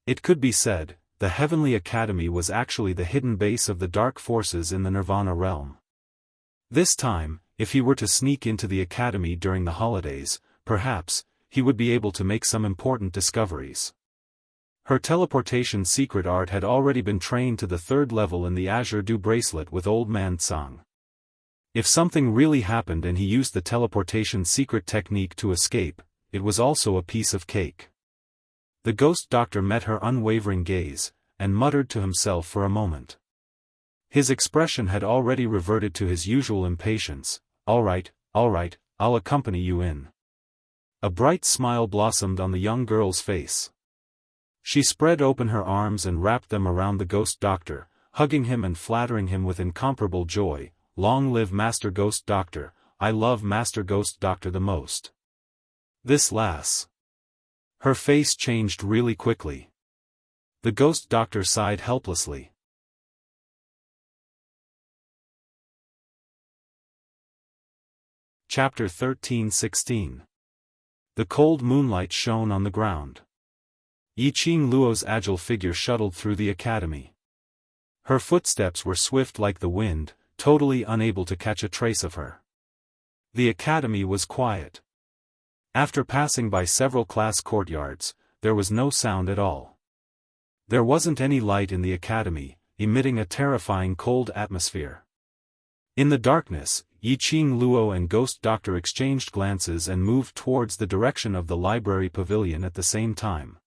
It could be said, the Heavenly Academy was actually the hidden base of the dark forces in the Nirvana realm. This time, if he were to sneak into the academy during the holidays, perhaps, he would be able to make some important discoveries. Her teleportation secret art had already been trained to the 3rd level in the Azure Dew bracelet with Old Man Tsang. If something really happened and he used the teleportation secret technique to escape, it was also a piece of cake. The ghost doctor met her unwavering gaze, and muttered to himself for a moment. His expression had already reverted to his usual impatience. All right, I'll accompany you in." A bright smile blossomed on the young girl's face. She spread open her arms and wrapped them around the ghost doctor, hugging him and flattering him with incomparable joy. "Long live Master Ghost Doctor, I love Master Ghost Doctor the most." This lass. Her face changed really quickly. The ghost doctor sighed helplessly. Chapter 13-16. The cold moonlight shone on the ground. Yiqing Luo's agile figure shuttled through the academy. Her footsteps were swift like the wind, totally unable to catch a trace of her. The academy was quiet. After passing by several class courtyards, there was no sound at all. There wasn't any light in the academy, emitting a terrifying cold atmosphere. In the darkness, Yiqing Luo and Ghost Doctor exchanged glances and moved towards the direction of the library pavilion at the same time.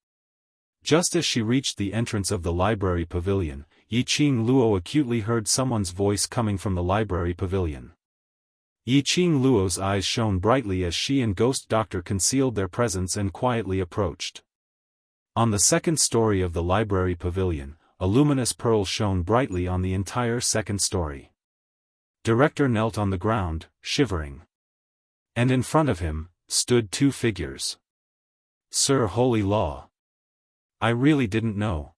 Just as she reached the entrance of the library pavilion, Yiqing Luo acutely heard someone's voice coming from the library pavilion. Yiqing Luo's eyes shone brightly as she and Ghost Doctor concealed their presence and quietly approached. On the 2nd story of the library pavilion, a luminous pearl shone brightly on the entire 2nd story. Director knelt on the ground, shivering. And in front of him, stood 2 figures. "Sir Holy Law. I really didn't know.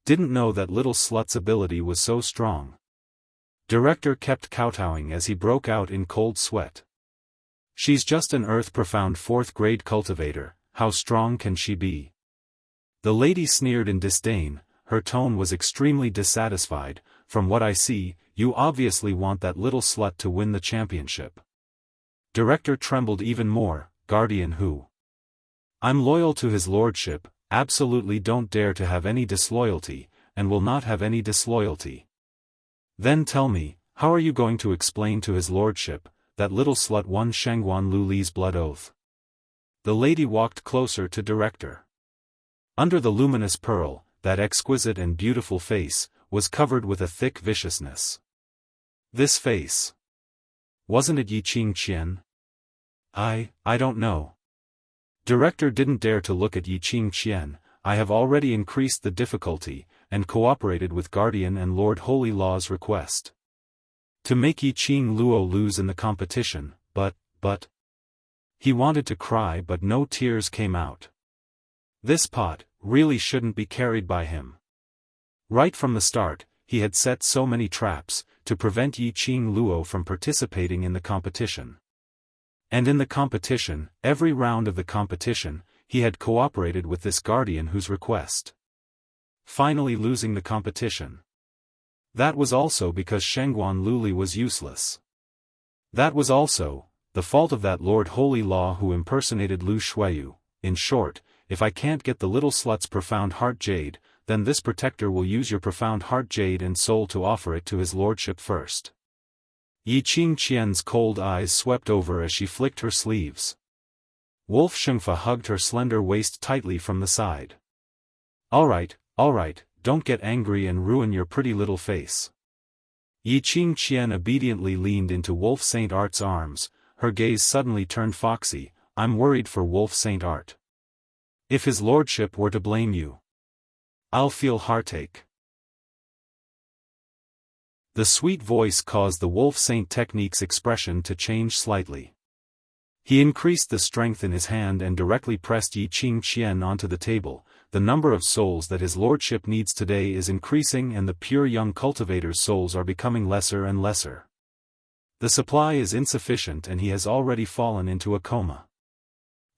Didn't know that little slut's ability was so strong." Director kept kowtowing as he broke out in cold sweat. "She's just an earth-profound 4th grade cultivator, how strong can she be?" The lady sneered in disdain, her tone was extremely dissatisfied. "From what I see, you obviously want that little slut to win the championship." Director trembled even more. "Guardian who? I'm loyal to his lordship, absolutely don't dare to have any disloyalty, and will not have any disloyalty." "Then tell me, how are you going to explain to his lordship, that little slut won Shangguan Luli's blood oath?" The lady walked closer to Director. Under the luminous pearl, that exquisite and beautiful face, was covered with a thick viciousness. This face. Wasn't it Yiqing Qian? I don't know. Director didn't dare to look at Yiqing Qian. "I have already increased the difficulty, and cooperated with Guardian and Lord Holy Law's request to make Yiqing Luo lose in the competition, but... He wanted to cry but no tears came out. This pot really shouldn't be carried by him. Right from the start, he had set so many traps, to prevent Yiqing Luo from participating in the competition. And in the competition, every round of the competition, he had cooperated with this guardian whose request. Finally losing the competition. That was also because Shangguan Luli was useless. That was also the fault of that Lord Holy Law who impersonated Lu Shuiyu. In short, if I can't get the little slut's profound heart jade, then this protector will use your profound heart jade and soul to offer it to his lordship first. Yiqing Qian's cold eyes swept over as she flicked her sleeves. Wolf Xiangfa hugged her slender waist tightly from the side. Alright, don't get angry and ruin your pretty little face. Yi Qingqian obediently leaned into Wolf Saint Art's arms, her gaze suddenly turned foxy. I'm worried for Wolf Saint Art. If his lordship were to blame you, I'll feel heartache. The sweet voice caused the Wolf Saint technique's expression to change slightly. He increased the strength in his hand and directly pressed Yi Qingqian onto the table. The number of souls that his lordship needs today is increasing and the pure young cultivator's souls are becoming lesser and lesser. The supply is insufficient and he has already fallen into a coma.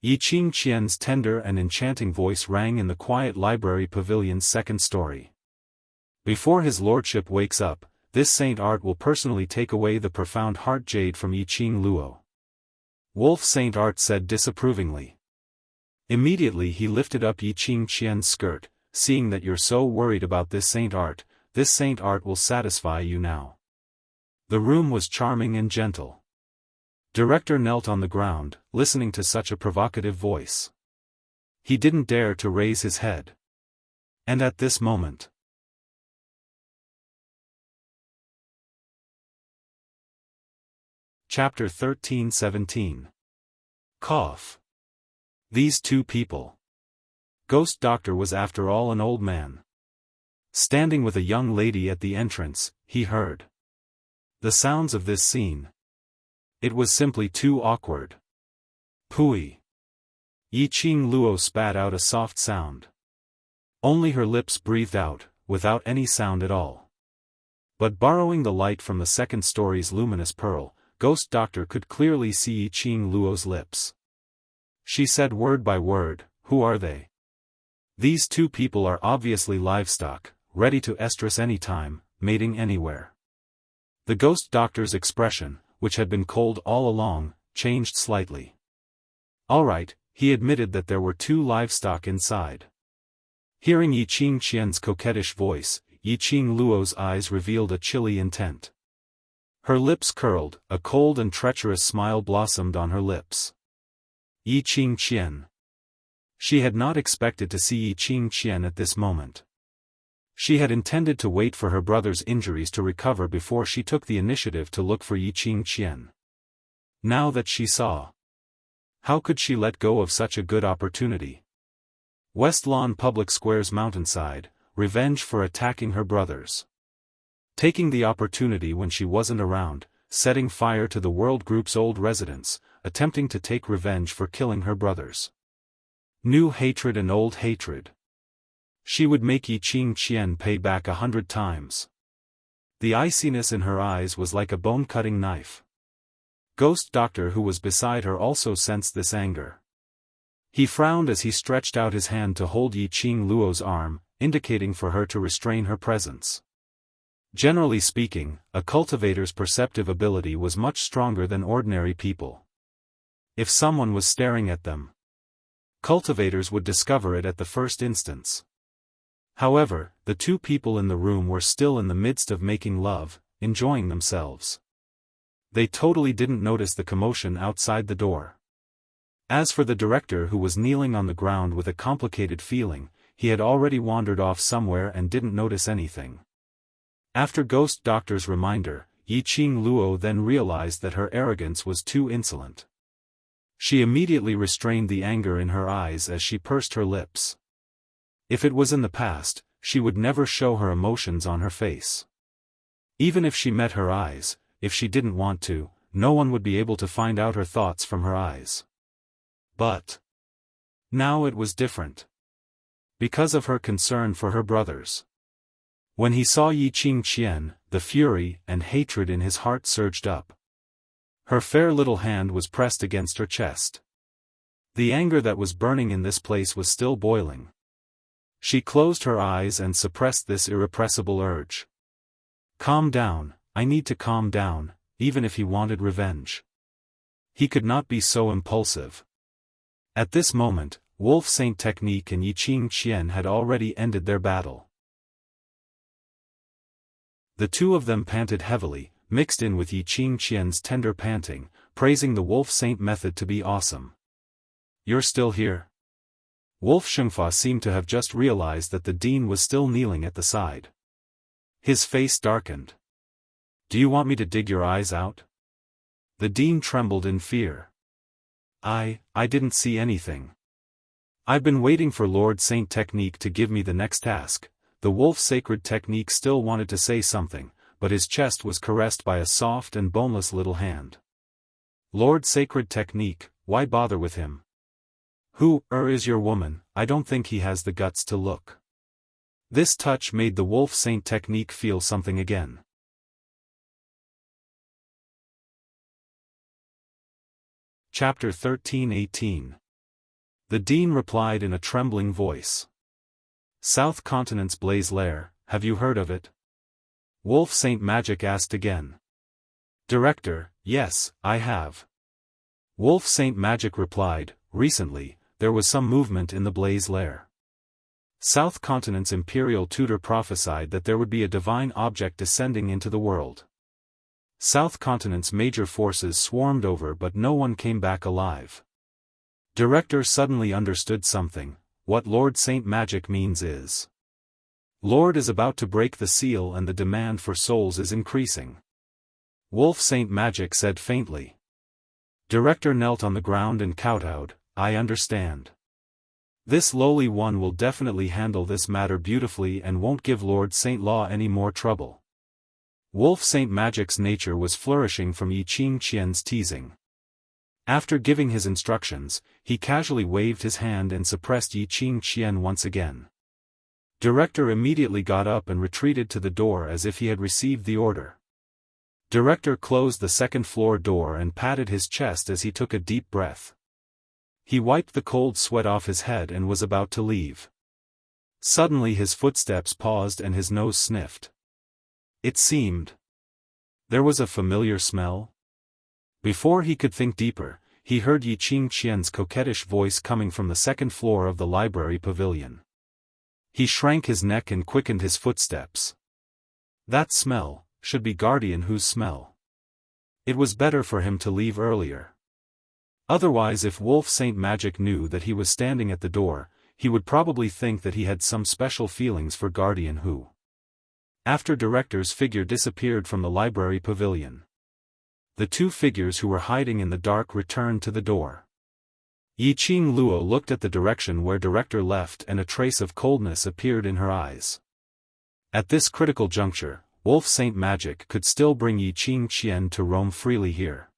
Yi Qingqian's tender and enchanting voice rang in the quiet library pavilion's second story. Before his lordship wakes up, this Saint Art will personally take away the profound heart jade from Yi Qing Luo. Wolf Saint Art said disapprovingly. Immediately he lifted up Yi Qingqian's skirt, seeing that you're so worried about this Saint Art will satisfy you now. The room was charming and gentle. Director knelt on the ground, listening to such a provocative voice. He didn't dare to raise his head. And at this moment, Chapter 13-17. Cough. These two people. Ghost Doctor was after all an old man. Standing with a young lady at the entrance, he heard the sounds of this scene. It was simply too awkward. Pooey. Yi Qing Luo spat out a soft sound. Only her lips breathed out, without any sound at all. But borrowing the light from the second story's luminous pearl, Ghost Doctor could clearly see Yi Qing Luo's lips. She said word by word, "Who are they?" These two people are obviously livestock, ready to estrus any time, mating anywhere. The Ghost Doctor's expression, which had been cold all along, changed slightly. Alright, he admitted that there were two livestock inside. Hearing Yi Qingqian's coquettish voice, Yi Qing Luo's eyes revealed a chilly intent. Her lips curled, a cold and treacherous smile blossomed on her lips. Yi Qingqian. She had not expected to see Yi Qingqian at this moment. She had intended to wait for her brother's injuries to recover before she took the initiative to look for Yi Qingqian. Now that she saw, how could she let go of such a good opportunity? West Lawn Public Square's mountainside, revenge for attacking her brothers. Taking the opportunity when she wasn't around, setting fire to the World Group's old residence, attempting to take revenge for killing her brothers. New hatred and old hatred. She would make Yi Qingqian pay back 100 times. The iciness in her eyes was like a bone-cutting knife. Ghost Doctor, who was beside her, also sensed this anger. He frowned as he stretched out his hand to hold Yi Qing Luo's arm, indicating for her to restrain her presence. Generally speaking, a cultivator's perceptive ability was much stronger than ordinary people. If someone was staring at them, cultivators would discover it at the first instance. However, the two people in the room were still in the midst of making love, enjoying themselves. They totally didn't notice the commotion outside the door. As for the director, who was kneeling on the ground with a complicated feeling, he had already wandered off somewhere and didn't notice anything. After Ghost Doctor's reminder, Yi Qing Luo then realized that her arrogance was too insolent. She immediately restrained the anger in her eyes as she pursed her lips. If it was in the past, she would never show her emotions on her face. Even if she met her eyes, if she didn't want to, no one would be able to find out her thoughts from her eyes. But now it was different. Because of her concern for her brothers. When he saw Yi Qingqian, the fury and hatred in his heart surged up. Her fair little hand was pressed against her chest. The anger that was burning in this place was still boiling. She closed her eyes and suppressed this irrepressible urge. Calm down, I need to calm down, even if he wanted revenge. He could not be so impulsive. At this moment, Wolf Saint Technique and Yi Qingqian had already ended their battle. The two of them panted heavily, mixed in with Yi Qingqian's tender panting, praising the Wolf Saint method to be awesome. you're still here? Wolf Xiaofan seemed to have just realized that the dean was still kneeling at the side. His face darkened. Do you want me to dig your eyes out? The dean trembled in fear. I didn't see anything. I've been waiting for Lord Saint Technique to give me the next task. The wolf sacred technique still wanted to say something, but his chest was caressed by a soft and boneless little hand. Lord Sacred Technique, why bother with him? Who is your woman? I don't think he has the guts to look. This touch made the Wolf Saint Technique feel something again. Chapter 13-18. The Dean replied in a trembling voice. South Continent's Blaze Lair, have you heard of it? Wolf Saint Magic asked again. Director, yes, I have. Wolf Saint Magic replied, recently, there was some movement in the Blaze Lair. South Continent's Imperial Tutor prophesied that there would be a divine object descending into the world. South Continent's major forces swarmed over but no one came back alive. Director suddenly understood something. What Lord Saint Magic means is, Lord is about to break the seal and the demand for souls is increasing. Wolf Saint Magic said faintly. Director knelt on the ground and kowtowed, I understand. This lowly one will definitely handle this matter beautifully and won't give Lord Saint Law any more trouble. Wolf Saint Magic's nature was flourishing from Yi Qing Qian's teasing. After giving his instructions, he casually waved his hand and suppressed Yi Qing Qian once again. Director immediately got up and retreated to the door as if he had received the order. Director closed the second-floor door and patted his chest as he took a deep breath. He wiped the cold sweat off his head and was about to leave. Suddenly his footsteps paused and his nose sniffed. It seemed there was a familiar smell. Before he could think deeper, he heard Yi Qing Qian's coquettish voice coming from the second floor of the library pavilion. He shrank his neck and quickened his footsteps. That smell should be Guardian Hu's smell. It was better for him to leave earlier. Otherwise, if Wolf Saint Magic knew that he was standing at the door, he would probably think that he had some special feelings for Guardian Hu. After Director's figure disappeared from the library pavilion, the two figures who were hiding in the dark returned to the door. Yi Qing Luo looked at the direction where Director left and a trace of coldness appeared in her eyes. At this critical juncture, Wolf Saint Magic could still bring Yi Qing Qian to roam freely here.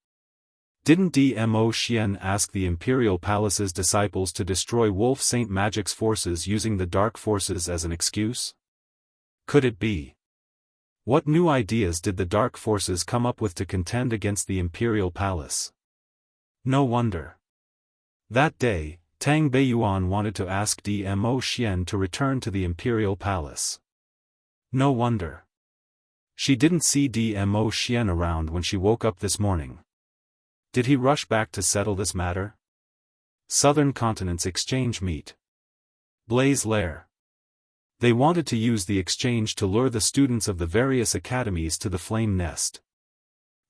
Didn't Dmo Xian ask the Imperial Palace's disciples to destroy Wolf Saint Magic's forces using the dark forces as an excuse? Could it be? What new ideas did the dark forces come up with to contend against the Imperial Palace? No wonder. That day, Tang Beiyuan wanted to ask Dmo Xian to return to the Imperial Palace. No wonder. She didn't see Dmo Xian around when she woke up this morning. Did he rush back to settle this matter? Southern Continent's exchange meet. Blaze Lair. They wanted to use the exchange to lure the students of the various academies to the flame nest.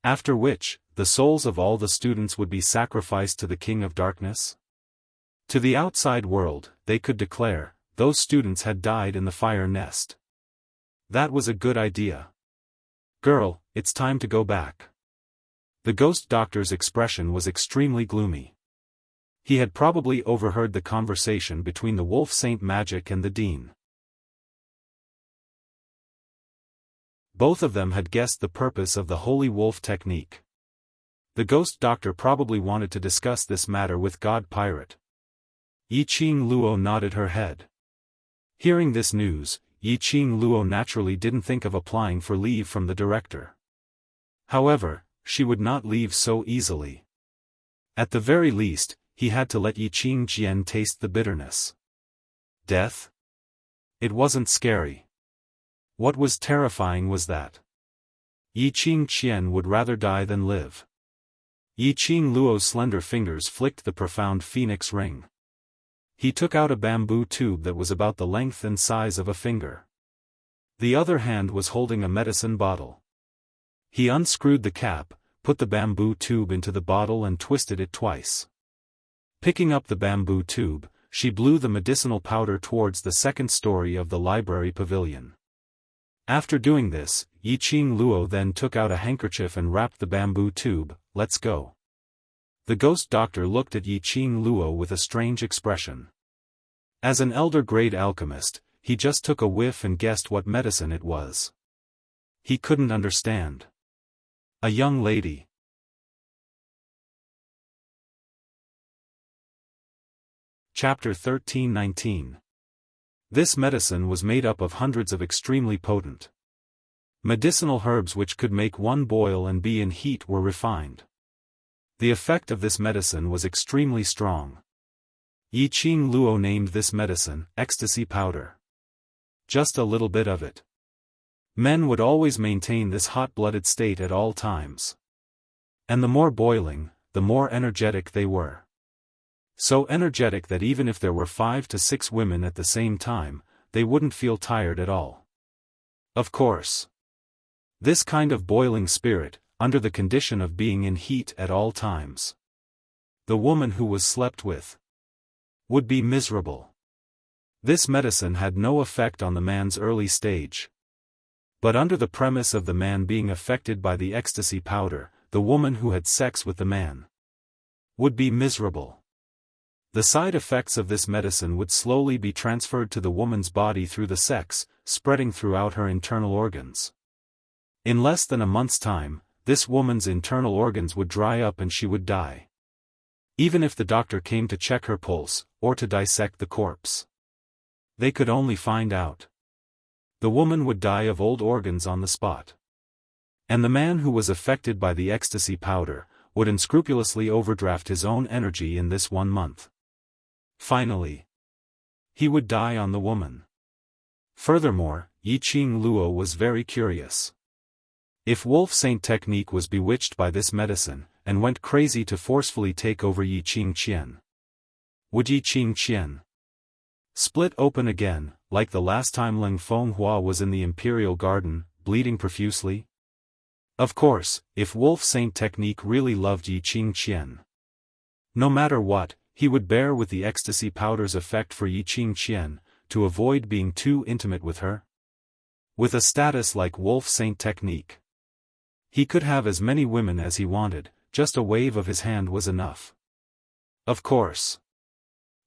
After which, the souls of all the students would be sacrificed to the King of Darkness. To the outside world, they could declare, those students had died in the fire nest. That was a good idea. Girl, it's time to go back. The ghost doctor's expression was extremely gloomy. He had probably overheard the conversation between the Wolf Saint Magic and the Dean. Both of them had guessed the purpose of the Holy Wolf technique. The ghost doctor probably wanted to discuss this matter with God Pirate. Yi Qing Luo nodded her head. Hearing this news, Yi Qing Luo naturally didn't think of applying for leave from the director. However, she would not leave so easily. At the very least, he had to let Yi Qing Qian taste the bitterness. Death? It wasn't scary. What was terrifying was that Yi Qing Qian would rather die than live. Yi Qing Luo's slender fingers flicked the profound phoenix ring. He took out a bamboo tube that was about the length and size of a finger. The other hand was holding a medicine bottle. He unscrewed the cap, put the bamboo tube into the bottle and twisted it twice. Picking up the bamboo tube, she blew the medicinal powder towards the second story of the library pavilion. After doing this, Yiqing Luo then took out a handkerchief and wrapped the bamboo tube. Let's go. The ghost doctor looked at Yiqing Luo with a strange expression. As an elder-grade alchemist, he just took a whiff and guessed what medicine it was. He couldn't understand. A young lady. Chapter 13-19. This medicine was made up of hundreds of extremely potent medicinal herbs which could make one boil and be in heat were refined. The effect of this medicine was extremely strong. Yiqing Luo named this medicine ecstasy powder. Just a little bit of it. Men would always maintain this hot-blooded state at all times. And the more boiling, the more energetic they were. So energetic that even if there were 5 to 6 women at the same time, they wouldn't feel tired at all. Of course. This kind of boiling spirit, under the condition of being in heat at all times. The woman who was slept with would be miserable. This medicine had no effect on the man's early stage. But under the premise of the man being affected by the ecstasy powder, the woman who had sex with the man would be miserable. The side effects of this medicine would slowly be transferred to the woman's body through the sex, spreading throughout her internal organs. In less than a month's time, this woman's internal organs would dry up and she would die. Even if the doctor came to check her pulse, or to dissect the corpse, they could only find out. The woman would die of old organs on the spot. And the man who was affected by the ecstasy powder would unscrupulously overdraft his own energy in this 1 month. Finally, he would die on the woman. Furthermore, Yiqing Luo was very curious. If Wolf Saint Technique was bewitched by this medicine, and went crazy to forcefully take over Yiqing Qian, would Yiqing Qian split open again, like the last time Ling Fenghua was in the Imperial Garden, bleeding profusely? Of course, if Wolf Saint Technique really loved Yiqing Qian, no matter what, he would bear with the ecstasy powder's effect for Yiqing Qian, to avoid being too intimate with her. With a status like Wolf Saint Technique, he could have as many women as he wanted, just a wave of his hand was enough. Of course.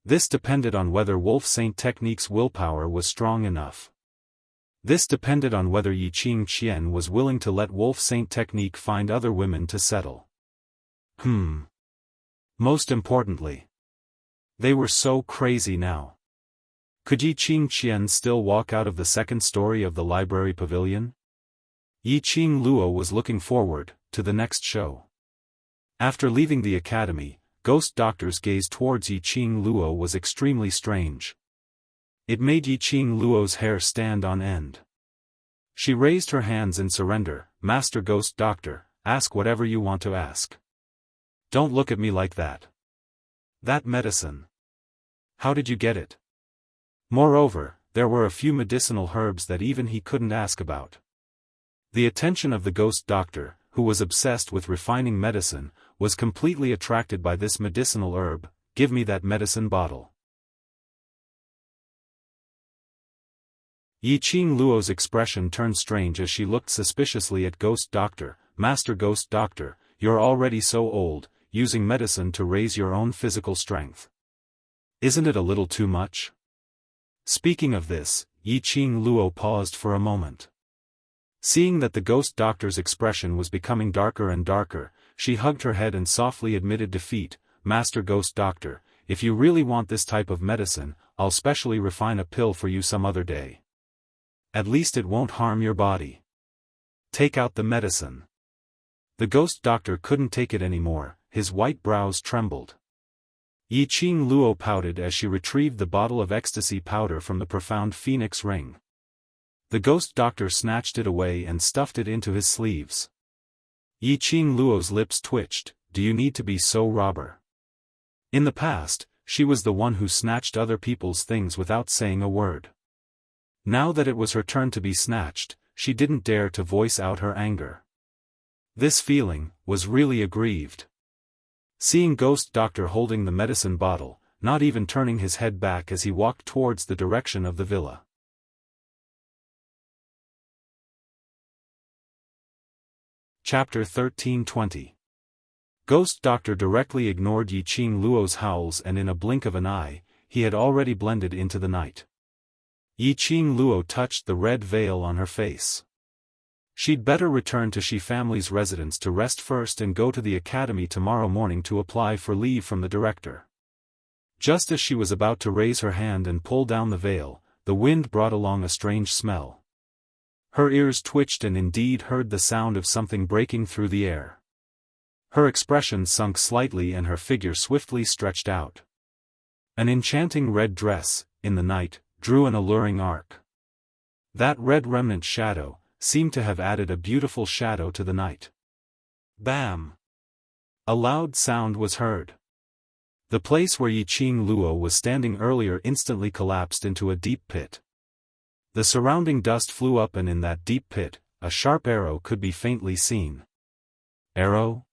This depended on whether Wolf Saint Technique's willpower was strong enough. This depended on whether Yiqing Qian was willing to let Wolf Saint Technique find other women to settle. Most importantly, they were so crazy now. Could Yiqing Qian still walk out of the second story of the library pavilion? Yiqing Luo was looking forward to the next show. After leaving the academy, Ghost Doctor's gaze towards Yiqing Luo was extremely strange. It made Yiqing Luo's hair stand on end. She raised her hands in surrender. Master Ghost Doctor, ask whatever you want to ask. Don't look at me like that. That medicine. How did you get it? Moreover, there were a few medicinal herbs that even he couldn't ask about. The attention of the Ghost Doctor, who was obsessed with refining medicine, was completely attracted by this medicinal herb. Give me that medicine bottle. Yiqing Luo's expression turned strange as she looked suspiciously at Ghost Doctor. Master Ghost Doctor, you're already so old, using medicine to raise your own physical strength. Isn't it a little too much? Speaking of this, Yiqing Luo paused for a moment. Seeing that the Ghost Doctor's expression was becoming darker and darker, she hugged her head and softly admitted defeat. Master Ghost Doctor, if you really want this type of medicine, I'll specially refine a pill for you some other day. At least it won't harm your body. Take out the medicine. The Ghost Doctor couldn't take it anymore, his white brows trembled. Yiqing Luo pouted as she retrieved the bottle of ecstasy powder from the profound phoenix ring. The Ghost Doctor snatched it away and stuffed it into his sleeves. Yiqing Luo's lips twitched. Do you need to be so robber? In the past, she was the one who snatched other people's things without saying a word. Now that it was her turn to be snatched, she didn't dare to voice out her anger. This feeling was really aggrieved. Seeing Ghost Doctor holding the medicine bottle, not even turning his head back as he walked towards the direction of the villa. Chapter 1320. Ghost Doctor directly ignored Yiqing Luo's howls, and in a blink of an eye, he had already blended into the night. Yiqing Luo touched the red veil on her face. She'd better return to Shi family's residence to rest first and go to the academy tomorrow morning to apply for leave from the director. Just as she was about to raise her hand and pull down the veil, the wind brought along a strange smell. Her ears twitched and indeed heard the sound of something breaking through the air. Her expression sunk slightly and her figure swiftly stretched out. An enchanting red dress, in the night, drew an alluring arc. That red remnant shadow seemed to have added a beautiful shadow to the night. Bam! A loud sound was heard. The place where Yiqing Luo was standing earlier instantly collapsed into a deep pit. The surrounding dust flew up, and in that deep pit, a sharp arrow could be faintly seen. Arrow?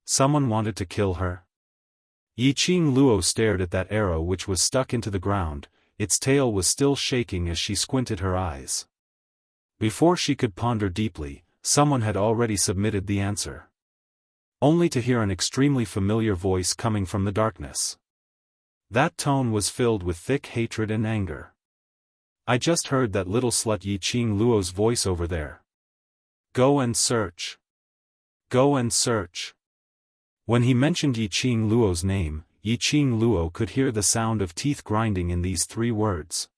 Someone wanted to kill her? Yiqing Luo stared at that arrow which was stuck into the ground. Its tail was still shaking as she squinted her eyes. Before she could ponder deeply, someone had already submitted the answer. Only to hear an extremely familiar voice coming from the darkness. That tone was filled with thick hatred and anger. I just heard that little slut Yiqing Luo's voice over there. Go and search. Go and search. When he mentioned Yiqing Luo's name, Yiqing Luo could hear the sound of teeth grinding in these 3 words.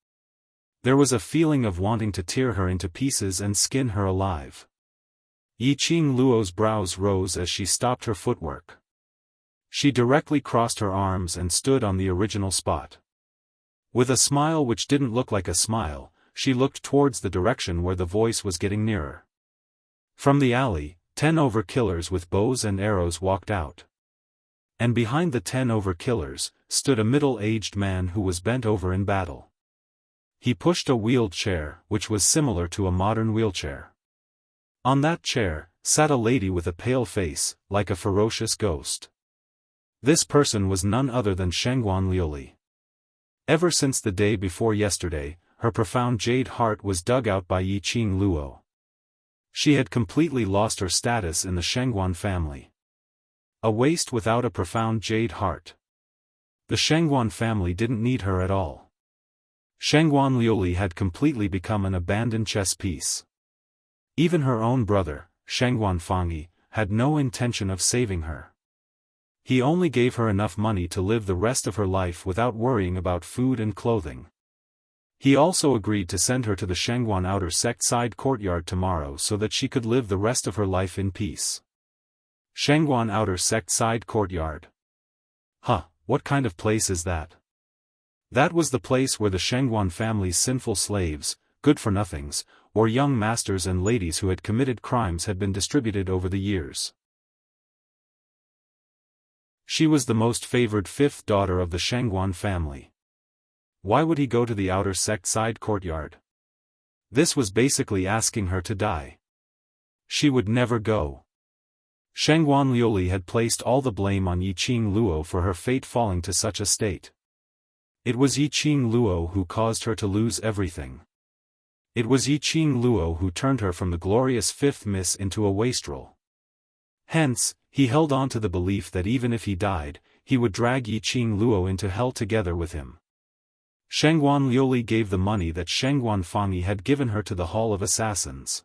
There was a feeling of wanting to tear her into pieces and skin her alive. Yiqing Luo's brows rose as she stopped her footwork. She directly crossed her arms and stood on the original spot. With a smile which didn't look like a smile, she looked towards the direction where the voice was getting nearer. From the alley, 10 overkillers with bows and arrows walked out. And behind the 10 overkillers, stood a middle-aged man who was bent over in battle. He pushed a wheeled chair, which was similar to a modern wheelchair. On that chair, sat a lady with a pale face, like a ferocious ghost. This person was none other than Shengguan Liuli. Ever since the day before yesterday, her profound jade heart was dug out by Yiqing Luo. She had completely lost her status in the Shengguan family. A waste without a profound jade heart. The Shengguan family didn't need her at all. Shengguan Liuli had completely become an abandoned chess piece. Even her own brother, Shengguan Fangyi, had no intention of saving her. He only gave her enough money to live the rest of her life without worrying about food and clothing. He also agreed to send her to the Shengguan outer sect side courtyard tomorrow so that she could live the rest of her life in peace. Shengguan outer sect side courtyard. Huh, what kind of place is that? That was the place where the Shengguan family's sinful slaves, good-for-nothings, or young masters and ladies who had committed crimes had been distributed over the years. She was the most favored 5th daughter of the Shengguan family. Why would he go to the outer sect side courtyard? This was basically asking her to die. She would never go. Shengguan Liuli had placed all the blame on Yiqing Luo for her fate falling to such a state. It was Yiqing Luo who caused her to lose everything. It was Yiqing Luo who turned her from the glorious 5th miss into a wastrel. Hence, he held on to the belief that even if he died, he would drag Yiqing Luo into hell together with him. Shengguan Liuli gave the money that Shengguan Fangyi had given her to the Hall of Assassins.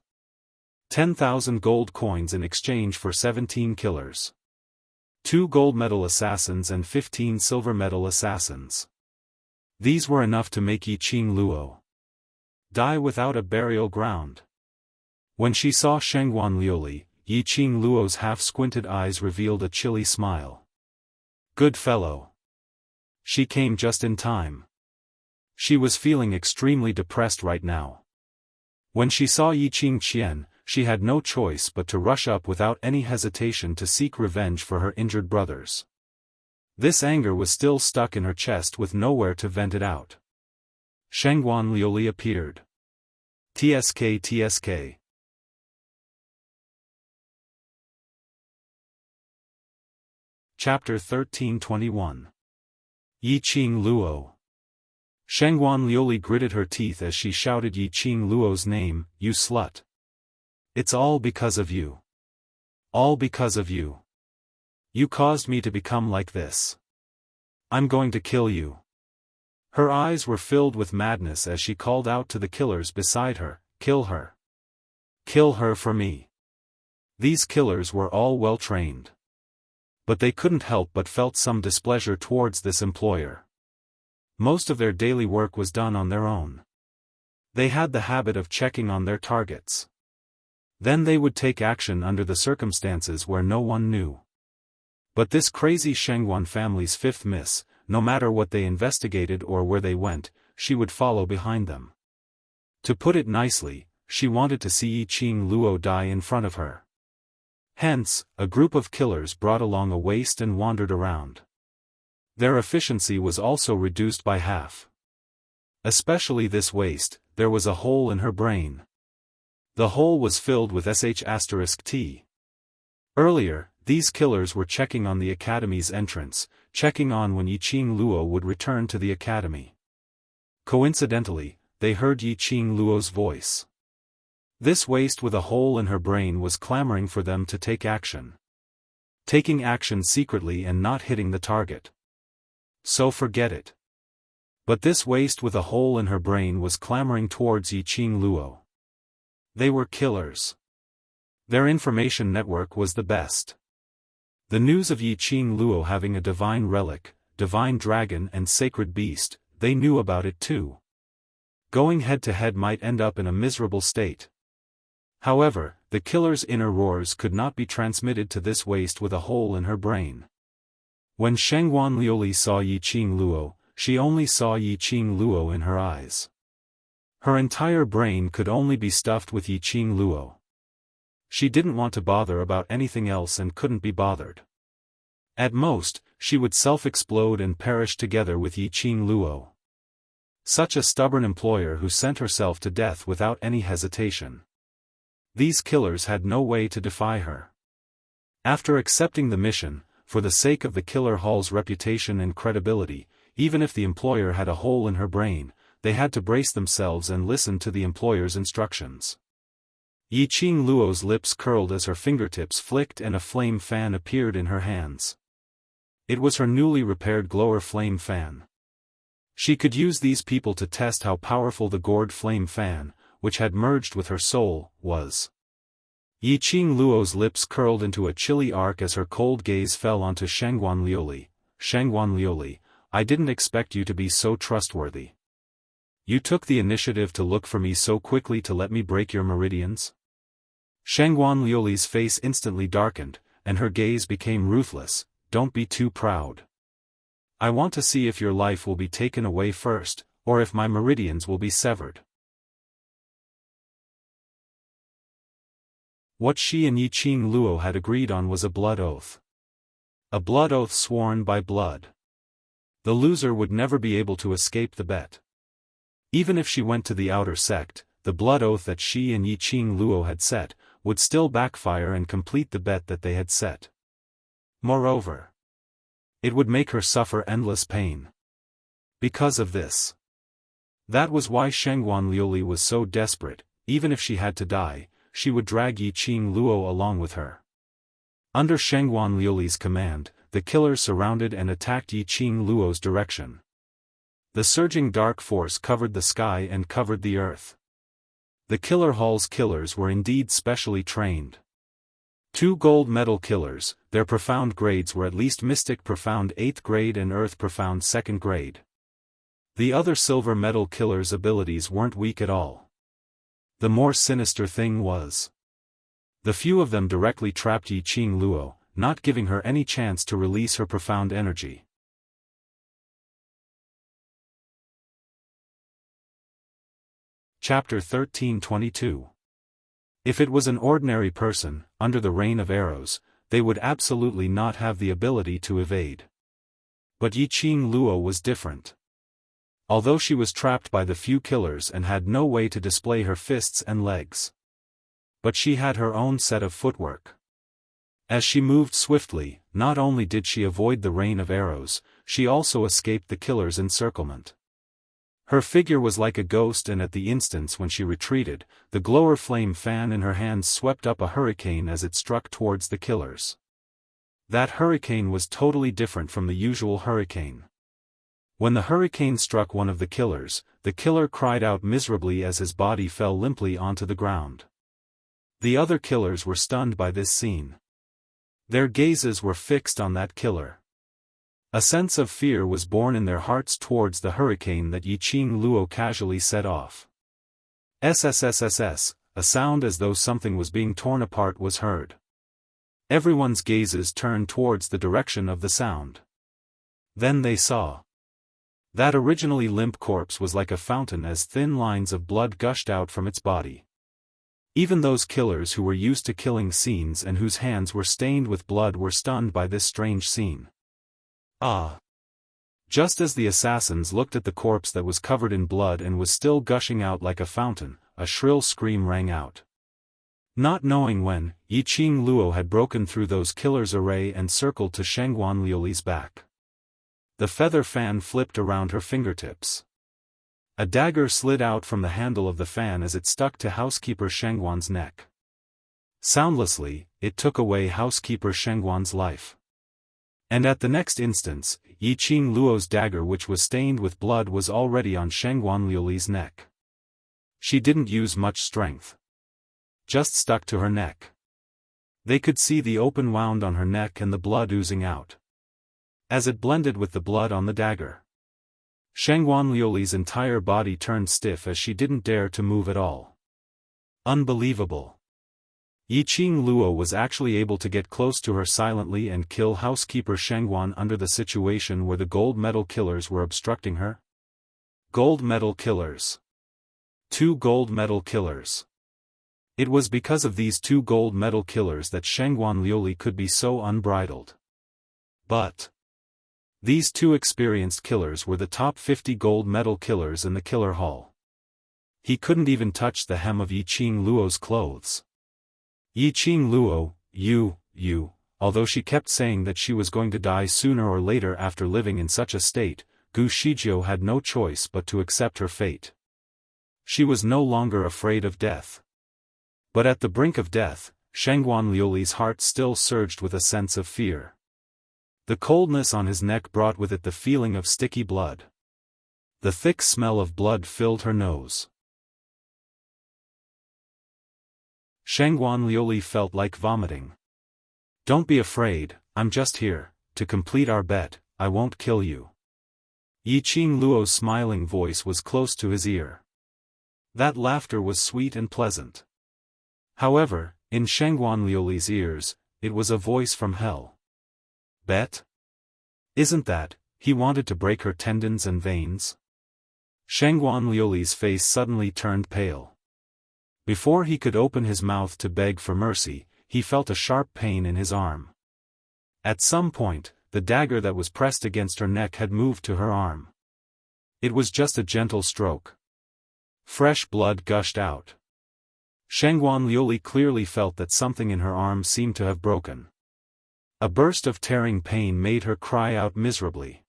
10,000 gold coins in exchange for 17 killers. 2 gold medal assassins and 15 silver medal assassins. These were enough to make Yiqing Luo die without a burial ground. When she saw Shengguan Liuli, Yiqing Luo's half-squinted eyes revealed a chilly smile. Good fellow. She came just in time. She was feeling extremely depressed right now. When she saw Yiqing Qian, she had no choice but to rush up without any hesitation to seek revenge for her injured brothers. This anger was still stuck in her chest with nowhere to vent it out. Shengguan Liuli appeared. TSK TSK. Chapter 1321. Yi Qing Luo. Shangguan Liuli gritted her teeth as she shouted Yi Qing Luo's name, "You slut! It's all because of you. All because of you. You caused me to become like this. I'm going to kill you." Her eyes were filled with madness as she called out to the killers beside her, "Kill her. Kill her for me." These killers were all well trained. But they couldn't help but felt some displeasure towards this employer. Most of their daily work was done on their own. They had the habit of checking on their targets. Then they would take action under the circumstances where no one knew. But this crazy Shangguan family's fifth miss, no matter what they investigated or where they went, she would follow behind them. To put it nicely, she wanted to see Yi Qing Luo die in front of her. Hence, a group of killers brought along a waist and wandered around. Their efficiency was also reduced by half. Especially this waist, there was a hole in her brain. The hole was filled with sh*t. Earlier, these killers were checking on the academy's entrance, checking on when Yi Qing Luo would return to the academy. Coincidentally, they heard Yi Qing Luo's voice. This waist with a hole in her brain was clamoring for them to take action. Taking action secretly and not hitting the target. So forget it. But this waist with a hole in her brain was clamoring towards Yi Qing Luo. They were killers. Their information network was the best. The news of Yi Qing Luo having a divine relic, divine dragon and sacred beast, they knew about it too. Going head-to-head might end up in a miserable state. However, the killer's inner roars could not be transmitted to this waist with a hole in her brain. When Shangguan Liuli saw Yi Qing Luo, she only saw Yi Qing Luo in her eyes. Her entire brain could only be stuffed with Yi Qing Luo. She didn't want to bother about anything else and couldn't be bothered. At most, she would self-explode and perish together with Yi Qing Luo. Such a stubborn employer who sent herself to death without any hesitation. These killers had no way to defy her. After accepting the mission, for the sake of the killer hall's reputation and credibility, even if the employer had a hole in her brain, they had to brace themselves and listen to the employer's instructions. Yi Qing Luo's lips curled as her fingertips flicked and a flame fan appeared in her hands. It was her newly repaired glower flame fan. She could use these people to test how powerful the gourd flame fan, which had merged with her soul, was. Yi Qing Luo's lips curled into a chilly arc as her cold gaze fell onto Shangguan Liuli. "Shangguan Liuli, I didn't expect you to be so trustworthy. You took the initiative to look for me so quickly to let me break your meridians?" Shangguan Liuli's face instantly darkened, and her gaze became ruthless. "Don't be too proud. I want to see if your life will be taken away first, or if my meridians will be severed." What she and Yi Qing Luo had agreed on was a blood oath. A blood oath sworn by blood. The loser would never be able to escape the bet. Even if she went to the outer sect, the blood oath that she and Yi Qing Luo had set, would still backfire and complete the bet that they had set. Moreover, it would make her suffer endless pain. Because of this. That was why Shangguan Liuli was so desperate. Even if she had to die, she would drag Yi Qing Luo along with her. Under Shangguan Liuli's command, the killers surrounded and attacked Yi Qing Luo's direction. The surging dark force covered the sky and covered the earth. The killer hall's killers were indeed specially trained. 2 gold medal killers, their profound grades were at least Mystic Profound 8th grade and Earth Profound 2nd grade. The other silver medal killers' abilities weren't weak at all. The more sinister thing was, the few of them directly trapped Yi Qing Luo, not giving her any chance to release her profound energy. Chapter 1322. If it was an ordinary person, under the rain of arrows, they would absolutely not have the ability to evade. But Yi Qing Luo was different. Although she was trapped by the few killers and had no way to display her fists and legs. But she had her own set of footwork. As she moved swiftly, not only did she avoid the rain of arrows, she also escaped the killer's encirclement. Her figure was like a ghost, and at the instant when she retreated, the glower flame fan in her hands swept up a hurricane as it struck towards the killers. That hurricane was totally different from the usual hurricane. When the hurricane struck one of the killer cried out miserably as his body fell limply onto the ground. The other killers were stunned by this scene. Their gazes were fixed on that killer. A sense of fear was born in their hearts towards the hurricane that Yiqing Luo casually set off. SSSSS, a sound as though something was being torn apart was heard. Everyone's gazes turned towards the direction of the sound. Then they saw. That originally limp corpse was like a fountain as thin lines of blood gushed out from its body. Even those killers who were used to killing scenes and whose hands were stained with blood were stunned by this strange scene. Ah! Just as the assassins looked at the corpse that was covered in blood and was still gushing out like a fountain, a shrill scream rang out. Not knowing when, Yiqing Luo had broken through those killers' array and circled to Shangguan Liuli's back. The feather fan flipped around her fingertips. A dagger slid out from the handle of the fan as it stuck to housekeeper Shangguan's neck. Soundlessly, it took away housekeeper Shangguan's life. And at the next instant, Yiqing Luo's dagger, which was stained with blood, was already on Shangguan Liuli's neck. She didn't use much strength. Just stuck to her neck. They could see the open wound on her neck and the blood oozing out. As it blended with the blood on the dagger, Shangguan Liuli's entire body turned stiff as she didn't dare to move at all. Unbelievable. Yiqing Luo was actually able to get close to her silently and kill housekeeper Shangguan under the situation where the gold medal killers were obstructing her. Gold medal killers. 2 gold medal killers. It was because of these 2 gold medal killers that Shangguan Liuli could be so unbridled. But these 2 experienced killers were the top 50 gold medal killers in the killer hall. He couldn't even touch the hem of Yiqing Luo's clothes. Yiqing Luo, you, although she kept saying that she was going to die sooner or later after living in such a state, Gu Shijiu had no choice but to accept her fate. She was no longer afraid of death. But at the brink of death, Shangguan Liuli's heart still surged with a sense of fear. The coldness on his neck brought with it the feeling of sticky blood. The thick smell of blood filled her nose. Shangguan Liuli felt like vomiting. "Don't be afraid, I'm just here, to complete our bet, I won't kill you." Yiqing Luo's smiling voice was close to his ear. That laughter was sweet and pleasant. However, in Shangguan Liuli's ears, it was a voice from hell. Bet? Isn't that, he wanted to break her tendons and veins? Shangguan Liuli's face suddenly turned pale. Before he could open his mouth to beg for mercy, he felt a sharp pain in his arm. At some point, the dagger that was pressed against her neck had moved to her arm. It was just a gentle stroke. Fresh blood gushed out. Shangguan Liuli clearly felt that something in her arm seemed to have broken. A burst of tearing pain made her cry out miserably.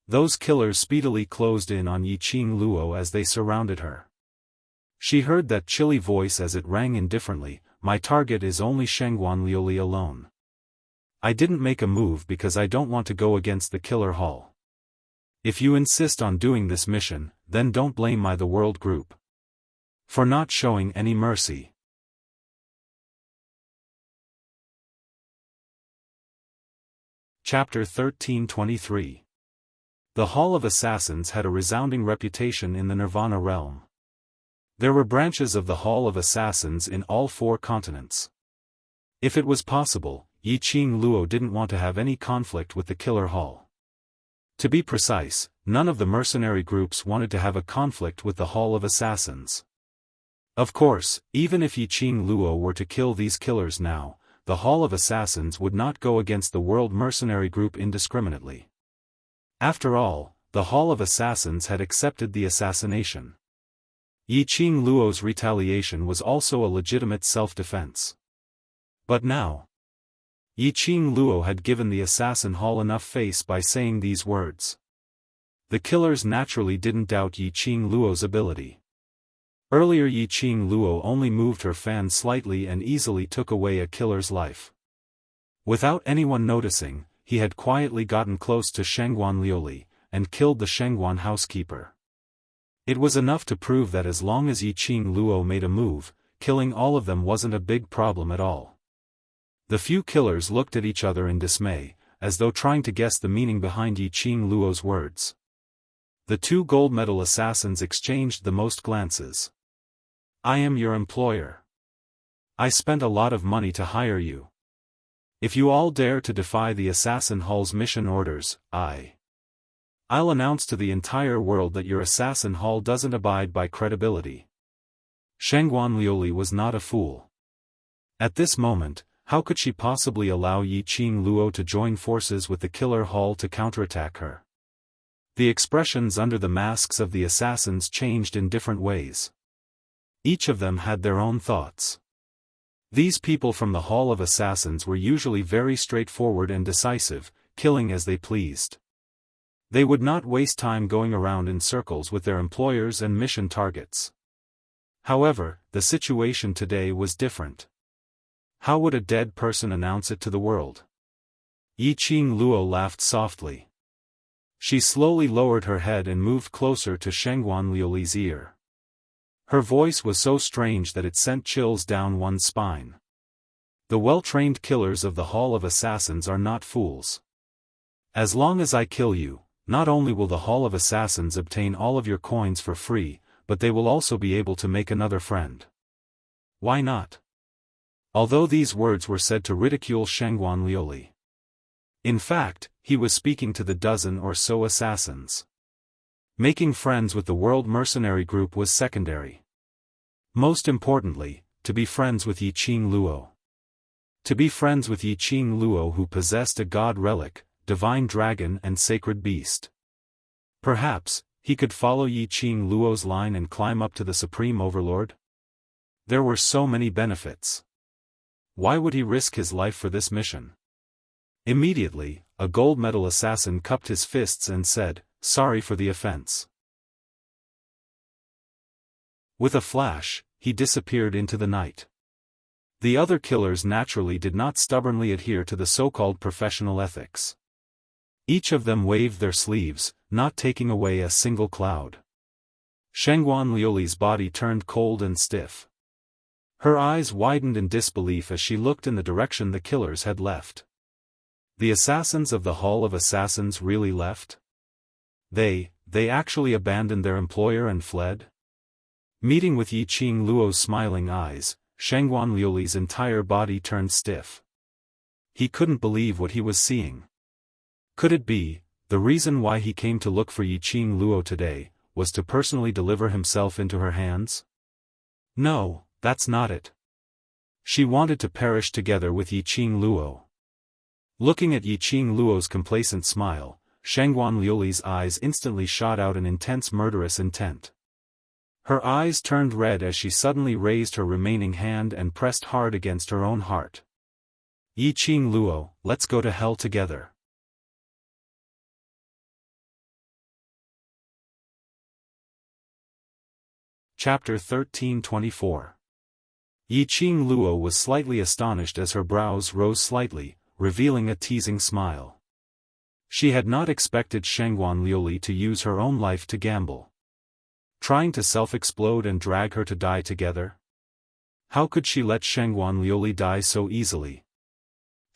Those killers speedily closed in on Yiqing Luo as they surrounded her. She heard that chilly voice as it rang indifferently, "My target is only Shangguan Liuli alone. I didn't make a move because I don't want to go against the killer hall. If you insist on doing this mission, then don't blame the world group for not showing any mercy." Chapter 1323. The Hall of Assassins had a resounding reputation in the Nirvana realm. There were branches of the Hall of Assassins in all 4 continents. If it was possible, Yiqing Luo didn't want to have any conflict with the Killer Hall. To be precise, none of the mercenary groups wanted to have a conflict with the Hall of Assassins. Of course, even if Yiqing Luo were to kill these killers now, the Hall of Assassins would not go against the World Mercenary Group indiscriminately. After all, the Hall of Assassins had accepted the assassination. Yiqing Luo's retaliation was also a legitimate self-defense. But now, Yiqing Luo had given the assassin Hall enough face by saying these words. The killers naturally didn't doubt Yiqing Luo's ability. Earlier Yiqing Luo only moved her fan slightly and easily took away a killer's life. Without anyone noticing, he had quietly gotten close to Shengguan Liuli, and killed the Shengguan housekeeper. It was enough to prove that as long as Yiqing Luo made a move, killing all of them wasn't a big problem at all. The few killers looked at each other in dismay, as though trying to guess the meaning behind Yiqing Luo's words. The two gold medal assassins exchanged the most glances. I am your employer. I spent a lot of money to hire you. If you all dare to defy the Assassin Hall's mission orders, I'll announce to the entire world that your Assassin Hall doesn't abide by credibility. Shengguan Liuli was not a fool. At this moment, how could she possibly allow Yiqing Luo to join forces with the Killer Hall to counterattack her? The expressions under the masks of the assassins changed in different ways. Each of them had their own thoughts. These people from the Hall of Assassins were usually very straightforward and decisive, killing as they pleased. They would not waste time going around in circles with their employers and mission targets. However, the situation today was different. How would a dead person announce it to the world? Yiqing Luo laughed softly. She slowly lowered her head and moved closer to Shengguan Liuli's ear. Her voice was so strange that it sent chills down one's spine. The well-trained killers of the Hall of Assassins are not fools. As long as I kill you, not only will the Hall of Assassins obtain all of your coins for free, but they will also be able to make another friend. Why not? Although these words were said to ridicule Shengguan Liuli. In fact, he was speaking to the dozen or so assassins. Making friends with the World Mercenary Group was secondary. Most importantly, to be friends with Yiqing Luo. To be friends with Yiqing Luo, who possessed a god relic, divine dragon and sacred beast. Perhaps, he could follow Yiqing Luo's line and climb up to the Supreme Overlord? There were so many benefits. Why would he risk his life for this mission? Immediately, a gold medal assassin cupped his fists and said, "Sorry for the offense." With a flash, he disappeared into the night. The other killers naturally did not stubbornly adhere to the so-called professional ethics. Each of them waved their sleeves, not taking away a single cloud. Shengguan Liuli's body turned cold and stiff. Her eyes widened in disbelief as she looked in the direction the killers had left. The assassins of the Hall of Assassins really left? They actually abandoned their employer and fled? Meeting with Yiqing Luo's smiling eyes, Shengguan Liuli's entire body turned stiff. He couldn't believe what he was seeing. Could it be, the reason why he came to look for Yiqing Luo today, was to personally deliver himself into her hands? No, that's not it. She wanted to perish together with Yiqing Luo. Looking at Yiqing Luo's complacent smile, Shengguan Liuli's eyes instantly shot out an intense murderous intent. Her eyes turned red as she suddenly raised her remaining hand and pressed hard against her own heart. Yiqing Luo, let's go to hell together. Chapter 1324. Yiqing Luo was slightly astonished as her brows rose slightly, revealing a teasing smile. She had not expected Shengguan Liuli to use her own life to gamble. Trying to self-explode and drag her to die together? How could she let Shengguan Liuli die so easily?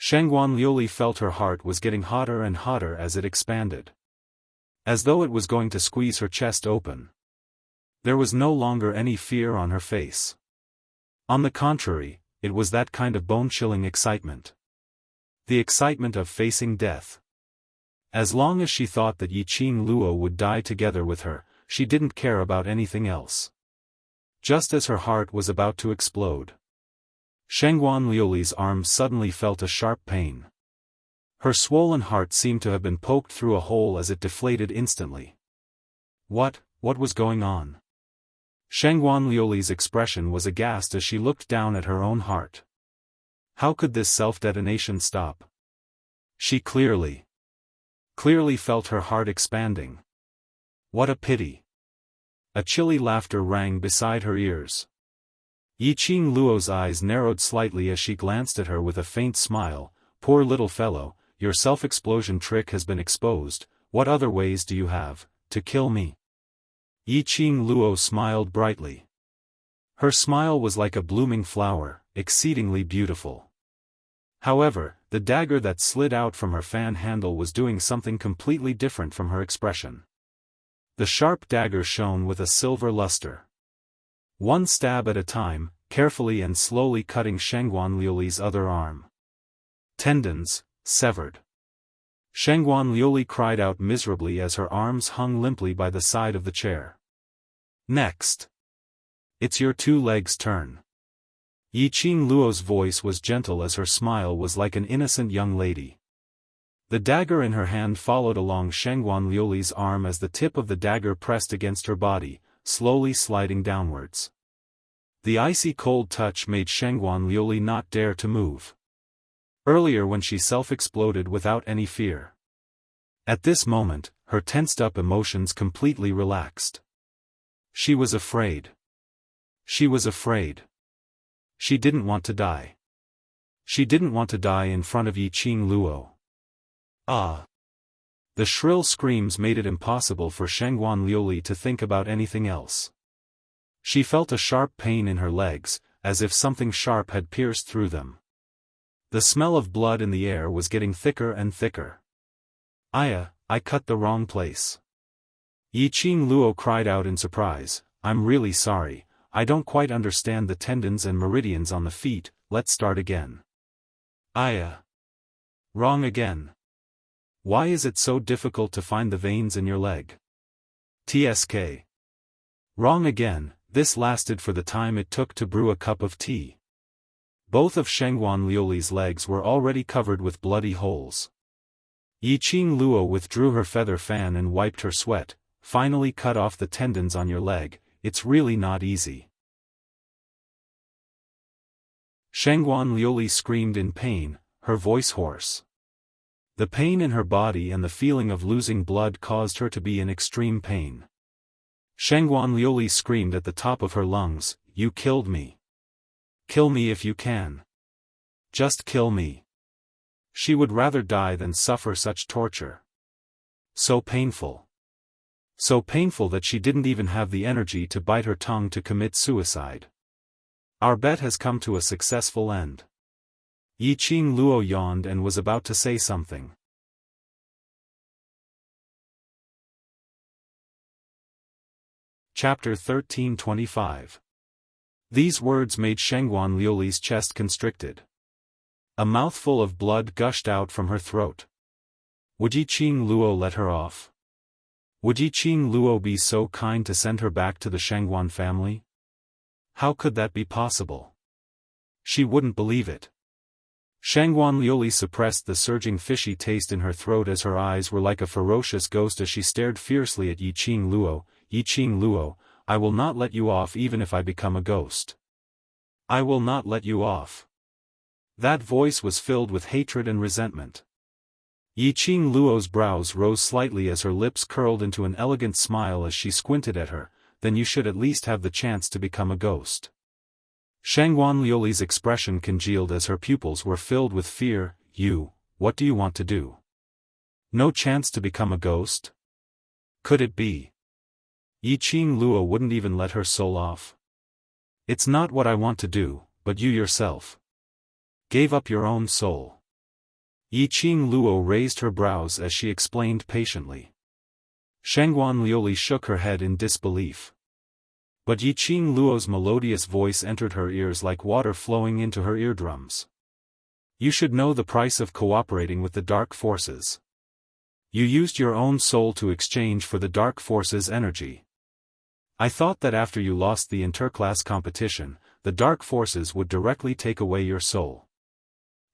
Shengguan Liuli felt her heart was getting hotter and hotter as it expanded. As though it was going to squeeze her chest open. There was no longer any fear on her face. On the contrary, it was that kind of bone-chilling excitement. The excitement of facing death. As long as she thought that Yiqing Luo would die together with her, she didn't care about anything else. Just as her heart was about to explode, Shengguan Liuli's arm suddenly felt a sharp pain. Her swollen heart seemed to have been poked through a hole as it deflated instantly. What was going on? Shengguan Liuli's expression was aghast as she looked down at her own heart. How could this self-detonation stop? She clearly felt her heart expanding. What a pity. A chilly laughter rang beside her ears. Yiqing Luo's eyes narrowed slightly as she glanced at her with a faint smile. Poor little fellow, your self-explosion trick has been exposed. What other ways do you have to kill me? Yiqing Luo smiled brightly. Her smile was like a blooming flower, exceedingly beautiful. However, the dagger that slid out from her fan handle was doing something completely different from her expression. The sharp dagger shone with a silver luster. One stab at a time, carefully and slowly cutting Shengguan Liuli's other arm. Tendons, severed. Shengguan Liuli cried out miserably as her arms hung limply by the side of the chair. Next. It's your two legs' turn. Yiqing Luo's voice was gentle as her smile was like an innocent young lady. The dagger in her hand followed along Shengguan Liuli's arm as the tip of the dagger pressed against her body, slowly sliding downwards. The icy cold touch made Shengguan Liuli not dare to move. Earlier when she self-exploded without any fear. At this moment, her tensed-up emotions completely relaxed. She was afraid. She was afraid. She didn't want to die. She didn't want to die in front of Yiqing Luo. Ah! The shrill screams made it impossible for Shengguan Liuli to think about anything else. She felt a sharp pain in her legs, as if something sharp had pierced through them. The smell of blood in the air was getting thicker and thicker. I cut the wrong place. Yiqing Luo cried out in surprise, I'm really sorry, I don't quite understand the tendons and meridians on the feet, let's start again. Wrong again. Why is it so difficult to find the veins in your leg? TSK. Wrong again, this lasted for the time it took to brew a cup of tea. Both of Shengguan Liuli's legs were already covered with bloody holes. Yiqing Luo withdrew her feather fan and wiped her sweat. Finally cut off the tendons on your leg, it's really not easy. Shengguan Liuli screamed in pain, her voice hoarse. The pain in her body and the feeling of losing blood caused her to be in extreme pain. Shengguan Liuli screamed at the top of her lungs, you killed me. Kill me if you can. Just kill me. She would rather die than suffer such torture. So painful. So painful that she didn't even have the energy to bite her tongue to commit suicide. Our bet has come to a successful end. Yiqing Luo yawned and was about to say something. Chapter 1325. These words made Shengguan Liuli's chest constricted. A mouthful of blood gushed out from her throat. Would Yiqing Luo let her off? Would Yiqing Luo be so kind to send her back to the Shengguan family? How could that be possible? She wouldn't believe it. Shengguan Liuli suppressed the surging fishy taste in her throat as her eyes were like a ferocious ghost as she stared fiercely at Yiqing Luo. Yiqing Luo, I will not let you off even if I become a ghost. I will not let you off. That voice was filled with hatred and resentment. Yiqing Luo's brows rose slightly as her lips curled into an elegant smile as she squinted at her, then you should at least have the chance to become a ghost. Shengguan Liuli's expression congealed as her pupils were filled with fear. What do you want to do? No chance to become a ghost? Could it be? Yiqing Luo wouldn't even let her soul off. It's not what I want to do, but you yourself gave up your own soul. Yiqing Luo raised her brows as she explained patiently. Shengguan Liuli shook her head in disbelief. But Yiqing Luo's melodious voice entered her ears like water flowing into her eardrums. You should know the price of cooperating with the dark forces. You used your own soul to exchange for the dark forces' energy. I thought that after you lost the interclass competition, the dark forces would directly take away your soul.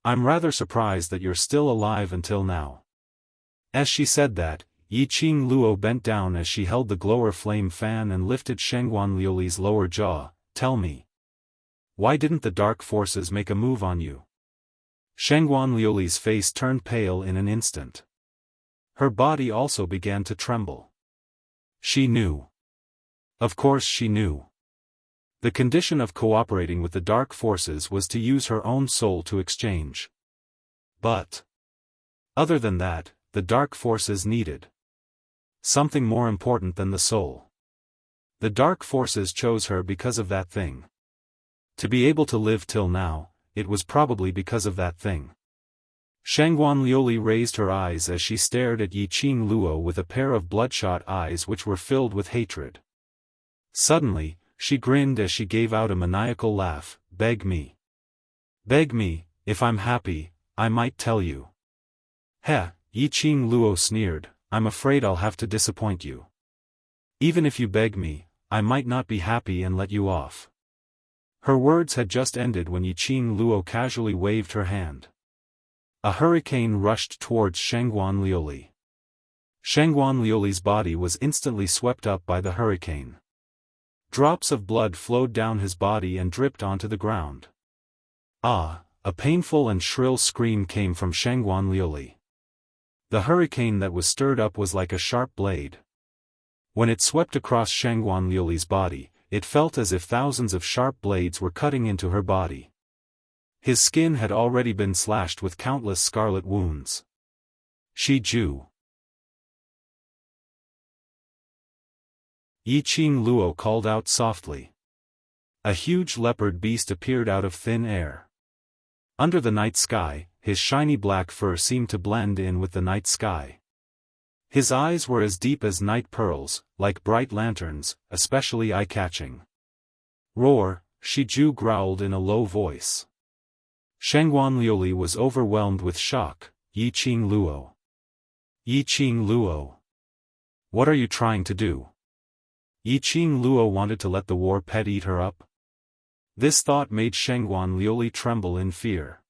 I'm rather surprised that you're still alive until now. As she said that, Yiqing Luo bent down as she held the glower flame fan and lifted Shengguan Liuli's lower jaw. Tell me. Why didn't the dark forces make a move on you? Shangguan Liuli's face turned pale in an instant. Her body also began to tremble. She knew. Of course she knew. The condition of cooperating with the dark forces was to use her own soul to exchange. But other than that, the dark forces needed something more important than the soul. The dark forces chose her because of that thing. To be able to live till now, it was probably because of that thing. Shangguan Liuli raised her eyes as she stared at Yiqing Luo with a pair of bloodshot eyes which were filled with hatred. Suddenly, she grinned as she gave out a maniacal laugh. Beg me. Beg me, if I'm happy, I might tell you. Heh, Yiqing Luo sneered, I'm afraid I'll have to disappoint you. Even if you beg me, I might not be happy and let you off. Her words had just ended when Yiqing Luo casually waved her hand. A hurricane rushed towards Shangguan Liuli. Shangguan Liuli's body was instantly swept up by the hurricane. Drops of blood flowed down his body and dripped onto the ground. Ah! A painful and shrill scream came from Shangguan Liuli. The hurricane that was stirred up was like a sharp blade. When it swept across Shangguan Liuli's body, it felt as if thousands of sharp blades were cutting into her body. His skin had already been slashed with countless scarlet wounds. Shiju. Yiqing Luo called out softly. A huge leopard beast appeared out of thin air. Under the night sky, his shiny black fur seemed to blend in with the night sky. His eyes were as deep as night pearls, like bright lanterns, especially eye-catching. Roar, Shiju growled in a low voice. Shangguan Liuli was overwhelmed with shock. Yiqing Luo. Yiqing Luo. What are you trying to do? Yiqing Luo wanted to let the war pet eat her up? This thought made Shangguan Liuli tremble in fear.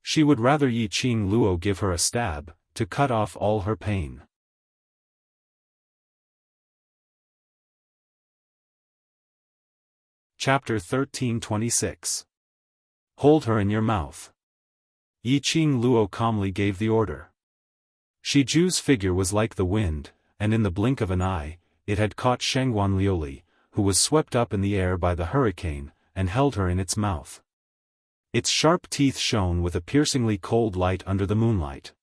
She would rather Yiqing Luo give her a stab, to cut off all her pain. Chapter 1326. Hold her in your mouth. Yiqing Luo calmly gave the order. Shiju's figure was like the wind, and in the blink of an eye, it had caught Shangguan Liuli, who was swept up in the air by the hurricane, and held her in its mouth. Its sharp teeth shone with a piercingly cold light under the moonlight.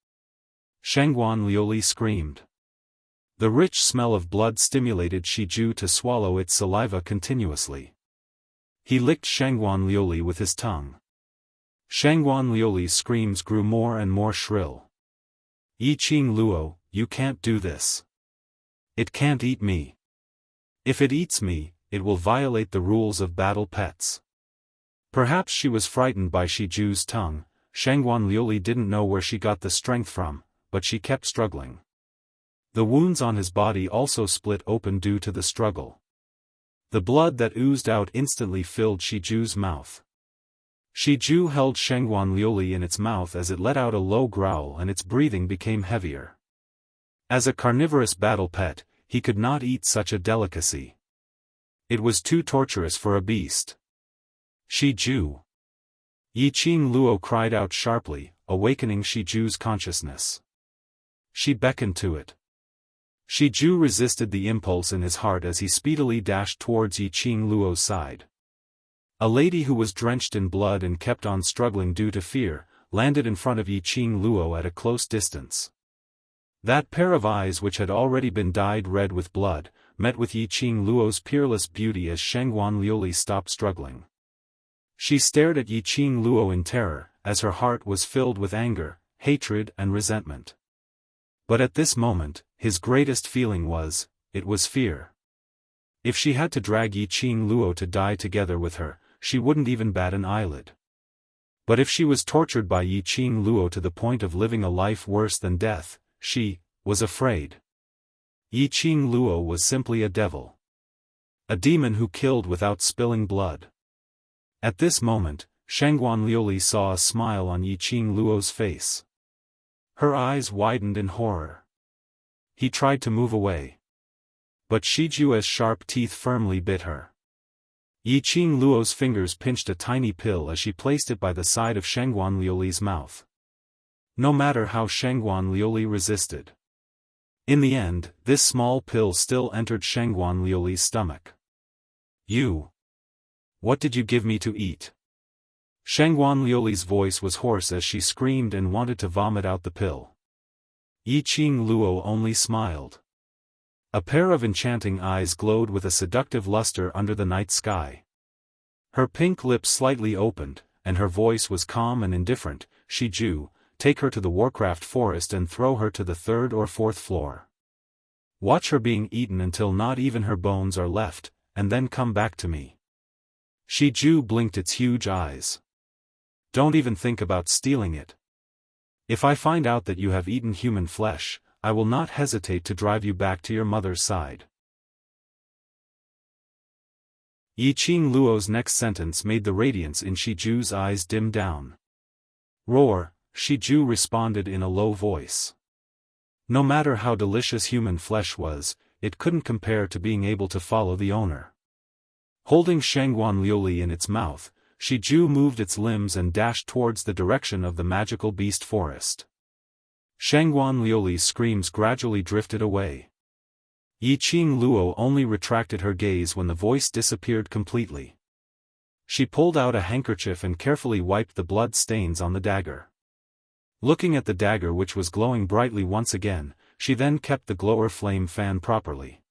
Shangguan Liuli screamed. The rich smell of blood stimulated Shiju to swallow its saliva continuously. He licked Shangguan Liuli with his tongue. Shangguan Liuli's screams grew more and more shrill. Yiqing Luo, you can't do this. It can't eat me. If it eats me, it will violate the rules of battle pets. Perhaps she was frightened by Shiju's tongue. Shangguan Liuli didn't know where she got the strength from, but she kept struggling. The wounds on his body also split open due to the struggle. The blood that oozed out instantly filled Shiju's mouth. Shiju held Shangguan Liuli in its mouth as it let out a low growl and its breathing became heavier. As a carnivorous battle pet, he could not eat such a delicacy. It was too torturous for a beast. Shiju. Yiqing Luo cried out sharply, awakening Shiju's consciousness. She beckoned to it. Shiju resisted the impulse in his heart as he speedily dashed towards Yiqing Luo's side. A lady who was drenched in blood and kept on struggling due to fear, landed in front of Yiqing Luo at a close distance. That pair of eyes which had already been dyed red with blood, met with Yiqing Luo's peerless beauty as Shangguan Liuli stopped struggling. She stared at Yiqing Luo in terror, as her heart was filled with anger, hatred and resentment. But at this moment, his greatest feeling was fear. If she had to drag Yiqing Luo to die together with her, she wouldn't even bat an eyelid. But if she was tortured by Yiqing Luo to the point of living a life worse than death, she was afraid. Yiqing Luo was simply a devil. A demon who killed without spilling blood. At this moment, Shangguan Liuli saw a smile on Yiqing Luo's face. Her eyes widened in horror. He tried to move away. But Shiju's sharp teeth firmly bit her. Yi Qing Luo's fingers pinched a tiny pill as she placed it by the side of Shangguan Liuli's mouth. No matter how Shangguan Liuli resisted. In the end, this small pill still entered Shangguan Liuli's stomach. You! What did you give me to eat? Shangguan Liuli's voice was hoarse as she screamed and wanted to vomit out the pill. Yi Qing Luo only smiled. A pair of enchanting eyes glowed with a seductive luster under the night sky. Her pink lips slightly opened, and her voice was calm and indifferent. Shiju, take her to the Warcraft forest and throw her to the 3rd or 4th floor. Watch her being eaten until not even her bones are left, and then come back to me. Shiju blinked its huge eyes. Don't even think about stealing it. If I find out that you have eaten human flesh, I will not hesitate to drive you back to your mother's side. Yi Qing Luo's next sentence made the radiance in Shiju's eyes dim down. Roar, Shiju responded in a low voice. No matter how delicious human flesh was, it couldn't compare to being able to follow the owner. Holding Shangguan Liuli in its mouth, Shiju moved its limbs and dashed towards the direction of the magical beast forest. Shangguan Liuli's screams gradually drifted away. Yi Qing Luo only retracted her gaze when the voice disappeared completely. She pulled out a handkerchief and carefully wiped the blood stains on the dagger. Looking at the dagger which was glowing brightly once again, she then kept the glower flame fan properly.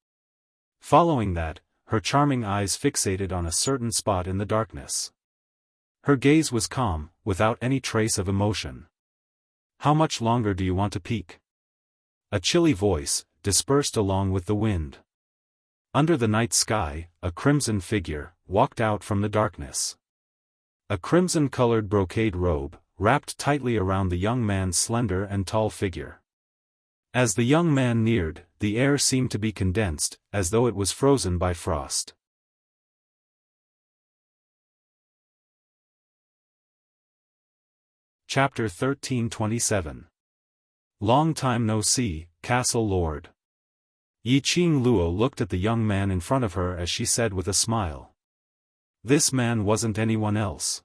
Following that, her charming eyes fixated on a certain spot in the darkness. Her gaze was calm, without any trace of emotion. How much longer do you want to peek? A chilly voice, dispersed along with the wind. Under the night sky, a crimson figure, walked out from the darkness. A crimson-colored brocade robe, wrapped tightly around the young man's slender and tall figure. As the young man neared, the air seemed to be condensed, as though it was frozen by frost. Chapter 1327. Long time no see, Castle Lord. Yi Qing Luo looked at the young man in front of her as she said with a smile. This man wasn't anyone else.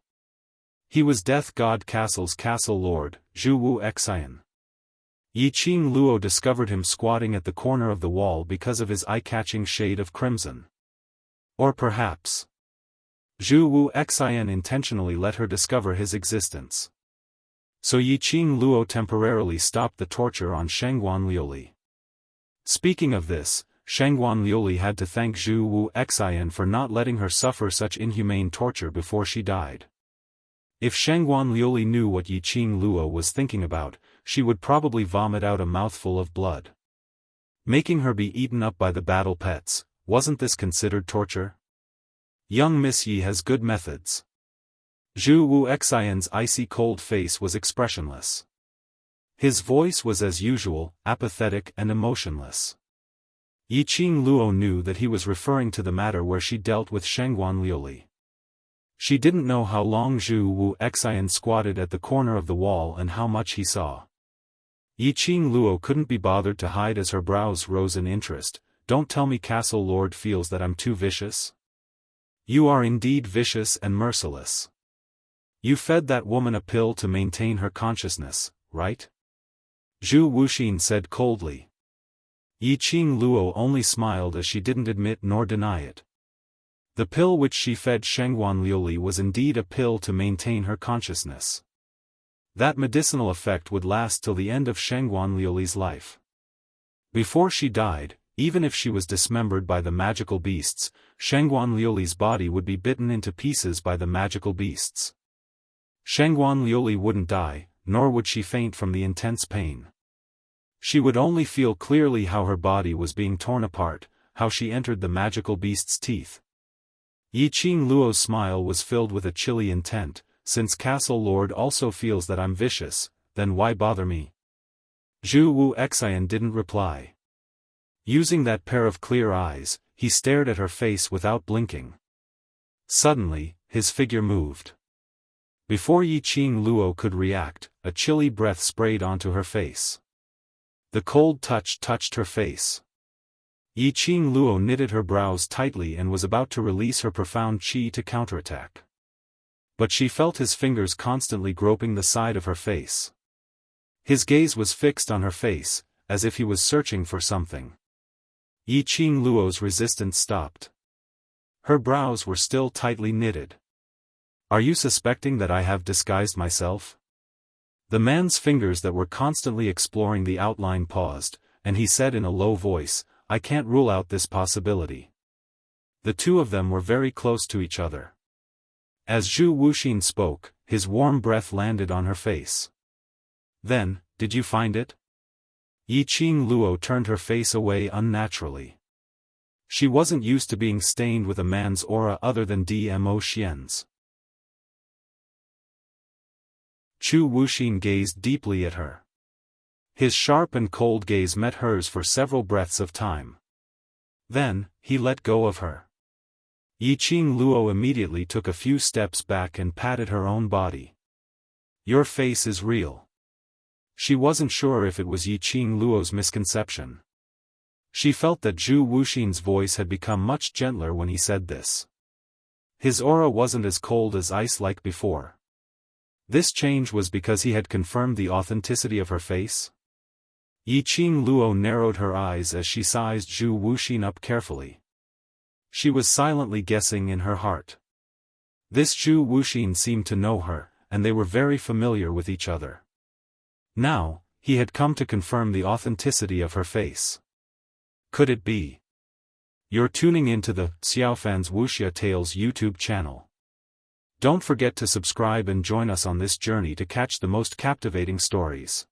He was Death God Castle's Castle Lord, Zhu Wu Xian. Yi Qing Luo discovered him squatting at the corner of the wall because of his eye-catching shade of crimson. Or perhaps Zhu Wu Xian intentionally let her discover his existence. So Yi Qing Luo temporarily stopped the torture on Shangguan Liuli. Speaking of this, Shangguan Liuli had to thank Zhu Wu Xian for not letting her suffer such inhumane torture before she died. If Shangguan Liuli knew what Yi Qing Luo was thinking about, she would probably vomit out a mouthful of blood. Making her be eaten up by the battle pets, wasn't this considered torture? Young Miss Yi has good methods. Zhu Wu Xian's icy cold face was expressionless. His voice was as usual, apathetic and emotionless. Yi Qing Luo knew that he was referring to the matter where she dealt with Shangguan Liuli. She didn't know how long Zhu Wu Xian squatted at the corner of the wall and how much he saw. Yi Qing Luo couldn't be bothered to hide as her brows rose in interest. Don't tell me Castle Lord feels that I'm too vicious? You are indeed vicious and merciless. You fed that woman a pill to maintain her consciousness, right? Zhu Wuxin said coldly. Yi Qing Luo only smiled as she didn't admit nor deny it. The pill which she fed Shangguan Liuli was indeed a pill to maintain her consciousness. That medicinal effect would last till the end of Shangguan Liuli's life. Before she died, even if she was dismembered by the magical beasts, Shangguan Liuli's body would be bitten into pieces by the magical beasts. Shangguan Liuli wouldn't die, nor would she faint from the intense pain. She would only feel clearly how her body was being torn apart, how she entered the magical beast's teeth. Yi Qing Luo's smile was filled with a chilly intent. Since Castle Lord also feels that I'm vicious, then why bother me? Zhu Wu Xian didn't reply. Using that pair of clear eyes, he stared at her face without blinking. Suddenly, his figure moved. Before Yi Qing Luo could react, a chilly breath sprayed onto her face. The cold touch touched her face. Yi Qing Luo knitted her brows tightly and was about to release her profound qi to counterattack. But she felt his fingers constantly groping the side of her face. His gaze was fixed on her face, as if he was searching for something. Yi Qing Luo's resistance stopped. Her brows were still tightly knitted. "Are you suspecting that I have disguised myself?" The man's fingers that were constantly exploring the outline paused, and he said in a low voice, "I can't rule out this possibility." The two of them were very close to each other. As Zhu Wuxin spoke, his warm breath landed on her face. "Then, did you find it?" Yi Qing Luo turned her face away unnaturally. She wasn't used to being stained with a man's aura other than Dmo Xian's. Zhu Wuxin gazed deeply at her. His sharp and cold gaze met hers for several breaths of time. Then, he let go of her. Yi Qing Luo immediately took a few steps back and patted her own body. "Your face is real." She wasn't sure if it was Yi Qing Luo's misconception. She felt that Zhu Wuxin's voice had become much gentler when he said this. His aura wasn't as cold as ice like before. This change was because he had confirmed the authenticity of her face? Yi Qing Luo narrowed her eyes as she sized Zhu Wuxin up carefully. She was silently guessing in her heart. This Zhu Wuxin seemed to know her, and they were very familiar with each other. Now, he had come to confirm the authenticity of her face. Could it be? You're tuning into the Xiaofan's Wuxia Tales YouTube channel. Don't forget to subscribe and join us on this journey to catch the most captivating stories.